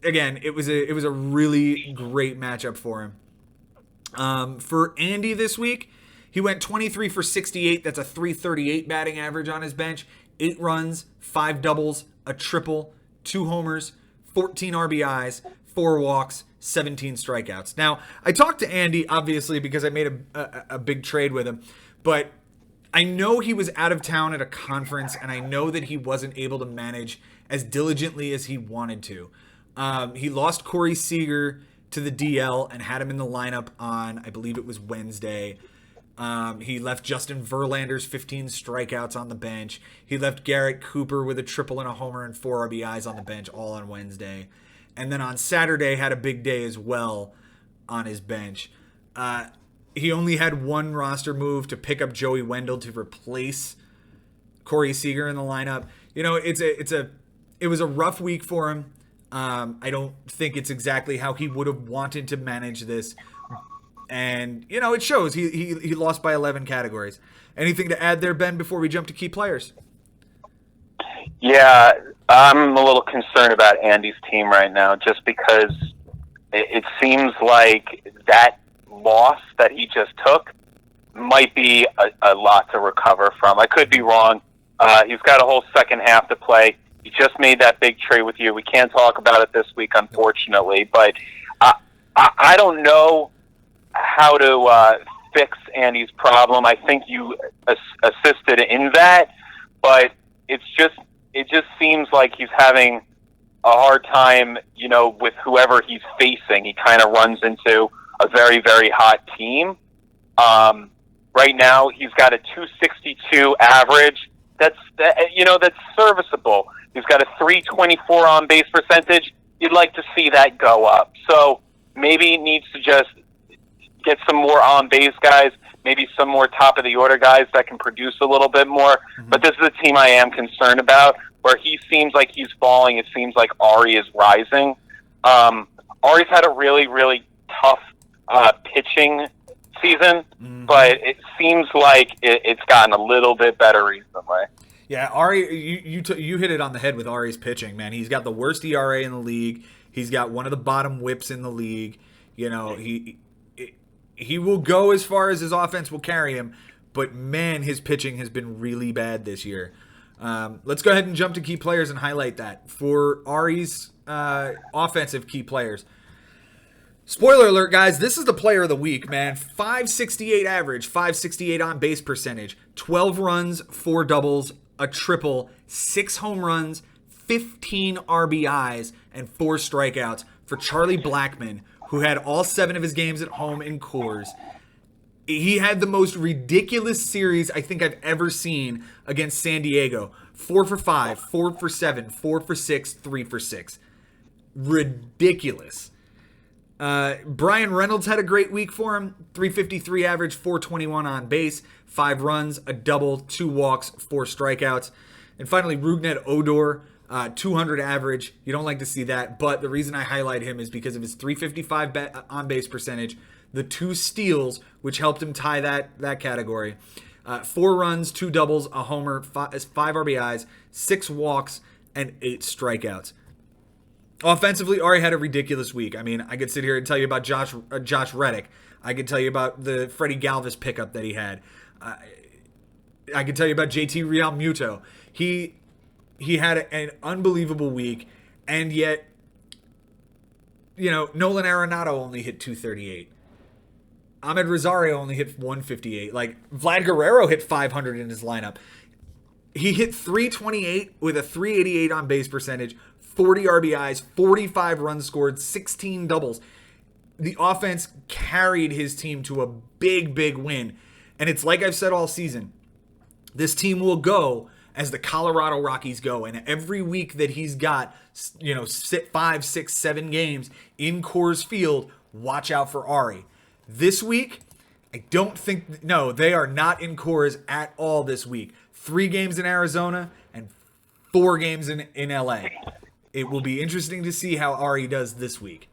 Again, it was a really great matchup for him. For Andy this week, he went 23 for 68. That's a 338 batting average on his bench. 8 runs, 5 doubles, a triple, 2 homers, 14 RBIs, 4 walks, 17 strikeouts. Now, I talked to Andy, obviously, because I made a big trade with him, but I know he was out of town at a conference, and I know that he wasn't able to manage as diligently as he wanted to. He lost Corey Seager to the DL and had him in the lineup on, I believe it was Wednesday. He left Justin Verlander's 15 strikeouts on the bench. He left Garrett Cooper with a triple and a homer and 4 RBIs on the bench, all on Wednesday. And then on Saturday had a big day as well on his bench. He only had 1 roster move to pick up Joey Wendell to replace Corey Seager in the lineup. You know, it was a rough week for him. I don't think it's exactly how he would have wanted to manage this. And, you know, it shows. He lost by 11 categories. Anything to add there, Ben, before we jump to key players? Yeah, I'm a little concerned about Andy's team right now just because it seems like that loss that he just took might be a lot to recover from. I could be wrong. He's got a whole second half to play. He just made that big trade with you. We can't talk about it this week, unfortunately. But I don't know how to fix Andy's problem. I think you assisted in that, but it just seems like he's having a hard time, you know, with whoever he's facing. He kind of runs into a very, very hot team. Right now, he's got a 262 average. That's serviceable. He's got a 324 on base percentage. You'd like to see that go up. So maybe he needs to just get some more on base guys, maybe some more top of the order guys that can produce a little bit more. Mm-hmm. But this is a team I am concerned about, where he seems like he's falling. It seems like Ari is rising. Ari's had a really, really tough pitching season, but it seems like it's gotten a little bit better recently. Yeah, Ari, you hit it on the head with Ari's pitching, man. He's got the worst ERA in the league. He's got one of the bottom whips in the league. You know, he will go as far as his offense will carry him, but man, his pitching has been really bad this year. Let's go ahead and jump to key players and highlight that. For Ari's offensive key players, spoiler alert, guys, this is the player of the week, man. 568 average, 568 on base percentage, 12 runs, 4 doubles, a triple, 6 home runs, 15 RBIs, and 4 strikeouts for Charlie Blackmon, who had all 7 of his games at home in Coors. He had the most ridiculous series I think I've ever seen against San Diego. 4 for 5, 4 for 7, 4 for 6, 3 for 6. Ridiculous. Brian Reynolds had a great week for him. 353 average, 421 on base, 5 runs, a double, 2 walks, 4 strikeouts. And finally, Rougned Odor, 200 average. You don't like to see that, but the reason I highlight him is because of his 355 on base percentage, the 2 steals, which helped him tie that category. 4 runs, 2 doubles, a homer, 5 RBIs, 6 walks, and 8 strikeouts. Offensively, Ari had a ridiculous week. I mean, I could sit here and tell you about Josh Reddick. I could tell you about the Freddie Galvis pickup that he had. I can tell you about JT Realmuto. He had an unbelievable week, and yet, Nolan Arenado only hit 238. Ahmed Rosario only hit 158. Like, Vlad Guerrero hit 500 in his lineup. He hit 328 with a 388 on base percentage, 40 RBIs, 45 runs scored, 16 doubles. The offense carried his team to a big, big win. And it's like I've said all season, this team will go as the Colorado Rockies go. And every week that he's got, 5, 6, 7 games in Coors Field, watch out for Ari. This week, I don't think, no, they are not in Coors at all this week. 3 games in Arizona and 4 games in LA. It will be interesting to see how Ari does this week.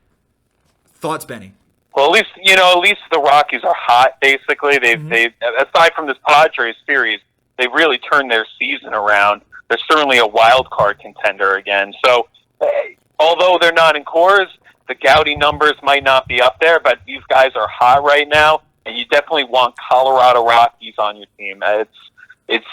Thoughts, Benny? Well, at least the Rockies are hot. Basically, they aside from this Padres series, they really turned their season around. They're certainly a wild card contender again. So, although they're not in Coors, the Gaudy numbers might not be up there, but these guys are hot right now, and you definitely want Colorado Rockies on your team. It's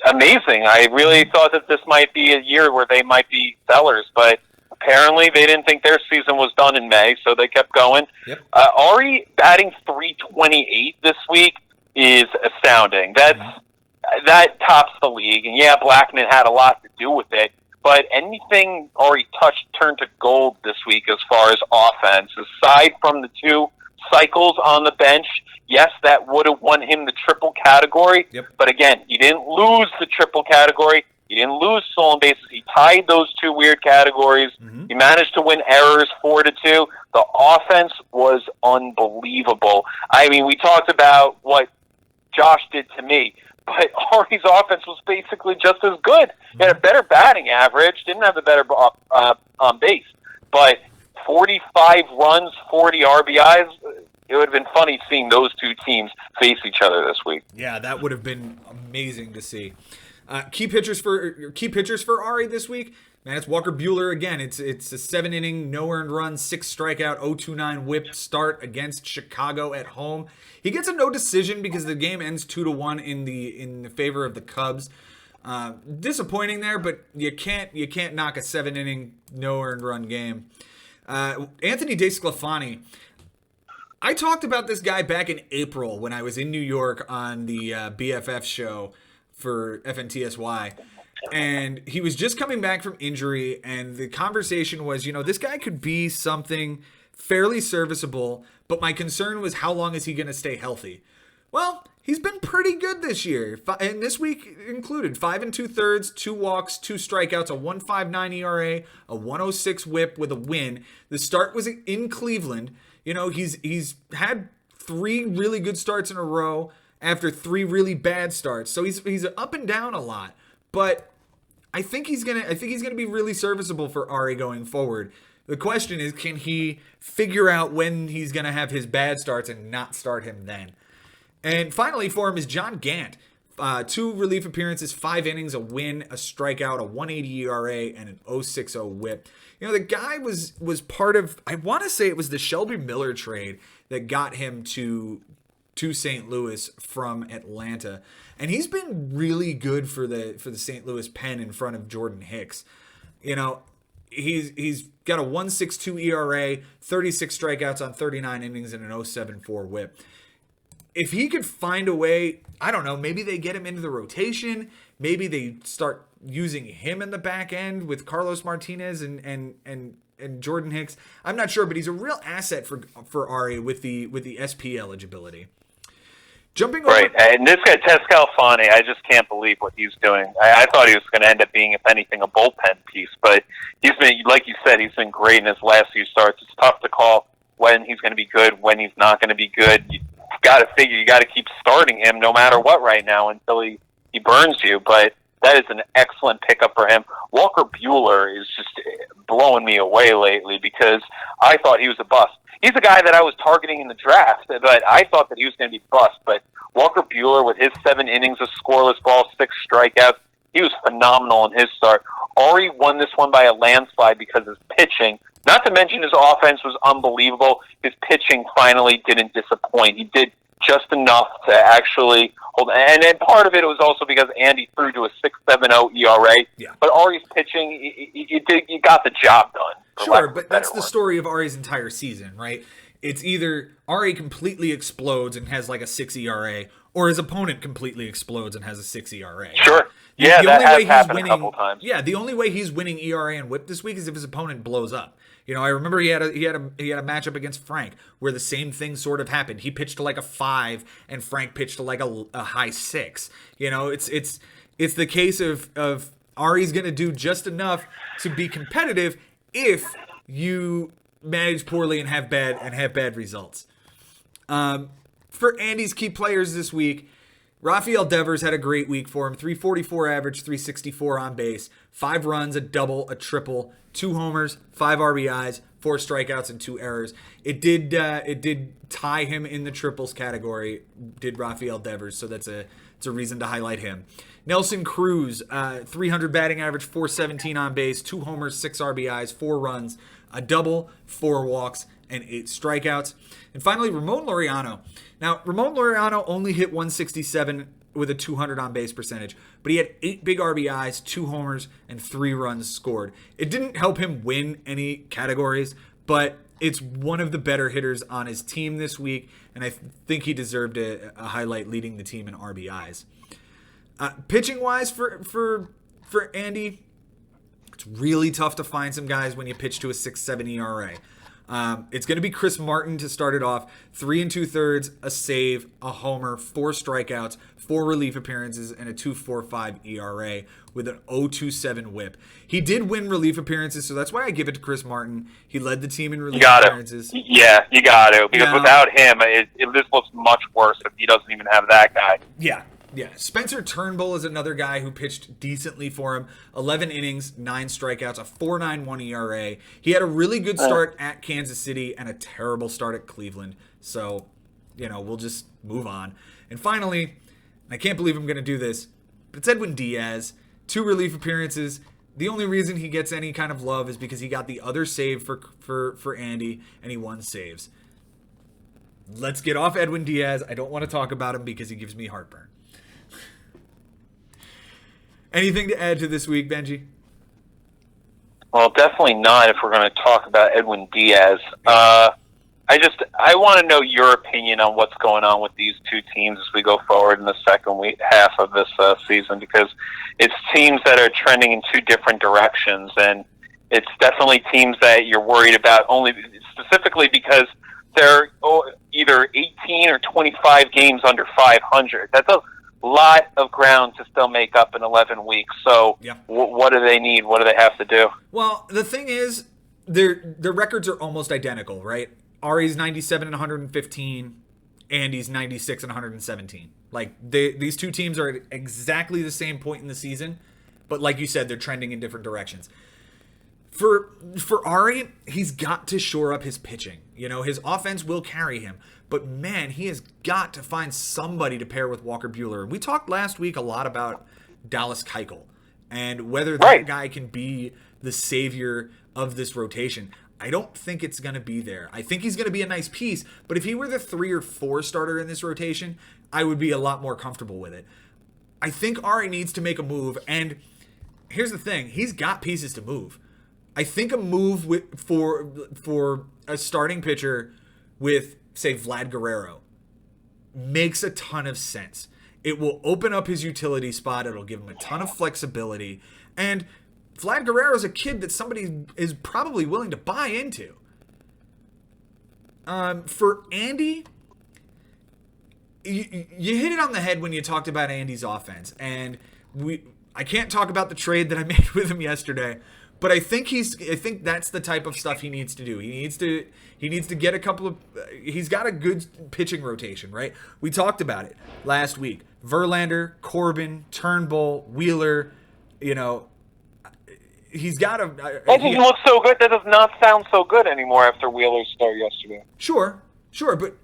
amazing. I really thought that this might be a year where they might be sellers, but apparently they didn't think their season was done in May, so they kept going. Yep. Ari batting .328 this week is astounding. That tops the league, and yeah, Blackman had a lot to do with it, but anything Ari touched turned to gold this week as far as offense. Aside from the 2 cycles on the bench, yes, that would have won him the triple category. Yep. But again, you didn't lose the triple category. You didn't lose stolen bases. He tied those 2 weird categories. Mm-hmm. He managed to win errors 4-2. The offense was unbelievable. I mean, we talked about what Josh did to me, but Ari's offense was basically just as good. He had a better batting average, didn't have the better on base, but 45 runs, 40 RBIs. It would have been funny seeing those 2 teams face each other this week. Yeah, that would have been amazing to see. Key pitchers for Ari this week, man. It's Walker Buehler again. It's a 7-inning, no earned run, 6 strikeout, 0.29 WHIP start against Chicago at home. He gets a no decision because the game ends 2-1 in the favor of the Cubs. Disappointing there, but you can't knock a 7-inning, no earned run game. Anthony DeSclafani. I talked about this guy back in April when I was in New York on the BFF show for FNTSY, and he was just coming back from injury, and the conversation was, this guy could be something fairly serviceable, but my concern was how long is he going to stay healthy? Well, he's been pretty good this year, and this week included 5 2/3, 2 walks, 2 strikeouts, a 1.59 ERA, a 1.06 WHIP with a win. The start was in Cleveland. He's had 3 really good starts in a row after 3 really bad starts, so he's up and down a lot. But I think he's gonna be really serviceable for Ari going forward. The question is, can he figure out when he's gonna have his bad starts and not start him then? And finally for him is John Gant. 2 relief appearances, 5 innings, a win, a strikeout, a 1.80 ERA, and an 0.60 WHIP. The guy was part of, I want to say it was the Shelby Miller trade that got him to St. Louis from Atlanta. And he's been really good for the St. Louis pen in front of Jordan Hicks. He's got a 1.62 ERA, 36 strikeouts on 39 innings, and an 0.74 WHIP. If he could find a way, I don't know, maybe they get him into the rotation. Maybe they start using him in the back end with Carlos Martinez and Jordan Hicks. I'm not sure, but he's a real asset for Ari with the SP eligibility. Jumping over. Right, and this guy, Descalfani, I just can't believe what he's doing. I thought he was going to end up being, if anything, a bullpen piece, but he's been, like you said, he's been great in his last few starts. It's tough to call when he's going to be good, when he's not going to be good. You got to figure you got to keep starting him no matter what right now until he burns you, but that is an excellent pickup for him. Walker Buehler is just blowing me away lately because I thought he was a bust. He's a guy that I was targeting in the draft, but I thought that he was going to be bust. But Walker Buehler, with his 7 innings of scoreless ball, 6 strikeouts, he was phenomenal in his start. Ari won this one by a landslide because his pitching, not to mention his offense was unbelievable. His pitching finally didn't disappoint. He did just enough to actually hold. And then part of it was also because Andy threw to a 6.70 ERA. Yeah. But Ari's pitching, you got the job done. Sure, but that's the story of Ari's entire season, right? It's either Ari completely explodes and has like a 6 ERA, or his opponent completely explodes and has a 6 ERA. Sure. Yeah, that has happened a couple times. Yeah, the only way he's winning ERA and WHIP this week is if his opponent blows up. You know, I remember he had a matchup against Frank where the same thing sort of happened. He pitched to like a 5 and Frank pitched to like a high 6. You know, it's the case of Ari's going to do just enough to be competitive if you manage poorly and have bad results. For Andy's key players this week, Rafael Devers had a great week for him. 344 average, 364 on base, 5 runs, a double, a triple, 2 homers, 5 RBIs, 4 strikeouts, and 2 errors. It did tie him in the triples category, did Rafael Devers, so it's a reason to highlight him. Nelson Cruz, 300 batting average, 417 on base, 2 homers, 6 RBIs, 4 runs, a double, 4 walks, and 8 strikeouts. And finally, Ramon Laureano. Now, Ramon Laureano only hit 167 with a 200 on base percentage, but he had 8 big RBIs, 2 homers, and 3 runs scored. It didn't help him win any categories, but it's one of the better hitters on his team this week, and I think he deserved a highlight leading the team in RBIs. Pitching-wise for Andy, it's really tough to find some guys when you pitch to a 6.7 ERA. It's going to be Chris Martin to start it off. 3 2/3, a save, a homer, 4 strikeouts, 4 relief appearances, and a 2.45 ERA with an 0.27 WHIP. He did win relief appearances, so that's why I give it to Chris Martin. He led the team in relief appearances. Yeah, you got to, because without him, this looks much worse if he doesn't even have that guy. Yeah. Yeah, Spencer Turnbull is another guy who pitched decently for him. 11 innings, 9 strikeouts, a 4.91 ERA. He had a really good start at Kansas City and a terrible start at Cleveland. So, we'll just move on. And finally, I can't believe I'm going to do this, but it's Edwin Diaz. 2 relief appearances. The only reason he gets any kind of love is because he got the other save for Andy, and he won saves. Let's get off Edwin Diaz. I don't want to talk about him because he gives me heartburn. Anything to add to this week, Benji? Well, definitely not if we're going to talk about Edwin Diaz. I want to know your opinion on what's going on with these two teams as we go forward in the second half of this season, because it's teams that are trending in 2 different directions, and it's definitely teams that you're worried about only specifically because they're either 18 or 25 games under 500. That's a lot of ground to still make up in 11 weeks. So what do they need? What do they have to do? Well, the thing is, their records are almost identical, right? Ari's 97 and 115, Andy's 96 and 117. Like, these two teams are at exactly the same point in the season, but like you said, they're trending in different directions. For Ari, he's got to shore up his pitching. His offense will carry him. But man, he has got to find somebody to pair with Walker Buehler. And we talked last week a lot about Dallas Keuchel and whether that guy can be the savior of this rotation. I don't think it's going to be there. I think he's going to be a nice piece, but if he were the 3 or 4 starter in this rotation, I would be a lot more comfortable with it. I think Ari needs to make a move, and here's the thing. He's got pieces to move. I think a move for a starting pitcher with, say, Vlad Guerrero makes a ton of sense. It will open up his utility spot. It'll give him a ton of flexibility. And Vlad Guerrero is a kid that somebody is probably willing to buy into. For Andy, you hit it on the head when you talked about Andy's offense. And I can't talk about the trade that I made with him yesterday, but I think that's the type of stuff he needs to do. He needs to get a couple of. He's got a good pitching rotation, right? We talked about it last week. Verlander, Corbin, Turnbull, Wheeler. He's got a. That doesn't look so good. That does not sound so good anymore after Wheeler's start yesterday. Sure, but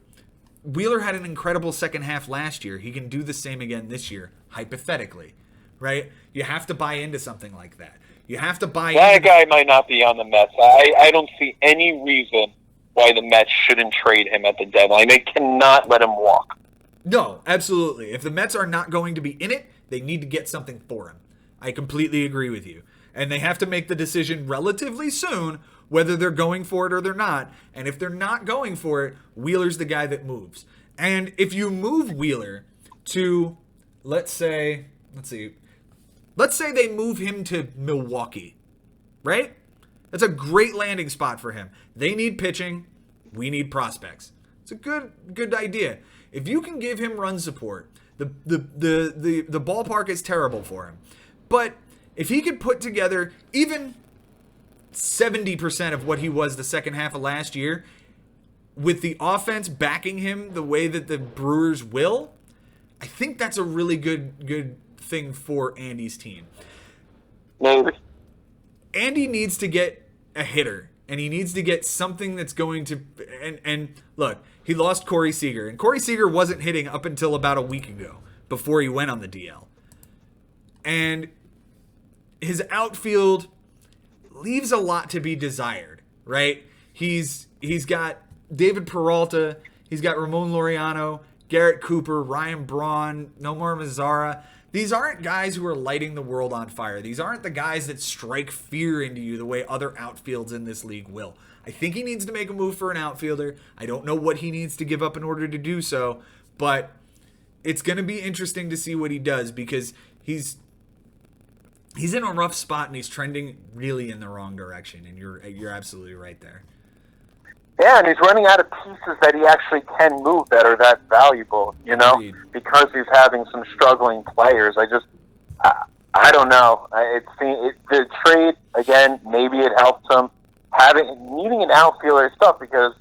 Wheeler had an incredible second half last year. He can do the same again this year, hypothetically, right? You have to buy into something like that. You have to buy in. That guy might not be on the Mets. I don't see any reason why the Mets shouldn't trade him at the deadline. They cannot let him walk. No, absolutely. If the Mets are not going to be in it, they need to get something for him. I completely agree with you. And they have to make the decision relatively soon whether they're going for it or they're not. And if they're not going for it, Wheeler's the guy that moves. And if you move Wheeler to, let's say they move him to Milwaukee, right? That's a great landing spot for him. They need pitching. We need prospects. It's a good idea. If you can give him run support, the ballpark is terrible for him. But if he could put together even 70% of what he was the second half of last year, with the offense backing him the way that the Brewers will, I think that's a really good thing for Andy's team. Maybe. Andy needs to get a hitter, and he needs to get something that's going to and look, he lost Corey Seager, and Corey Seager wasn't hitting up until about a week ago before he went on the DL. And his outfield leaves a lot to be desired, right? He's got David Peralta, he's got Ramon Laureano, Garrett Cooper, Ryan Braun, Nomar Mazara. These aren't guys who are lighting the world on fire. These aren't the guys that strike fear into you the way other outfields in this league will. I think he needs to make a move for an outfielder. I don't know what he needs to give up in order to do so, but it's going to be interesting to see what he does because he's in a rough spot and he's trending really in the wrong direction, and you're absolutely right there. Yeah, and he's running out of pieces that he actually can move that are that valuable, Agreed. because he's having some struggling players. I don't know. The trade, again, maybe it helped him. Needing an outfielder is tough because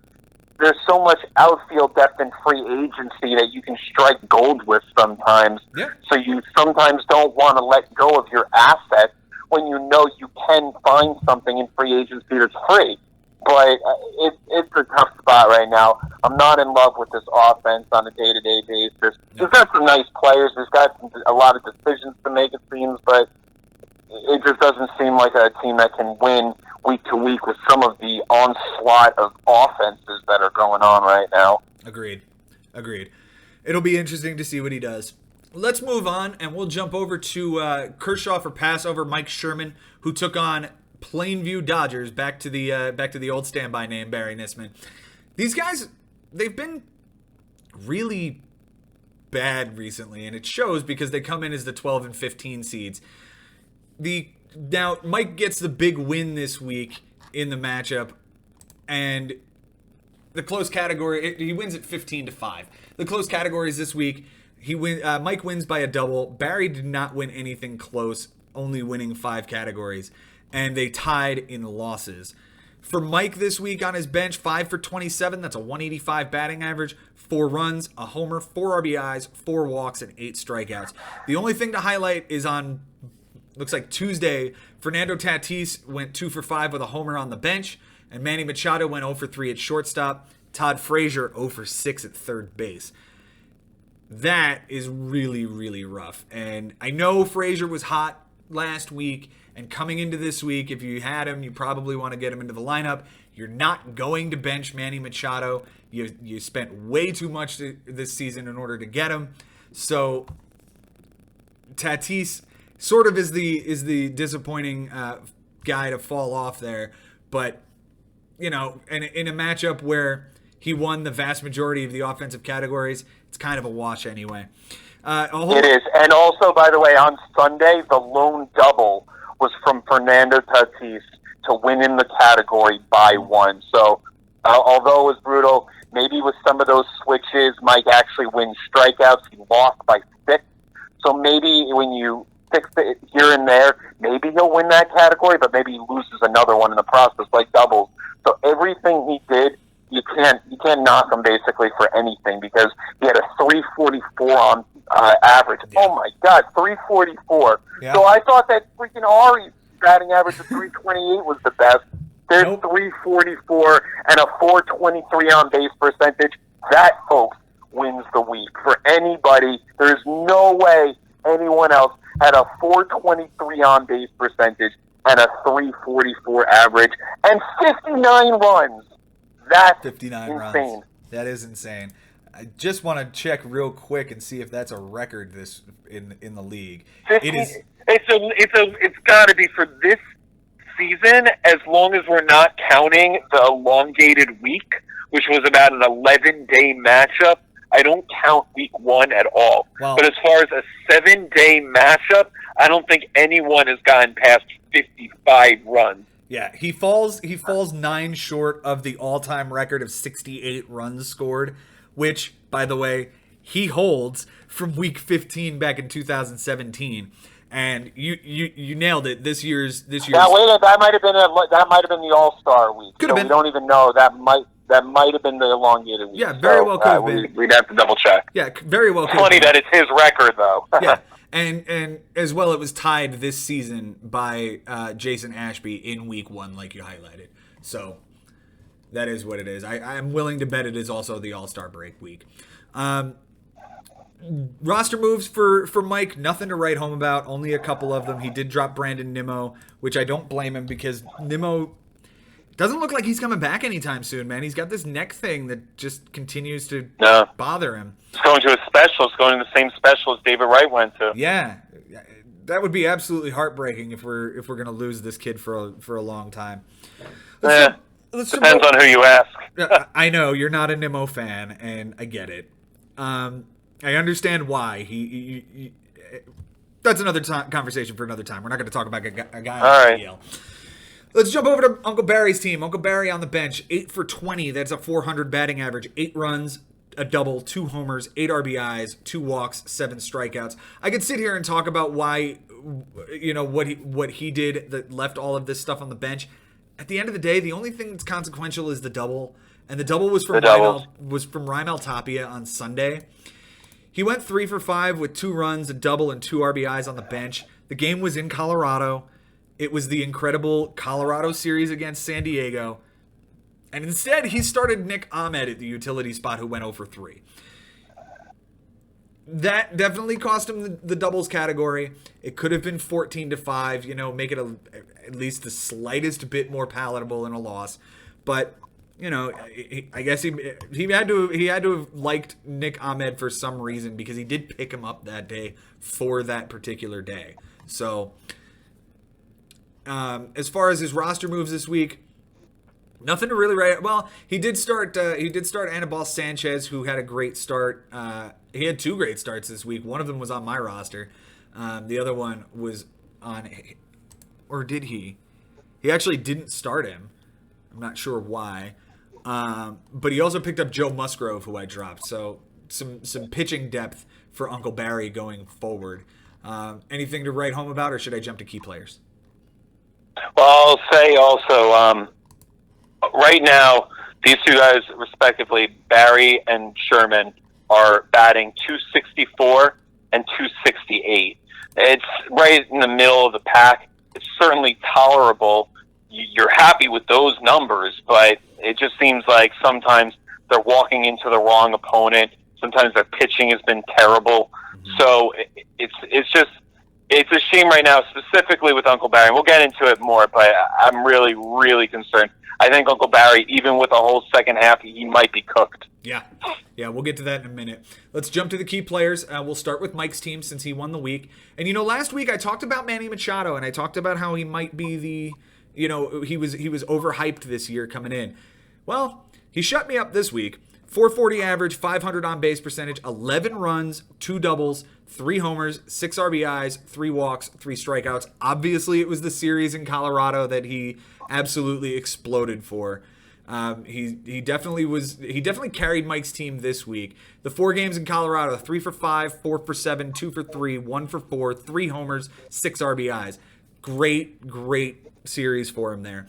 there's so much outfield depth in free agency that you can strike gold with sometimes. Yeah. So you sometimes don't want to let go of your asset when you know you can find something in free agency that's free. But it's a tough spot right now. I'm not in love with this offense on a day-to-day basis. He's got some nice players. He's got a lot of decisions to make, it seems, but it just doesn't seem like a team that can win week to week with some of the onslaught of offenses that are going on right now. Agreed. It'll be interesting to see what he does. Let's move on, and we'll jump over to Kershaw for pass over Mike Sherman, who took on Plainview Dodgers, back to the old standby name, Barry Nisman. These guys, they've been really bad recently, and it shows because they come in as the 12 and 15 seeds. Now Mike gets the big win this week in the matchup, and the close category, he wins at 15-5. The close categories this week, Mike wins by a double. Barry did not win anything close, only winning 5 categories. And they tied in losses. For Mike this week on his bench, 5 for 27. That's a 185 batting average, 4 runs, a homer, 4 RBIs, 4 walks, and 8 strikeouts. The only thing to highlight is on, looks like Tuesday, Fernando Tatis went 2 for 5 with a homer on the bench, and Manny Machado went 0 for 3 at shortstop. Todd Frazier 0 for 6 at third base. That is really, really rough. And I know Frazier was hot last week, and coming into this week, if you had him, you probably want to get him into the lineup. You're not going to bench Manny Machado. You spent way too much this season in order to get him. So Tatis sort of is the disappointing guy to fall off there. But, in a matchup where he won the vast majority of the offensive categories, it's kind of a wash anyway. It is. And also, by the way, on Sunday, the lone double was from Fernando Tatis to win in the category by 1. So, although it was brutal, maybe with some of those switches, Mike actually wins strikeouts. He lost by 6. So maybe when you fix it here and there, maybe he'll win that category, but maybe he loses another one in the process, like doubles. So everything he did, you can't knock him basically for anything because he had a 344 on average. Yeah. Oh my God, 344. Yeah. So I thought that freaking Ari's batting average of 328 was the best. There's 344 and a 423 on base percentage. That, folks, wins the week. For anybody, there's no way anyone else had a 423 on base percentage and a 344 average and 59 runs. That's 59 insane. Runs. That is insane. I just want to check real quick and see if that's a record this in the league. 50, It is. It's got to be for this season, as long as we're not counting the elongated week, which was about an 11-day matchup. I don't count week 1 at all. Wow. But as far as a 7-day matchup, I don't think anyone has gotten past 55 runs. Yeah, he falls 9 short of the all-time record of 68 runs scored, which, by the way, he holds from week 15 back in 2017. And you nailed it. This year's. That might have been the All-Star week. Could have so been. We don't even know. That might have been the elongated week. Yeah, very well could have been. We'd have to double check. Yeah, very well. Funny that it's his record, though. Yeah, and as well, it was tied this season by Jason Ashby in week 1, like you highlighted. So that is what it is. I'm willing to bet it is also the All-Star break week. Roster moves for Mike, nothing to write home about, only a couple of them. He did drop Brandon Nimmo, which I don't blame him because Nimmo doesn't look like he's coming back anytime soon, man. He's got this neck thing that just continues to bother him. It's going to a special. It's going to the same special as David Wright went to. Yeah, that would be absolutely heartbreaking if we're going to lose this kid for a long time. Depends on who you ask. I know you're not a Nimmo fan, and I get it. I understand why he that's another conversation for another time. We're not going to talk about a guy on the DL. Let's jump over to Uncle Barry's team. Uncle Barry on the bench, 8 for 20. That's a 400 batting average. 8 runs, a double, 2 homers, 8 RBIs, 2 walks, 7 strikeouts. I could sit here and talk about why, what he did that left all of this stuff on the bench. At the end of the day, the only thing that's consequential is the double, and the double was from Raimel Tapia on Sunday. He went 3 for 5 with 2 runs, a double, and 2 RBIs on the bench. The game was in Colorado. It was the incredible Colorado series against San Diego. And instead, he started Nick Ahmed at the utility spot, who went 0 for 3. That definitely cost him the doubles category. It could have been 14-5, make it at least the slightest bit more palatable in a loss. But I guess he had to have liked Nick Ahmed for some reason, because he did pick him up that day for that particular day. So, as far as his roster moves this week, nothing to really write. Well, he did start Anibal Sanchez, who had a great start. He had 2 great starts this week. One of them was on my roster. The other one was on, or did he? He actually didn't start him. I'm not sure why. But he also picked up Joe Musgrove, who I dropped. So some pitching depth for Uncle Barry going forward. Anything to write home about, or should I jump to key players? Well, I'll say also, right now, these 2 guys, respectively, Barry and Sherman, are batting .264 and .268. It's right in the middle of the pack. It's certainly tolerable. You're happy with those numbers, but it just seems like sometimes they're walking into the wrong opponent. Sometimes their pitching has been terrible. Mm-hmm. So it's a shame right now, specifically with Uncle Barry. We'll get into it more, but I'm really, really concerned. I think Uncle Barry, even with a whole second half, he might be cooked. Yeah, we'll get to that in a minute. Let's jump to the key players. We'll start with Mike's team since he won the week. And last week I talked about Manny Machado, and I talked about how he might be the, he was overhyped this year coming in. Well, he shut me up this week. 440 average, 500 on base percentage, 11 runs, 2 doubles, 3 homers, 6 RBIs, 3 walks, 3 strikeouts. Obviously, it was the series in Colorado that he absolutely exploded for. He definitely carried Mike's team this week. The 4 games in Colorado: 3 for 5, 4 for 7, 2 for 3, 1 for 4, 3 homers, 6 RBIs. Great series for him there.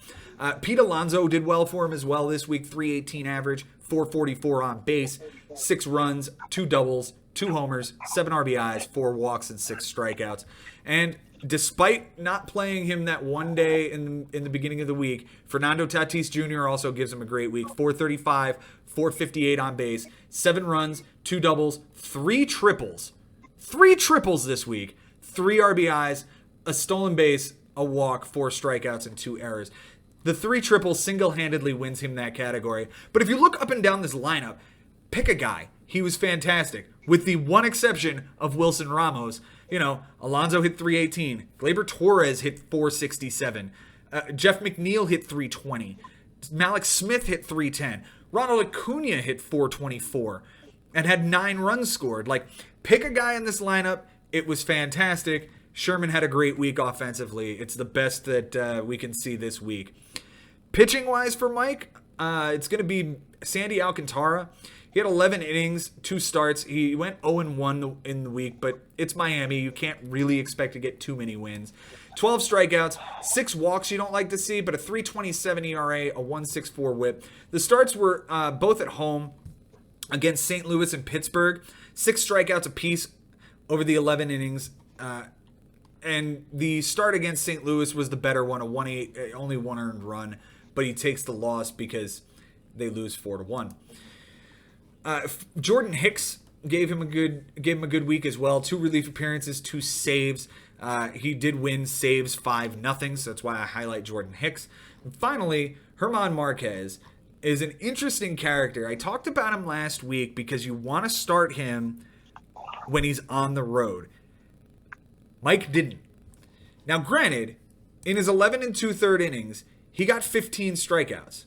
Pete Alonso did well for him as well this week. 318 average, 444 on base, 6 runs, 2 doubles, 2 homers, 7 RBIs, 4 walks, and 6 strikeouts. And despite not playing him that one day in the beginning of the week, Fernando Tatis Jr. also gives him a great week. 435, 458 on base, 7 runs, 2 doubles, 3 triples. 3 triples this week. 3 RBIs, a stolen base, a walk, 4 strikeouts, and 2 errors. The 3 triples single-handedly wins him that category. But if you look up and down this lineup, pick a guy. he was fantastic, with the one exception of Wilson Ramos. Alonso hit 318. Gleyber Torres hit 467. Jeff McNeil hit 320. Malik Smith hit 310. Ronald Acuna hit 424 and had 9 runs scored. Pick a guy in this lineup. It was fantastic. Sherman had a great week offensively. It's the best that we can see this week. Pitching-wise for Mike, it's going to be Sandy Alcantara. He had 11 innings, 2 starts. He went 0-1 in the week, but it's Miami. You can't really expect to get too many wins. 12 strikeouts, 6 walks you don't like to see, but a 3.27 ERA, a 1.64 whip. The starts were both at home against St. Louis and Pittsburgh. 6 strikeouts apiece over the 11 innings. And the start against St. Louis was the better one, only 1 earned run, but he takes the loss because they lose 4-1. Jordan Hicks gave him a good week as well. 2 relief appearances, 2 saves. He did win saves 5-0, so that's why I highlight Jordan Hicks. And finally, German Marquez is an interesting character. I talked about him last week because you want to start him when he's on the road. Mike didn't. Now, granted, in his 11 2/3 innings, he got 15 strikeouts.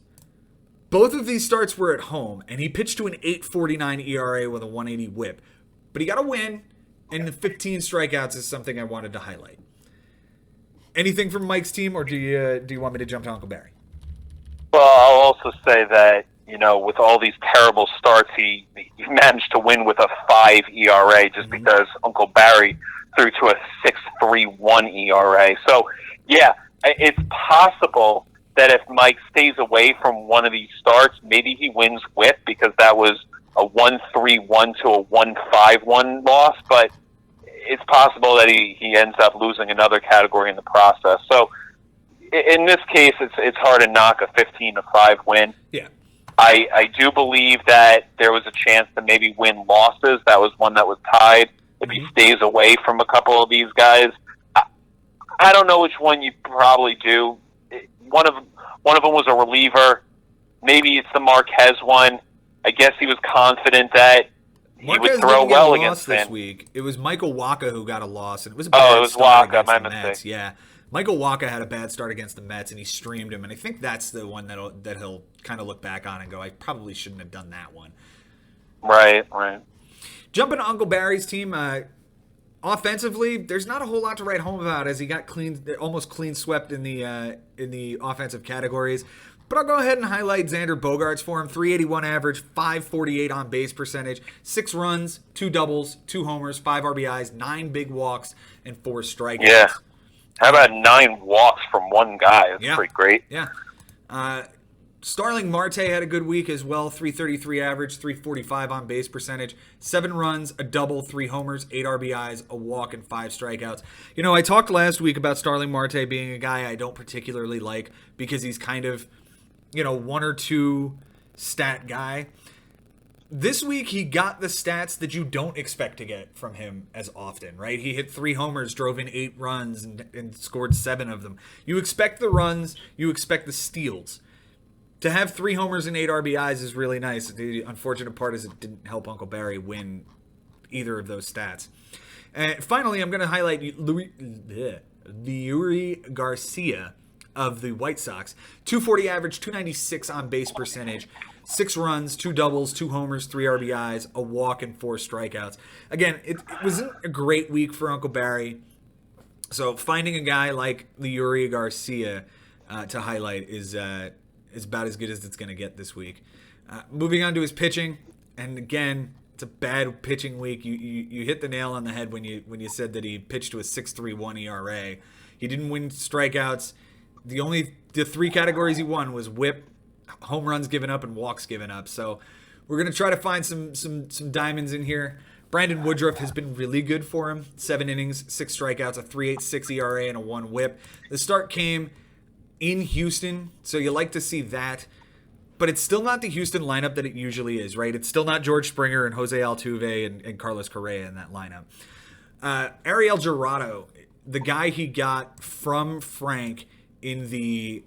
Both of these starts were at home, and he pitched to an 8.49 ERA with a 180 whip. But he got a win, and the 15 strikeouts is something I wanted to highlight. Anything from Mike's team, or do you want me to jump to Uncle Barry? Well, I'll also say that, with all these terrible starts, he managed to win with a 5 ERA just because Uncle Barry threw to a 6.31 ERA. So, yeah, it's possible that if Mike stays away from one of these starts, maybe he wins whip because that was a 1.31 to a 1.51 loss, but it's possible that he ends up losing another category in the process. So in this case, it's hard to knock a 15-5 win. Yeah. I do believe that there was a chance to maybe win losses. That was one that was tied. If he stays away from a couple of these guys, I don't know which one you probably do. One of them was a reliever. Maybe it's the Marquez one. I guess he was confident that he would throw well against this week. It was Michael Wacha who got a loss, and it was a bad start against the Mets. Yeah, Michael Wacha had a bad start against the Mets, and he streamed him. And I think that's the one that he'll kind of look back on and go, I probably shouldn't have done that one. Right. Jumping to Uncle Barry's team, offensively, there's not a whole lot to write home about as he got almost clean swept in the offensive categories. But I'll go ahead and highlight Xander Bogaerts for him. 381 average, 548 on base percentage, 6 runs, 2 doubles, 2 homers, 5 RBIs, 9 big walks, and 4 strikeouts. Yeah. How about 9 walks from one guy? That's pretty great. Yeah. Starling Marte had a good week as well. 333 average, 345 on base percentage, 7 runs, a double, 3 homers, 8 RBIs, a walk, and 5 strikeouts. I talked last week about Starling Marte being a guy I don't particularly like because he's kind of, 1 or 2 stat guy. This week, he got the stats that you don't expect to get from him as often, right? He hit 3 homers, drove in 8 runs, and scored 7 of them. You expect the runs, you expect the steals. To have 3 homers and 8 RBIs is really nice. The unfortunate part is it didn't help Uncle Barry win either of those stats. And finally, I'm going to highlight Leury Garcia of the White Sox. 240 average, 296 on base percentage, 6 runs, 2 doubles, 2 homers, 3 RBIs, a walk, and 4 strikeouts. Again, it wasn't a great week for Uncle Barry. So finding a guy like Leury Garcia to highlight is about as good as it's going to get this week. Moving on to his pitching, and again, it's a bad pitching week. You hit the nail on the head when you said that he pitched to a 6.31 ERA. He didn't win strikeouts. The 3 categories he won was whip, home runs given up, and walks given up. So we're going to try to find some diamonds in here. Brandon Woodruff has been really good for him. 7 innings, 6 strikeouts, a 3.86 ERA, and a 1 whip. The start came in Houston, so you like to see that. But it's still not the Houston lineup that it usually is, right? It's still not George Springer and Jose Altuve and Carlos Correa in that lineup. Ariel Jurado, the guy he got from Frank in the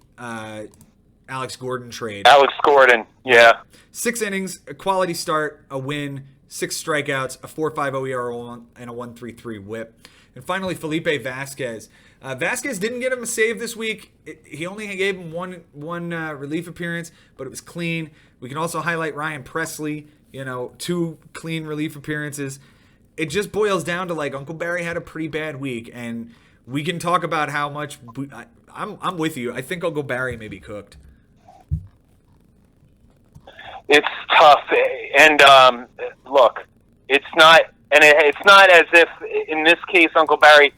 Alex Gordon trade. Alex Gordon, yeah. 6 innings, a quality start, a win, 6 strikeouts, a 4.50 ERA, and a 1.33 WHIP. And finally, Felipe Vasquez. Vasquez didn't get him a save this week. He only gave him one relief appearance, but it was clean. We can also highlight Ryan Presley, 2 clean relief appearances. It just boils down to, like, Uncle Barry had a pretty bad week, and we can talk about how much I'm with you. I think Uncle Barry may be cooked. It's tough, and look, it's not as if in this case Uncle Barry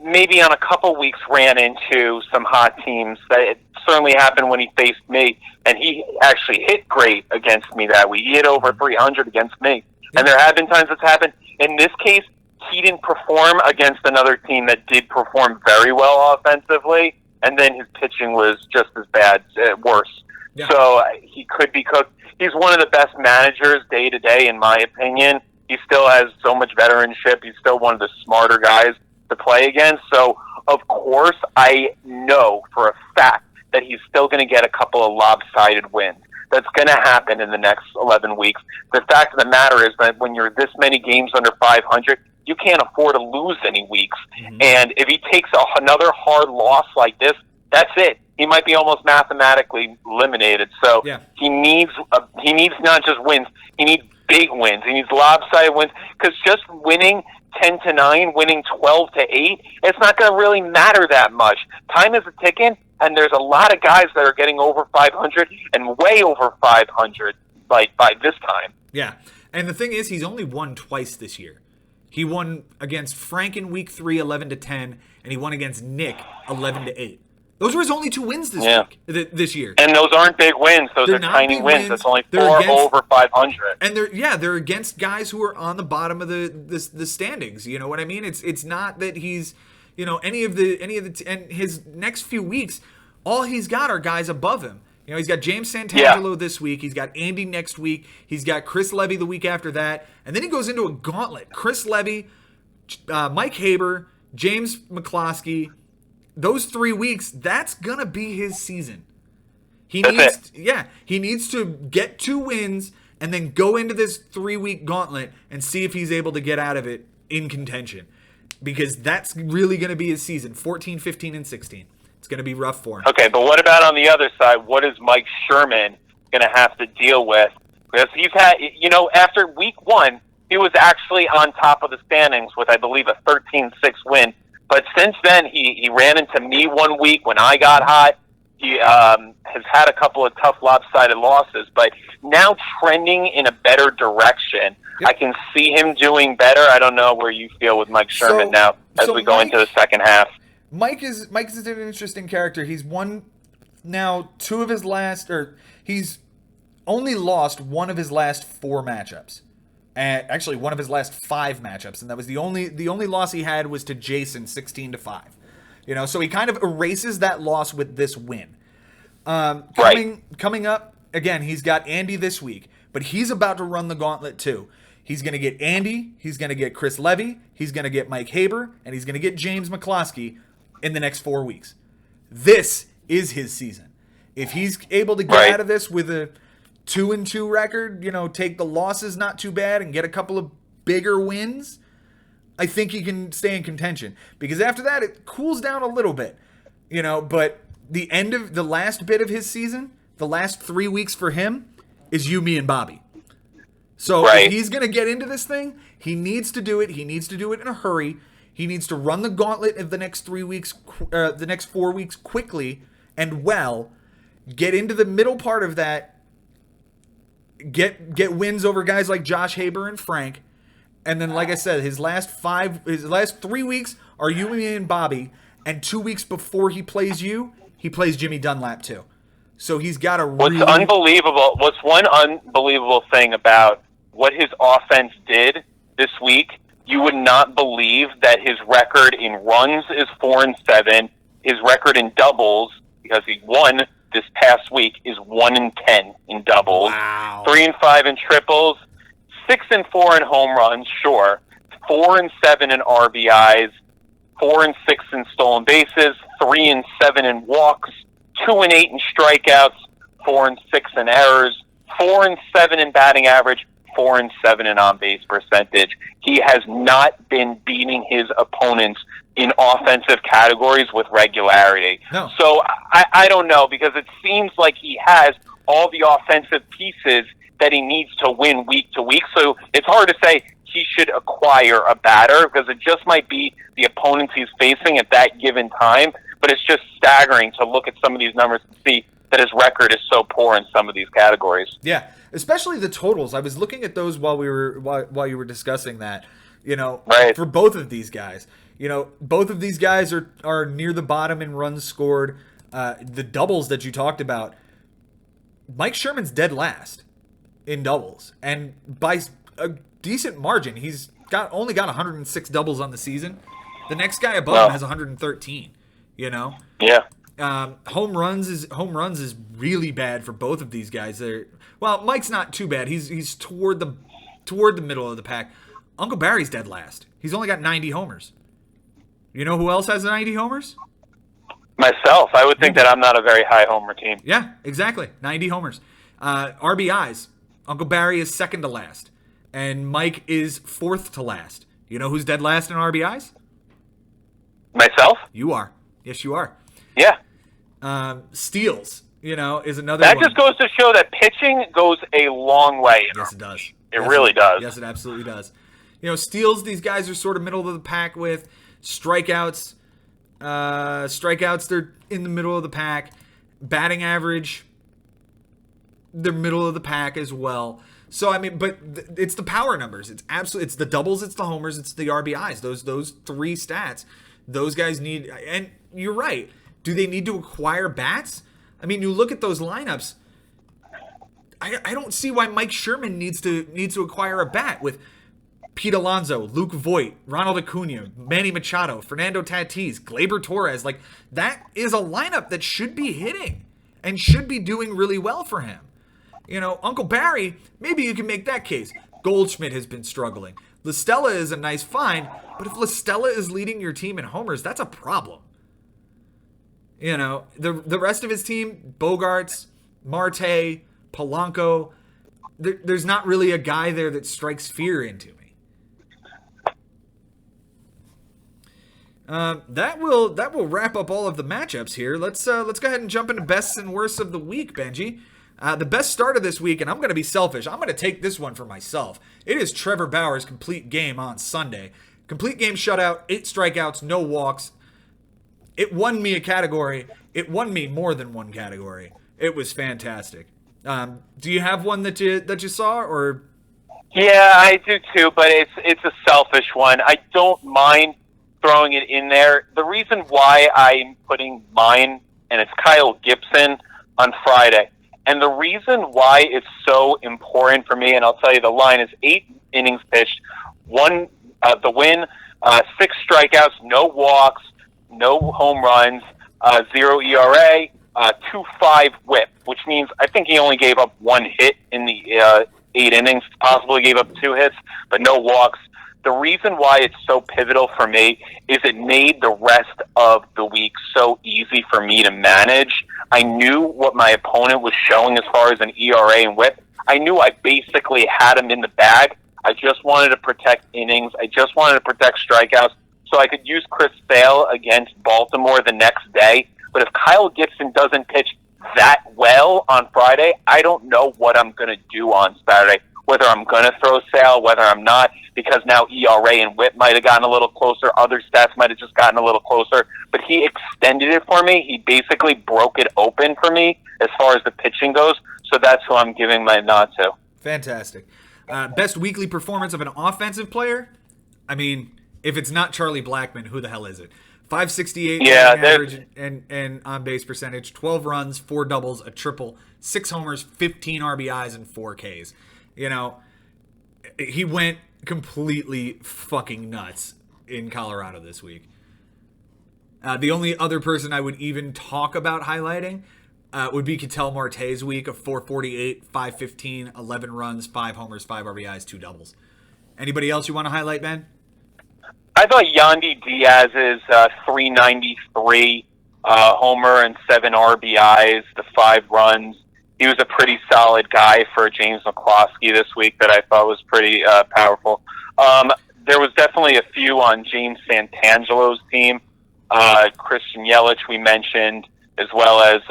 maybe on a couple weeks ran into some hot teams. That it certainly happened when he faced me, and he actually hit great against me that week. He hit over 300 against me, and there have been times it's happened. In this case, he didn't perform against another team that did perform very well offensively, and then his pitching was just as bad, worse. Yeah. So he could be cooked. He's one of the best managers day to day, in my opinion. He still has so much veteranship. He's still one of the smarter guys to play against. So, of course, I know for a fact that he's still going to get a couple of lopsided wins. That's going to happen in the next 11 weeks. The fact of the matter is that when you're this many games under 500, you can't afford to lose any weeks. Mm-hmm. And if he takes another hard loss like this, that's it. He might be almost mathematically eliminated. So he needs not just wins. He needs big wins. He needs lopsided wins, because just winning 10-9, winning 12-8, it's not going to really matter that much. Time is a ticking, and there's a lot of guys that are getting over 500 and way over 500 by this time. Yeah, and the thing is, he's only won twice this year. He won against Frank in Week 3, 11-10, and he won against Nick, 11-8. Those were his only 2 wins this year. And those aren't big wins. Those are tiny wins. That's only 4 over 500. And they're against guys who are on the bottom of the standings. You know what I mean? It's not that he's, any of the and his next few weeks, all he's got are guys above him. He's got James Santangelo this week. He's got Andy next week. He's got Chris Levy the week after that. And then he goes into a gauntlet. Chris Levy, Mike Haber, James McCloskey. Those 3 weeks, that's going to be his season. He needs to get 2 wins and then go into this 3-week gauntlet and see if he's able to get out of it in contention. Because that's really going to be his season, 14, 15, and 16. It's going to be rough for him. Okay, but what about on the other side? What is Mike Sherman going to have to deal with? Because he's had, after Week 1, he was actually on top of the standings with, I believe, a 13-6 win. But since then, he ran into me one week when I got hot. He has had a couple of tough lopsided losses, but now trending in a better direction. Yep. I can see him doing better. I don't know where you feel with Mike Sherman now as we go into the second half. Mike is an interesting character. He's won now 2 of his last, or he's only lost 1 of his last 4 matchups. Actually, 1 of his last 5 matchups, and that was the only loss he had was to Jason, 16-5. So he kind of erases that loss with this win. Coming up again, he's got Andy this week, but he's about to run the gauntlet too. He's going to get Andy, he's going to get Chris Levy, he's going to get Mike Haber, and he's going to get James McCloskey in the next 4 weeks. This is his season. If he's able to get out of this with a 2-2 record, take the losses not too bad and get a couple of bigger wins, I think he can stay in contention. Because after that, it cools down a little bit, but the end of the last bit of his season, the last 3 weeks for him is you, me, and Bobby. So if he's going to get into this thing, he needs to do it. He needs to do it in a hurry. He needs to run the gauntlet of the next 3 weeks, the next 4 weeks quickly and well, get into the middle part of that, get wins over guys like Josh Haber and Frank, and then, like I said, his last 3 weeks are you, me, and Bobby, and 2 weeks before he plays you, he plays Jimmy Dunlap too. So he's got a What's one unbelievable thing about what his offense did this week? You would not believe that his record in runs is 4-7. His record in doubles, because he won this past week, is 1-10 in doubles. Wow. 3-5 in triples, 6-4 in home runs, sure. 4-7 in RBIs, 4-6 in stolen bases, 3-7 in walks, 2-8 in strikeouts, 4-6 in errors, 4-7 in batting average, 4-7 in on-base percentage. He has not been beating his opponents in offensive categories with regularity. No. So I don't know, because it seems like he has all the offensive pieces that he needs to win week to week. So it's hard to say he should acquire a batter, because it just might be the opponents he's facing at that given time. But it's just staggering to look at some of these numbers and see that his record is so poor in some of these categories. Yeah, especially the totals. I was looking at those while you were discussing that. Right. For both of these guys. Both of these guys are near the bottom in runs scored. The doubles that you talked about, Mike Sherman's dead last in doubles, and by a decent margin. He's only got 106 doubles on the season. The next guy above him has 113. Yeah. Home runs is really bad for both of these guys. Mike's not too bad. He's toward the middle of the pack. Uncle Barry's dead last. He's only got 90 homers. You know who else has 90 homers? Myself. I would think that I'm not a very high homer team. Yeah, exactly. 90 homers. RBIs. Uncle Barry is second to last, and Mike is fourth to last. You know who's dead last in RBIs? Myself? You are. Yes, you are. Yeah. Steals, is another That one. just goes to show that pitching goes a long way. Yes, it does. It really does. Yes, it absolutely does. Steals, these guys are sort of middle of the pack with. Strikeouts, they're in the middle of the pack. Batting average, they're middle of the pack as well. So, but it's the power numbers. It's the doubles, it's the homers, it's the RBIs. Those three stats, those guys need. And you're right. Do they need to acquire bats? You look at those lineups. I don't see why Mike Sherman needs to acquire a bat with Pete Alonso, Luke Voit, Ronald Acuna, Manny Machado, Fernando Tatis, Gleyber Torres. That is a lineup that should be hitting and should be doing really well for him. Uncle Barry, maybe you can make that case. Goldschmidt has been struggling. LaStella is a nice find, but if LaStella is leading your team in homers, that's a problem. The rest of his team, Bogarts, Marte, Polanco, there's not really a guy there that strikes fear into me. That will wrap up all of the matchups here. Let's go ahead and jump into bests and worsts of the week, Benji. The best start of this week, and I'm going to be selfish. I'm going to take this one for myself. It is Trevor Bauer's complete game on Sunday. Complete game shutout, 8 strikeouts, no walks. It won me a category. It won me more than one category. It was fantastic. Do you have one that you saw, or? Yeah, I do too, but it's a selfish one. I don't mind throwing it in there. The reason why I'm putting mine, and it's Kyle Gibson on Friday, and the reason why it's so important for me, and I'll tell you the line is 8 innings pitched, the win, 6 strikeouts, no walks, no home runs, 0 ERA, 2.5 WHIP, which means I think he only gave up 1 hit in the 8 innings, possibly gave up 2 hits, but no walks. The reason why it's so pivotal for me is it made the rest of the week so easy for me to manage. I knew what my opponent was showing as far as an ERA and WHIP. I knew I basically had him in the bag. I just wanted to protect innings. I just wanted to protect strikeouts so I could use Chris Sale against Baltimore the next day. But if Kyle Gibson doesn't pitch that well on Friday, I don't know what I'm going to do on Saturday. Whether I'm going to throw Sale, whether I'm not, because now ERA and WHIP might have gotten a little closer. Other stats might have just gotten a little closer. But he extended it for me. He basically broke it open for me as far as the pitching goes. So that's who I'm giving my nod to. Fantastic. Best weekly performance of an offensive player? If it's not Charlie Blackmon, who the hell is it? 568 average and on-base percentage, 12 runs, 4 doubles, a triple, 6 homers, 15 RBIs, and 4 Ks. He went completely fucking nuts in Colorado this week. The only other person I would even talk about highlighting would be Ketel Marte's week of 448, 515, 11 runs, 5 homers, 5 RBIs, 2 doubles. Anybody else you want to highlight, Ben? I thought Yandy Diaz's 393 homer and 7 RBIs, the 5 runs. he was a pretty solid guy for James McCloskey this week that I thought was pretty powerful. There was definitely a few on James Santangelo's team. Christian Yelich we mentioned, as well as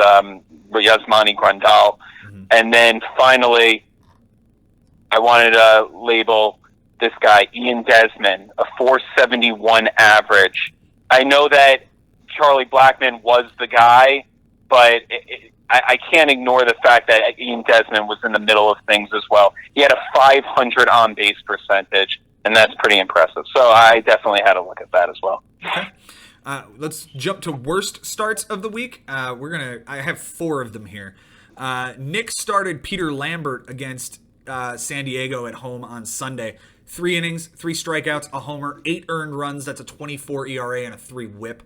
Yasmani Grandal. Mm-hmm. And then finally, I wanted to label this guy, Ian Desmond, a 471 average. I know that Charlie Blackmon was the guy, but I can't ignore the fact that Ian Desmond was in the middle of things as well. He had a 500 on-base percentage, and that's pretty impressive. So I definitely had to look at that as well. Okay. Let's jump to worst starts of the week. I have 4 of them here. Nick started Peter Lambert against San Diego at home on Sunday. 3 innings, 3 strikeouts, a homer, 8 earned runs. That's a 24 ERA and a 3 WHIP.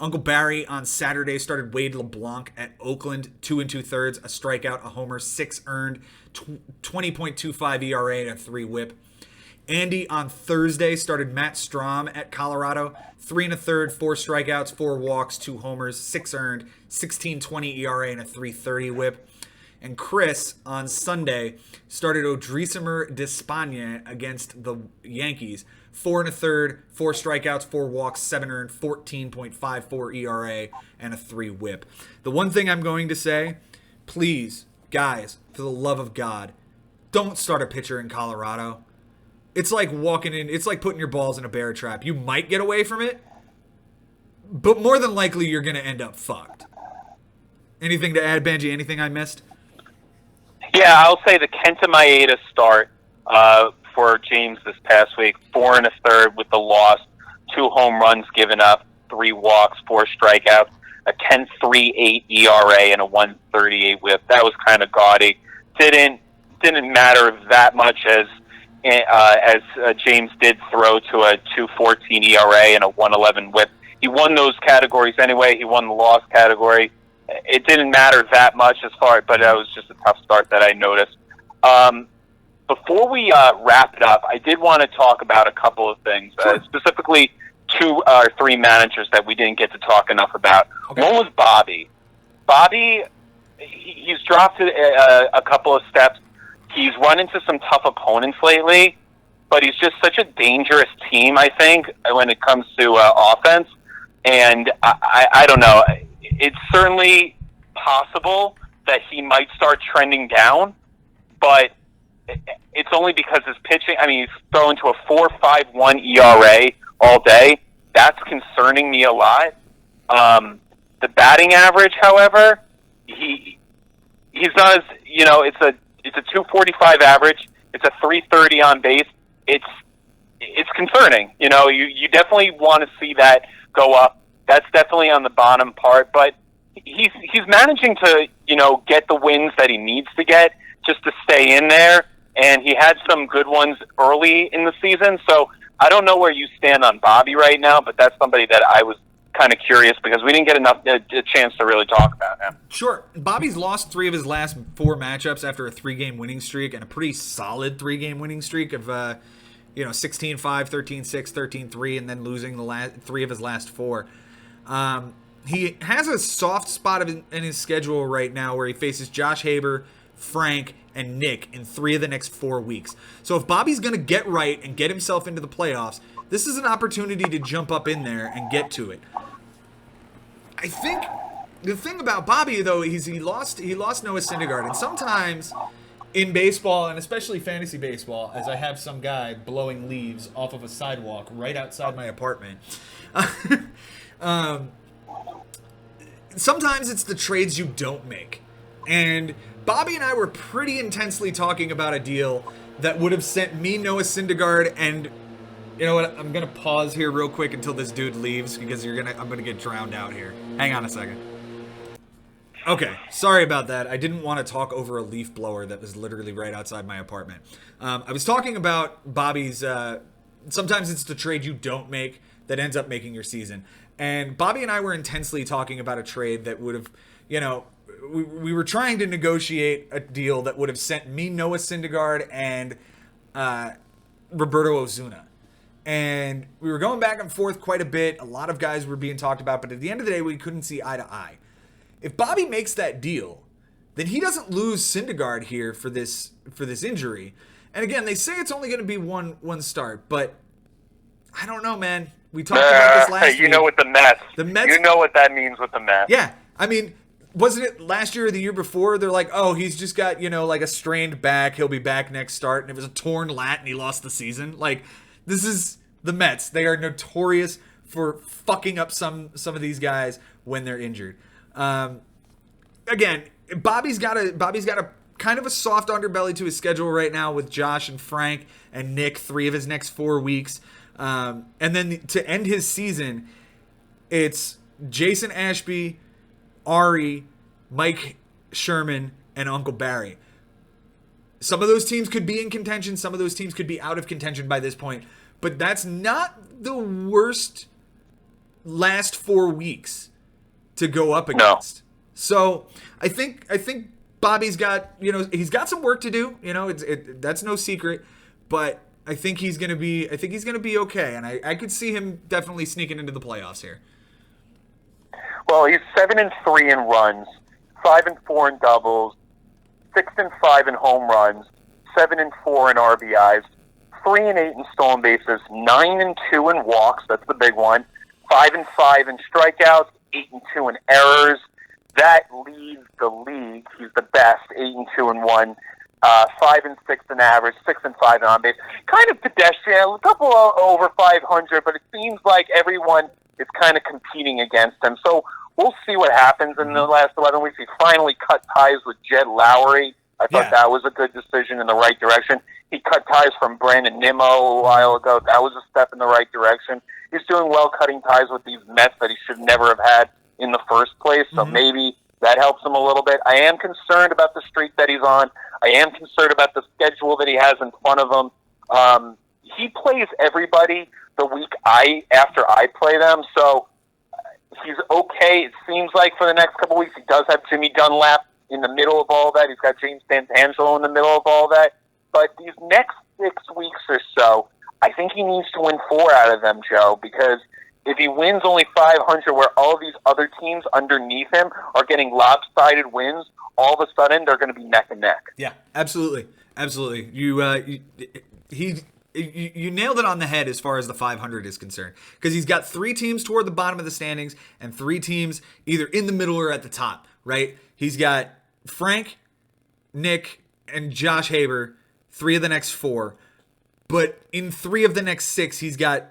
Uncle Barry on Saturday started Wade LeBlanc at Oakland, 2 2/3, a strikeout, a homer, 6 earned, 20.25 ERA and a 3 WHIP. Andy on Thursday started Matt Strahm at Colorado, 3 1/3, 4 strikeouts, 4 walks, 2 homers, 6 earned, 16.20 ERA and a 3.30 WHIP. And Chris on Sunday started Odrisamer Despaigne against the Yankees, 4 1/3, 4 strikeouts, 4 walks, 7 earned, 14.54 ERA and a 3 WHIP. The one thing I'm going to say, please, guys, for the love of God, don't start a pitcher in Colorado. It's like it's like putting your balls in a bear trap. You might get away from it, but more than likely you're going to end up fucked. Anything to add, Benji? Anything I missed? Yeah, I'll say the Kenta Maeda start for James this past week, 4 1/3 with the loss, 2 home runs given up, 3 walks, 4 strikeouts, a 10.38 ERA and a 1.38 WHIP. That was kind of gaudy. Didn't matter that much as James did throw to a 2.14 ERA and a 1.11 WHIP. He won those categories anyway. He won the loss category. It didn't matter that much but it was just a tough start that I noticed. Before we wrap it up, I did want to talk about a couple of things, specifically 2 or 3 managers that we didn't get to talk enough about. Okay. One was Bobby. Bobby, he's dropped a couple of steps. He's run into some tough opponents lately, but he's just such a dangerous team, I think, when it comes to offense. And I don't know. It's certainly possible that he might start trending down, but it's only because his pitching, he's throwing to a 4.51 ERA all day. That's concerning me a lot. The batting average, however, he's not as, it's a 245 average. It's a 330 on base. It's concerning. You definitely want to see that go up. That's definitely on the bottom part, but he's managing to, get the wins that he needs to get just to stay in there. And he had some good ones early in the season. So I don't know where you stand on Bobby right now, but that's somebody that I was kind of curious because we didn't get a chance to really talk about him. Sure. Bobby's lost 3 of his last 4 matchups after a 3-game winning streak and a pretty solid 3-game winning streak of 16-5, 13-6, 13-3, and then losing the last 3 of his last 4. He has a soft spot in his schedule right now where he faces Josh Haber, Frank, and Nick in 3 of the next 4 weeks. So if Bobby's going to get right and get himself into the playoffs, this is an opportunity to jump up in there and get to it. I think the thing about Bobby, though, is he lost Noah Syndergaard. And sometimes in baseball, and especially fantasy baseball, as I have some guy blowing leaves off of a sidewalk right outside my apartment, sometimes it's the trades you don't make. And Bobby and I were pretty intensely talking about a deal that would have sent me Noah Syndergaard, and you know what? I'm gonna pause here real quick until this dude leaves because I'm gonna get drowned out here. Hang on a second. Okay, sorry about that. I didn't want to talk over a leaf blower that was literally right outside my apartment. I was talking about Bobby's. Sometimes it's the trade you don't make that ends up making your season. And Bobby and I were intensely talking about a trade that would have, we were trying to negotiate a deal that would have sent me Noah Syndergaard and Roberto Osuna. And we were going back and forth quite a bit. A lot of guys were being talked about, but at the end of the day, we couldn't see eye to eye. If Bobby makes that deal, then he doesn't lose Syndergaard here for this injury. And again, they say it's only going to be one start, but I don't know, man. We talked about this last week. You know what the Mets. You know what that means with the Mets. Yeah. I mean, wasn't it last year or the year before? They're like, oh, he's just got, like a strained back. He'll be back next start. And it was a torn lat and he lost the season. Like, this is the Mets. They are notorious for fucking up some of these guys when they're injured. Again, Bobby's got a kind of a soft underbelly to his schedule right now with Josh and Frank and Nick, 3 of his next 4 weeks. And then to end his season, it's Jason Ashby, Ari, Mike Sherman, and Uncle Barry. Some of those teams could be in contention. Some of those teams could be out of contention by this point. But that's not the worst last 4 weeks to go up against. No. So I think Bobby's got, he's got some work to do. That's no secret. But I think he's gonna be okay, and I could see him definitely sneaking into the playoffs here. Well, he's 7-3 in runs, 5-4 in doubles, 6-5 in home runs, 7-4 in RBIs, 3-8 in stolen bases, 9-2 in walks. That's the big one. 5-5 in strikeouts, 8-2 in errors. That leads the league. He's the best, 8-2 in 1. 5-6 in average, 6-5 in on base. Kind of pedestrian, a couple over 500, but it seems like everyone is kind of competing against him. So we'll see what happens in the last 11 weeks. He finally cut ties with Jed Lowry. I thought that was a good decision in the right direction. He cut ties from Brandon Nimmo a while ago. That was a step in the right direction. He's doing well cutting ties with these Mets that he should never have had in the first place. So maybe that helps him a little bit. I am concerned about the streak that he's on. I am concerned about the schedule that he has in front of him. He plays everybody the week after I play them, so he's okay. It seems like for the next couple of weeks he does have Jimmy Dunlap in the middle of all that. He's got James Santangelo in the middle of all that. But these next 6 weeks or so, I think he needs to win 4 out of them, Joe, because if he wins only 500 where all of these other teams underneath him are getting lopsided wins, all of a sudden they're going to be neck and neck. Yeah, absolutely. Absolutely. You nailed it on the head as far as the 500 is concerned, because he's got 3 teams toward the bottom of the standings and 3 teams either in the middle or at the top, right? He's got Frank, Nick, and Josh Haber, 3 of the next 4. But in 3 of the next 6, he's got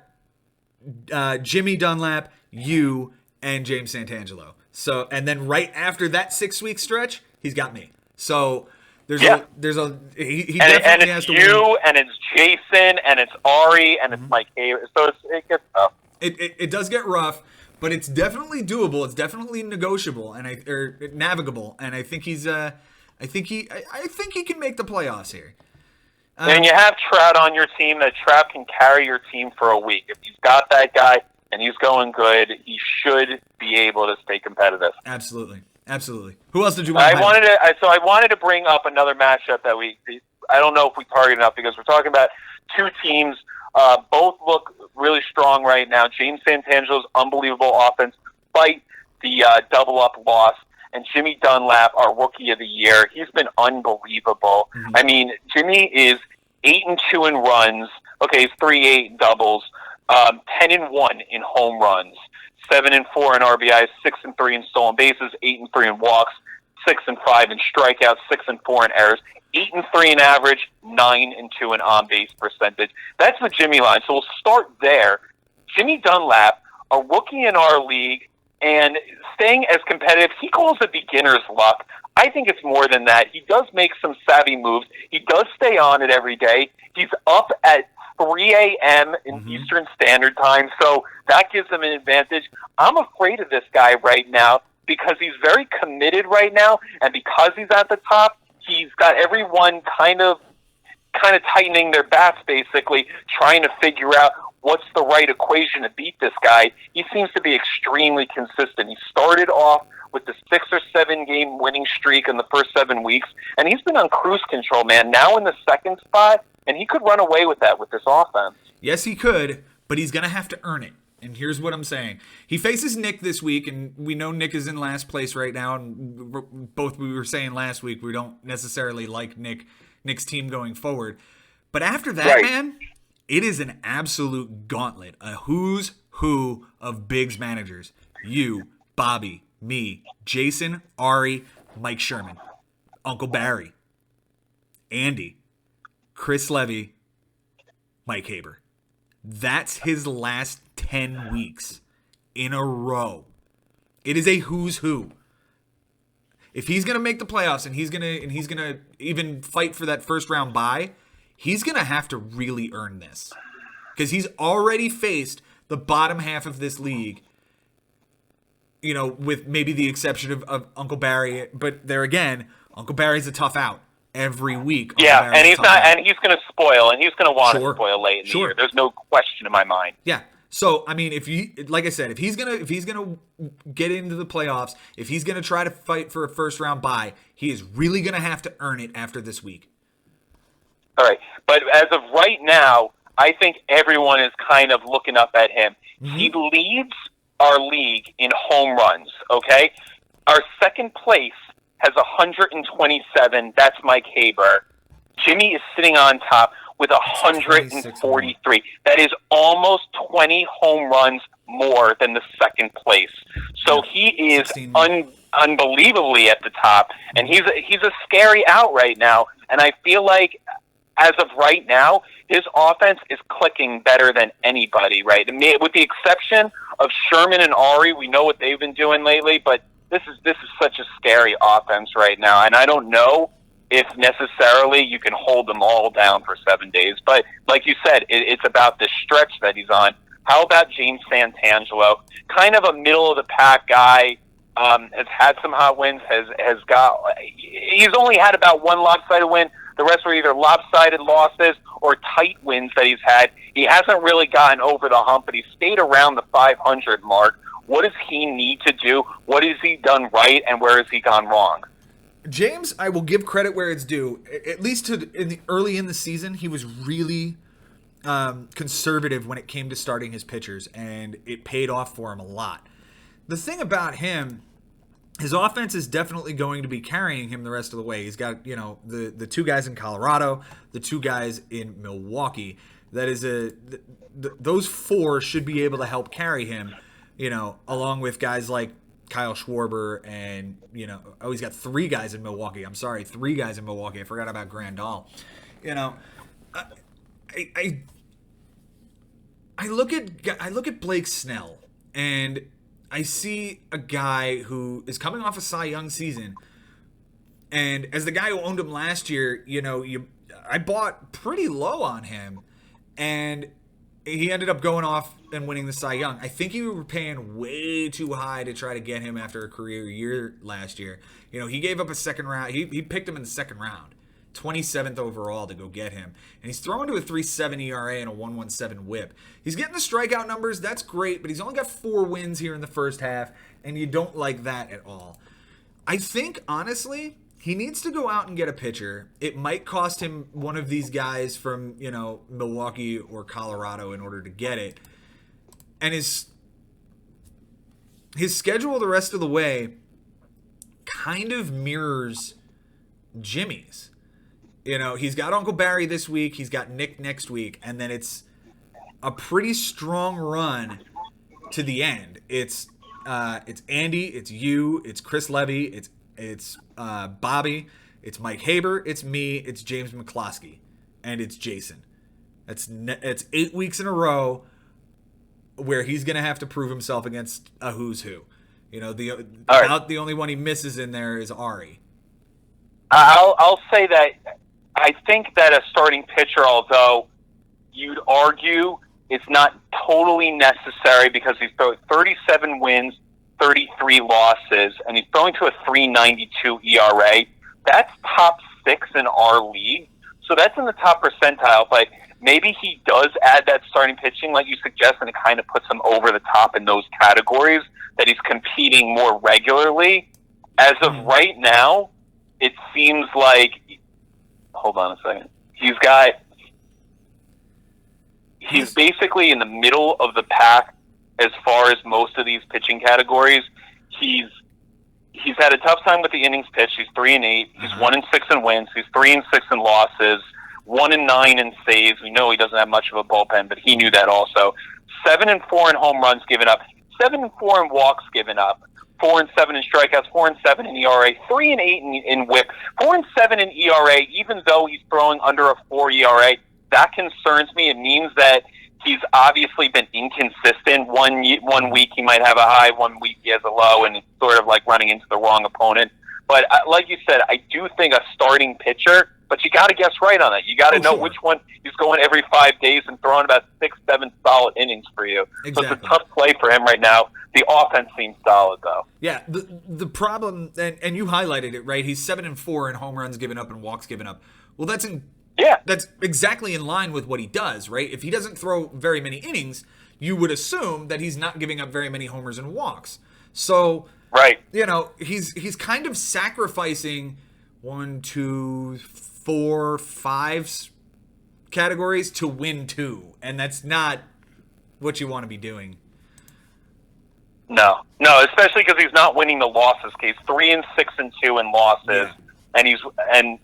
Jimmy Dunlap, you, and James Santangelo. So, and then right after that 6-week stretch, he's got me. So he definitely has to win. It's you, and it's Jason, and it's Ari, and it's Mike Haber. So it gets tough. It does get rough, but it's definitely doable. It's definitely negotiable or navigable, and I think he can make the playoffs here. And you have Trout on your team. That Trout can carry your team for a week. If he's got that guy and he's going good, he should be able to stay competitive. Absolutely. Who else did you want? I wanted to bring up another matchup that I don't know if we target enough, because we're talking about 2 teams. Both look really strong right now. James Santangelo's unbelievable offense, despite the double-up loss. And Jimmy Dunlap, our Rookie of the Year, he's been unbelievable. I mean, Jimmy is 8-2 in runs. Okay, he's 3-8 in doubles, 10-1 in home runs, 7-4 in RBIs, 6-3 in stolen bases, 8-3 in walks, 6-5 in strikeouts, 6-4 in errors, 8-3 in average, 9-2 in on-base percentage. That's the Jimmy line. So we'll start there. Jimmy Dunlap, a rookie in our league, and staying as competitive, he calls it beginner's luck. I think it's more than that. He does make some savvy moves. He does stay on it every day. He's up at 3 a.m. in Eastern Standard Time, so that gives him an advantage. I'm afraid of this guy right now because he's very committed right now, and because he's at the top, he's got everyone kind of tightening their bats, basically, trying to figure out what's the right equation to beat this guy. He seems to be extremely consistent. He started off with the 6 or 7 game winning streak in the first 7 weeks, and he's been on cruise control, man. Now in the 2nd spot, and he could run away with that with this offense. Yes, he could, but he's going to have to earn it. And here's what I'm saying. He faces Nick this week, and we know Nick is in last place right now. And we were saying last week we don't necessarily like Nick's team going forward. But after that, man, it is an absolute gauntlet. A who's who of Big's managers. You, Bobby, me, Jason, Ari, Mike Sherman, Uncle Barry, Andy, Chris Levy, Mike Haber. That's his last 10 weeks in a row. It is a who's who. If he's gonna make the playoffs and he's gonna even fight for that first round bye, he's gonna have to really earn this, because he's already faced the bottom half of this league. You know, with maybe the exception of Uncle Barry, but there again, Uncle Barry's a tough out every week. Yeah, and he's going to spoil, and he's going to want to spoil late in the year. There's no question in my mind. Yeah. So I mean, like I said, if he's gonna get into the playoffs, if he's gonna try to fight for a first round bye, he is really gonna have to earn it after this week. All right, but as of right now, I think everyone is kind of looking up at him. Mm-hmm. He leads our league in home runs. Okay, our second place has 127. That's Mike Haber. Jimmy is sitting on top with 143. That is almost 20 home runs more than the second place. So he is unbelievably at the top, and he's a scary out right now. And I feel like, as of right now, his offense is clicking better than anybody, right? With the exception of Sherman and Ari, we know what they've been doing lately, but this is such a scary offense right now, and I don't know if necessarily you can hold them all down for 7 days. But like you said, it's about the stretch that he's on. How about James Santangelo? Kind of a middle-of-the-pack guy, has had some hot wins, he's only had about one lopsided win. The rest were either lopsided losses or tight wins that he's had. He hasn't really gotten over the hump, but he's stayed around the 500 mark. What does he need to do? What has he done right, and where has he gone wrong? James, I will give credit where it's due. At least early in the season, he was really conservative when it came to starting his pitchers, and it paid off for him a lot. The thing about him, his offense is definitely going to be carrying him the rest of the way. He's got, the two guys in Colorado, the two guys in Milwaukee. That is those four should be able to help carry him, along with guys like Kyle Schwarber and, he's got three guys in Milwaukee. I forgot about Grandal. I look at Blake Snell, and I see a guy who is coming off a Cy Young season, and as the guy who owned him last year, I bought pretty low on him, and he ended up going off and winning the Cy Young. I think you were paying way too high to try to get him after a career year last year. He gave up a second round. He picked him in the second round, 27th overall, to go get him. And he's throwing to a 3.7 ERA and a 1.17 WHIP. He's getting the strikeout numbers. That's great, but he's only got 4 wins here in the first half, and you don't like that at all. I think, honestly, he needs to go out and get a pitcher. It might cost him one of these guys from, Milwaukee or Colorado in order to get it. And his schedule the rest of the way kind of mirrors Jimmy's. He's got Uncle Barry this week, he's got Nick next week, and then it's a pretty strong run to the end. It's Andy, it's you, it's Chris Levy, it's Bobby, it's Mike Haber, it's me, it's James McCloskey, and it's Jason. It's 8 weeks in a row where he's going to have to prove himself against a who's who. The only one he misses in there is Ari. I'll say that I think that a starting pitcher, although you'd argue it's not totally necessary because he's throwing 37 wins, 33 losses, and he's throwing to a 3.92 ERA. That's top 6 in our league. So that's in the top percentile, but maybe he does add that starting pitching like you suggest, and it kind of puts him over the top in those categories, that he's competing more regularly. As of right now, it seems like, hold on a second, he's basically in the middle of the pack as far as most of these pitching categories. He's had a tough time with the innings pitched. He's 3-8. He's 1-6 in wins. He's 3-6 in losses. 1-9 in saves. We know he doesn't have much of a bullpen, but he knew that also. 7-4 in home runs given up. 7-4 in walks given up. 4-7 in strikeouts. 4-7 in ERA. 3-8 in WHIP. 4-7 in ERA. Even though he's throwing under a 4 ERA, that concerns me. It means that he's obviously been inconsistent. One week he might have a high, 1 week he has a low, and it's sort of like running into the wrong opponent. But like you said, I do think a starting pitcher, but you got to guess right on it. You got to know which one he's going every 5 days and throwing about 6-7 solid innings for you. Exactly. So it's a tough play for him right now. The offense seems solid, though. Yeah, the problem, and you highlighted it, right? He's 7-4 in home runs given up and walks given up. Well, that's exactly in line with what he does, right? If he doesn't throw very many innings, you would assume that he's not giving up very many homers and walks. So, right, he's kind of sacrificing 1, 2, 4, 5 categories to win 2, and that's not what you want to be doing. No, especially because he's not winning the losses case. 3-6 and 2 in losses. Yeah. And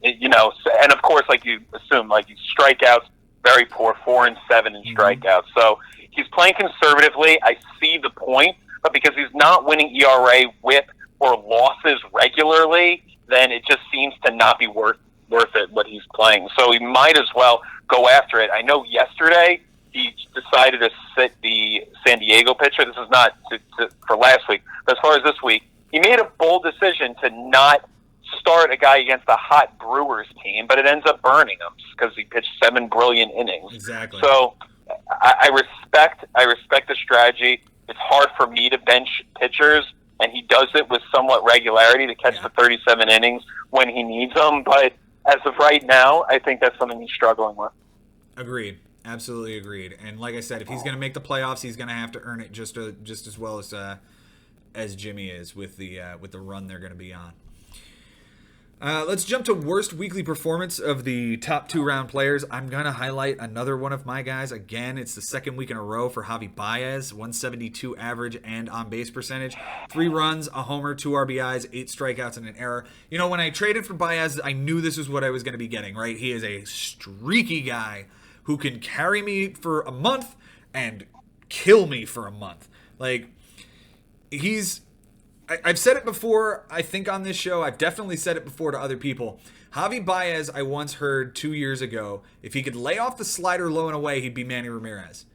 of course, like you assume, like his strikeouts, very poor, 4-7 in strikeouts. So he's playing conservatively. I see the point, but because he's not winning ERA, WHIP, or losses regularly, then it just seems to not be worth it what he's playing. So he might as well go after it. I know yesterday he decided to sit the San Diego pitcher. This is not for last week, but as far as this week, he made a bold decision to not start a guy against a hot Brewers team, but it ends up burning him because he pitched 7 brilliant innings. Exactly. So I respect the strategy. It's hard for me to bench pitchers, and he does it with somewhat regularity to catch the 37 innings when he needs them. But as of right now, I think that's something he's struggling with. Agreed. Absolutely agreed. And like I said, if he's going to make the playoffs, he's going to have to earn it just as well as Jimmy is with the run they're going to be on. Let's jump to worst weekly performance of the top 2 round players. I'm going to highlight another one of my guys. Again, it's the second week in a row for Javi Baez, 172 average and on-base percentage. 3 runs, a homer, 2 RBIs, 8 strikeouts, and an error. When I traded for Baez, I knew this is what I was going to be getting, right? He is a streaky guy who can carry me for a month and kill me for a month. Like, I've said it before, I think, on this show. I've definitely said it before to other people. Javi Baez, I once heard 2 years ago, if he could lay off the slider low and away, he'd be Manny Ramirez.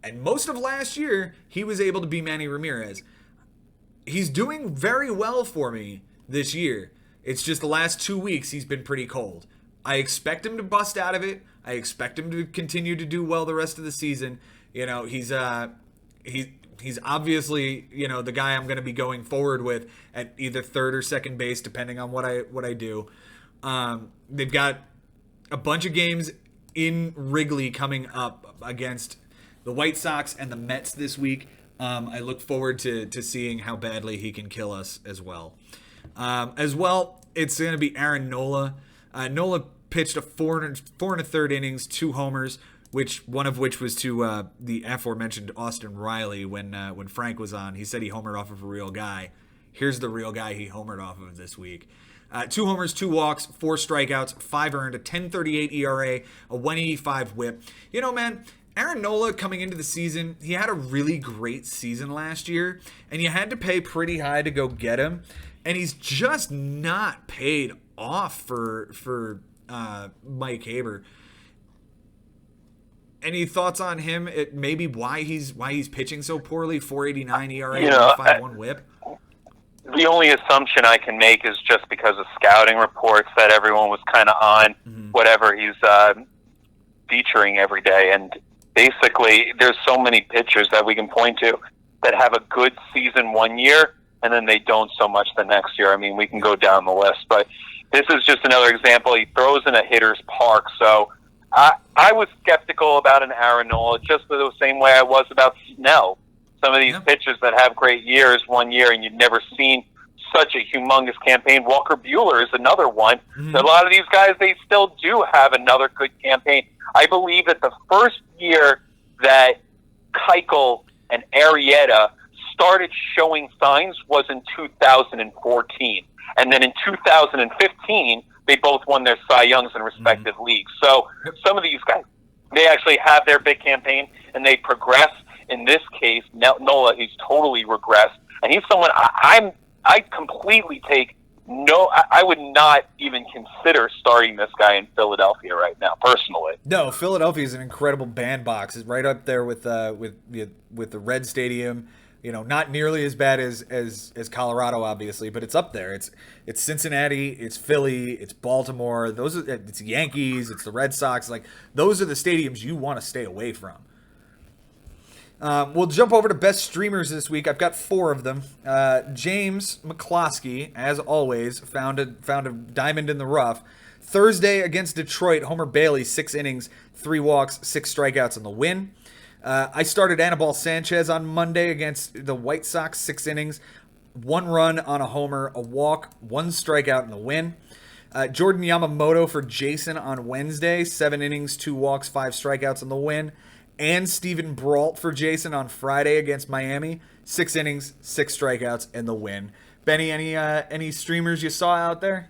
And most of last year, he was able to be Manny Ramirez. He's doing very well for me this year. It's just the last 2 weeks, he's been pretty cold. I expect him to bust out of it. I expect him to continue to do well the rest of the season. He's obviously, the guy I'm going to be going forward with at either third or second base, depending on what I do. They've got a bunch of games in Wrigley coming up against the White Sox and the Mets this week. I look forward to seeing how badly he can kill us as well. It's going to be Aaron Nola. Nola pitched a 4 1/3 innings, 2 homers, one of which was to the aforementioned Austin Riley when Frank was on. He said he homered off of a real guy. Here's the real guy he homered off of this week. 2 homers, 2 walks, 4 strikeouts, 5 earned, a 10.38 ERA, a 1.85 WHIP. Man, Aaron Nola coming into the season, he had a really great season last year, and you had to pay pretty high to go get him, and he's just not paid off for Mike Haber. Any thoughts on him? Maybe why he's pitching so poorly? 4.89 ERA, 1.51 WHIP. The only assumption I can make is just because of scouting reports that everyone was kind of on whatever he's featuring every day, and basically there's so many pitchers that we can point to that have a good season one year and then they don't so much the next year. I mean, we can go down the list, but this is just another example. He throws in a hitter's park, so I was skeptical about an Aaron Nola just the same way I was about Snell. Some of these pitchers that have great years one year and you've never seen such a humongous campaign. Walker Buehler is another one. A lot of these guys, they still do have another good campaign. I believe that the first year that Keuchel and Arrieta started showing signs was in 2014. And then in 2015, they both won their Cy Youngs in respective leagues. So some of these guys, they actually have their big campaign, and they progress. In this case, Nola, he's totally regressed. And he's someone I completely take I would not even consider starting this guy in Philadelphia right now, personally. No, Philadelphia is an incredible bandbox. It's right up there with the Red Stadium. You know, not nearly as bad as Colorado, obviously, but it's up there. It's Cincinnati, it's Philly, it's Baltimore. It's Yankees, it's the Red Sox. Like, those are the stadiums you want to stay away from. We'll jump over to best streamers this week. I've got 4 of them. James McCloskey, as always, found a diamond in the rough. Thursday against Detroit, Homer Bailey, 6 innings, 3 walks, 6 strikeouts in the win. I started Anibal Sanchez on Monday against the White Sox, 6 innings, 1 run on a homer, a walk, 1 strikeout in the win. Jordan Yamamoto for Jason on Wednesday, 7 innings, 2 walks, 5 strikeouts in the win. And Steven Brault for Jason on Friday against Miami, 6 innings, 6 strikeouts, and the win. Benny, any streamers you saw out there?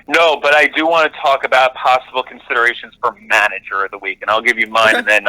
No, but I do want to talk about possible considerations for manager of the week, and I'll give you mine, and then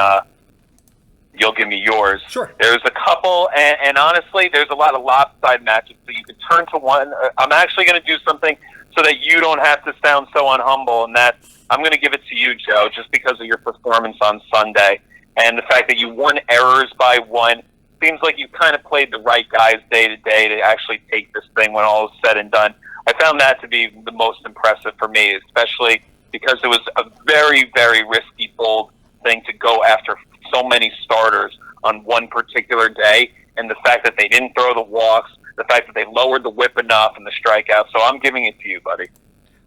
you'll give me yours. Sure. There's a couple, and honestly, there's a lot of lopsided matches, so you can turn to one. I'm actually going to do something so that you don't have to sound so unhumble, and that's I'm going to give it to you, Joe, just because of your performance on Sunday and the fact that you won errors by 1. Seems like you kind of played the right guys day to day to actually take this thing when all is said and done. I found that to be the most impressive for me, especially because it was a very, very risky, bold thing to go after so many starters on one particular day, and the fact that they didn't throw the walks, the fact that they lowered the whip enough and the strikeouts. So I'm giving it to you, buddy.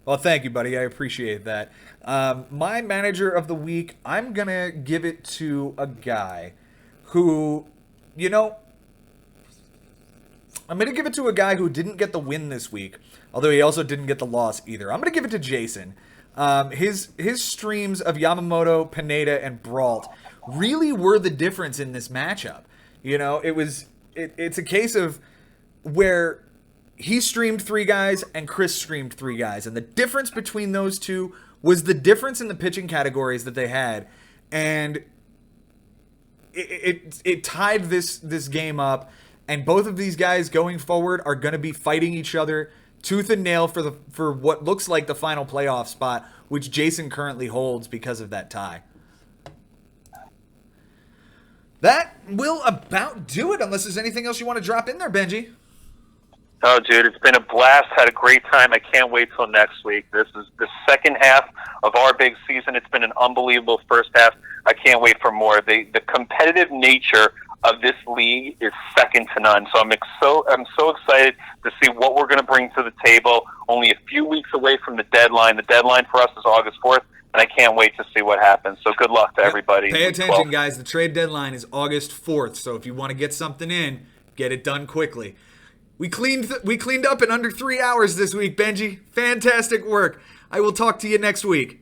Well, thank you, buddy. I appreciate that. My manager of the week, I'm going to give it to a guy who, I'm going to give it to a guy who didn't get the win this week, although he also didn't get the loss either. I'm going to give it to Jason. His streams of Yamamoto, Pineda, and Brault really were the difference in this matchup. It's a case of where he streamed 3 guys and Chris streamed 3 guys. And the difference between those two was the difference in the pitching categories that they had. And it tied this game up. And both of these guys going forward are going to be fighting each other tooth and nail for what looks like the final playoff spot, which Jason currently holds because of that tie. That will about do it, unless there's anything else you want to drop in there, Benji. Oh, dude, it's been a blast. Had a great time. I can't wait till next week. This is the second half of our big season. It's been an unbelievable first half. I can't wait for more. The competitive nature of this league is second to none. So I'm so excited to see what we're going to bring to the table. Only a few weeks away from the deadline. The deadline for us is August 4th, and I can't wait to see what happens. So good luck to everybody. Pay attention, guys. The trade deadline is August 4th. So if you want to get something in, get it done quickly. We cleaned up in under 3 hours this week, Benji. Fantastic work. I will talk to you next week.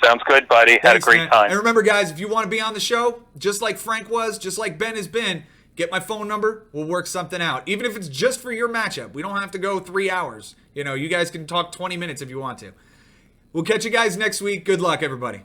Sounds good, buddy. Had a great time. And remember, guys, if you want to be on the show, just like Frank was, just like Ben has been, get my phone number. We'll work something out. Even if it's just for your matchup. We don't have to go 3 hours. You guys can talk 20 minutes if you want to. We'll catch you guys next week. Good luck, everybody.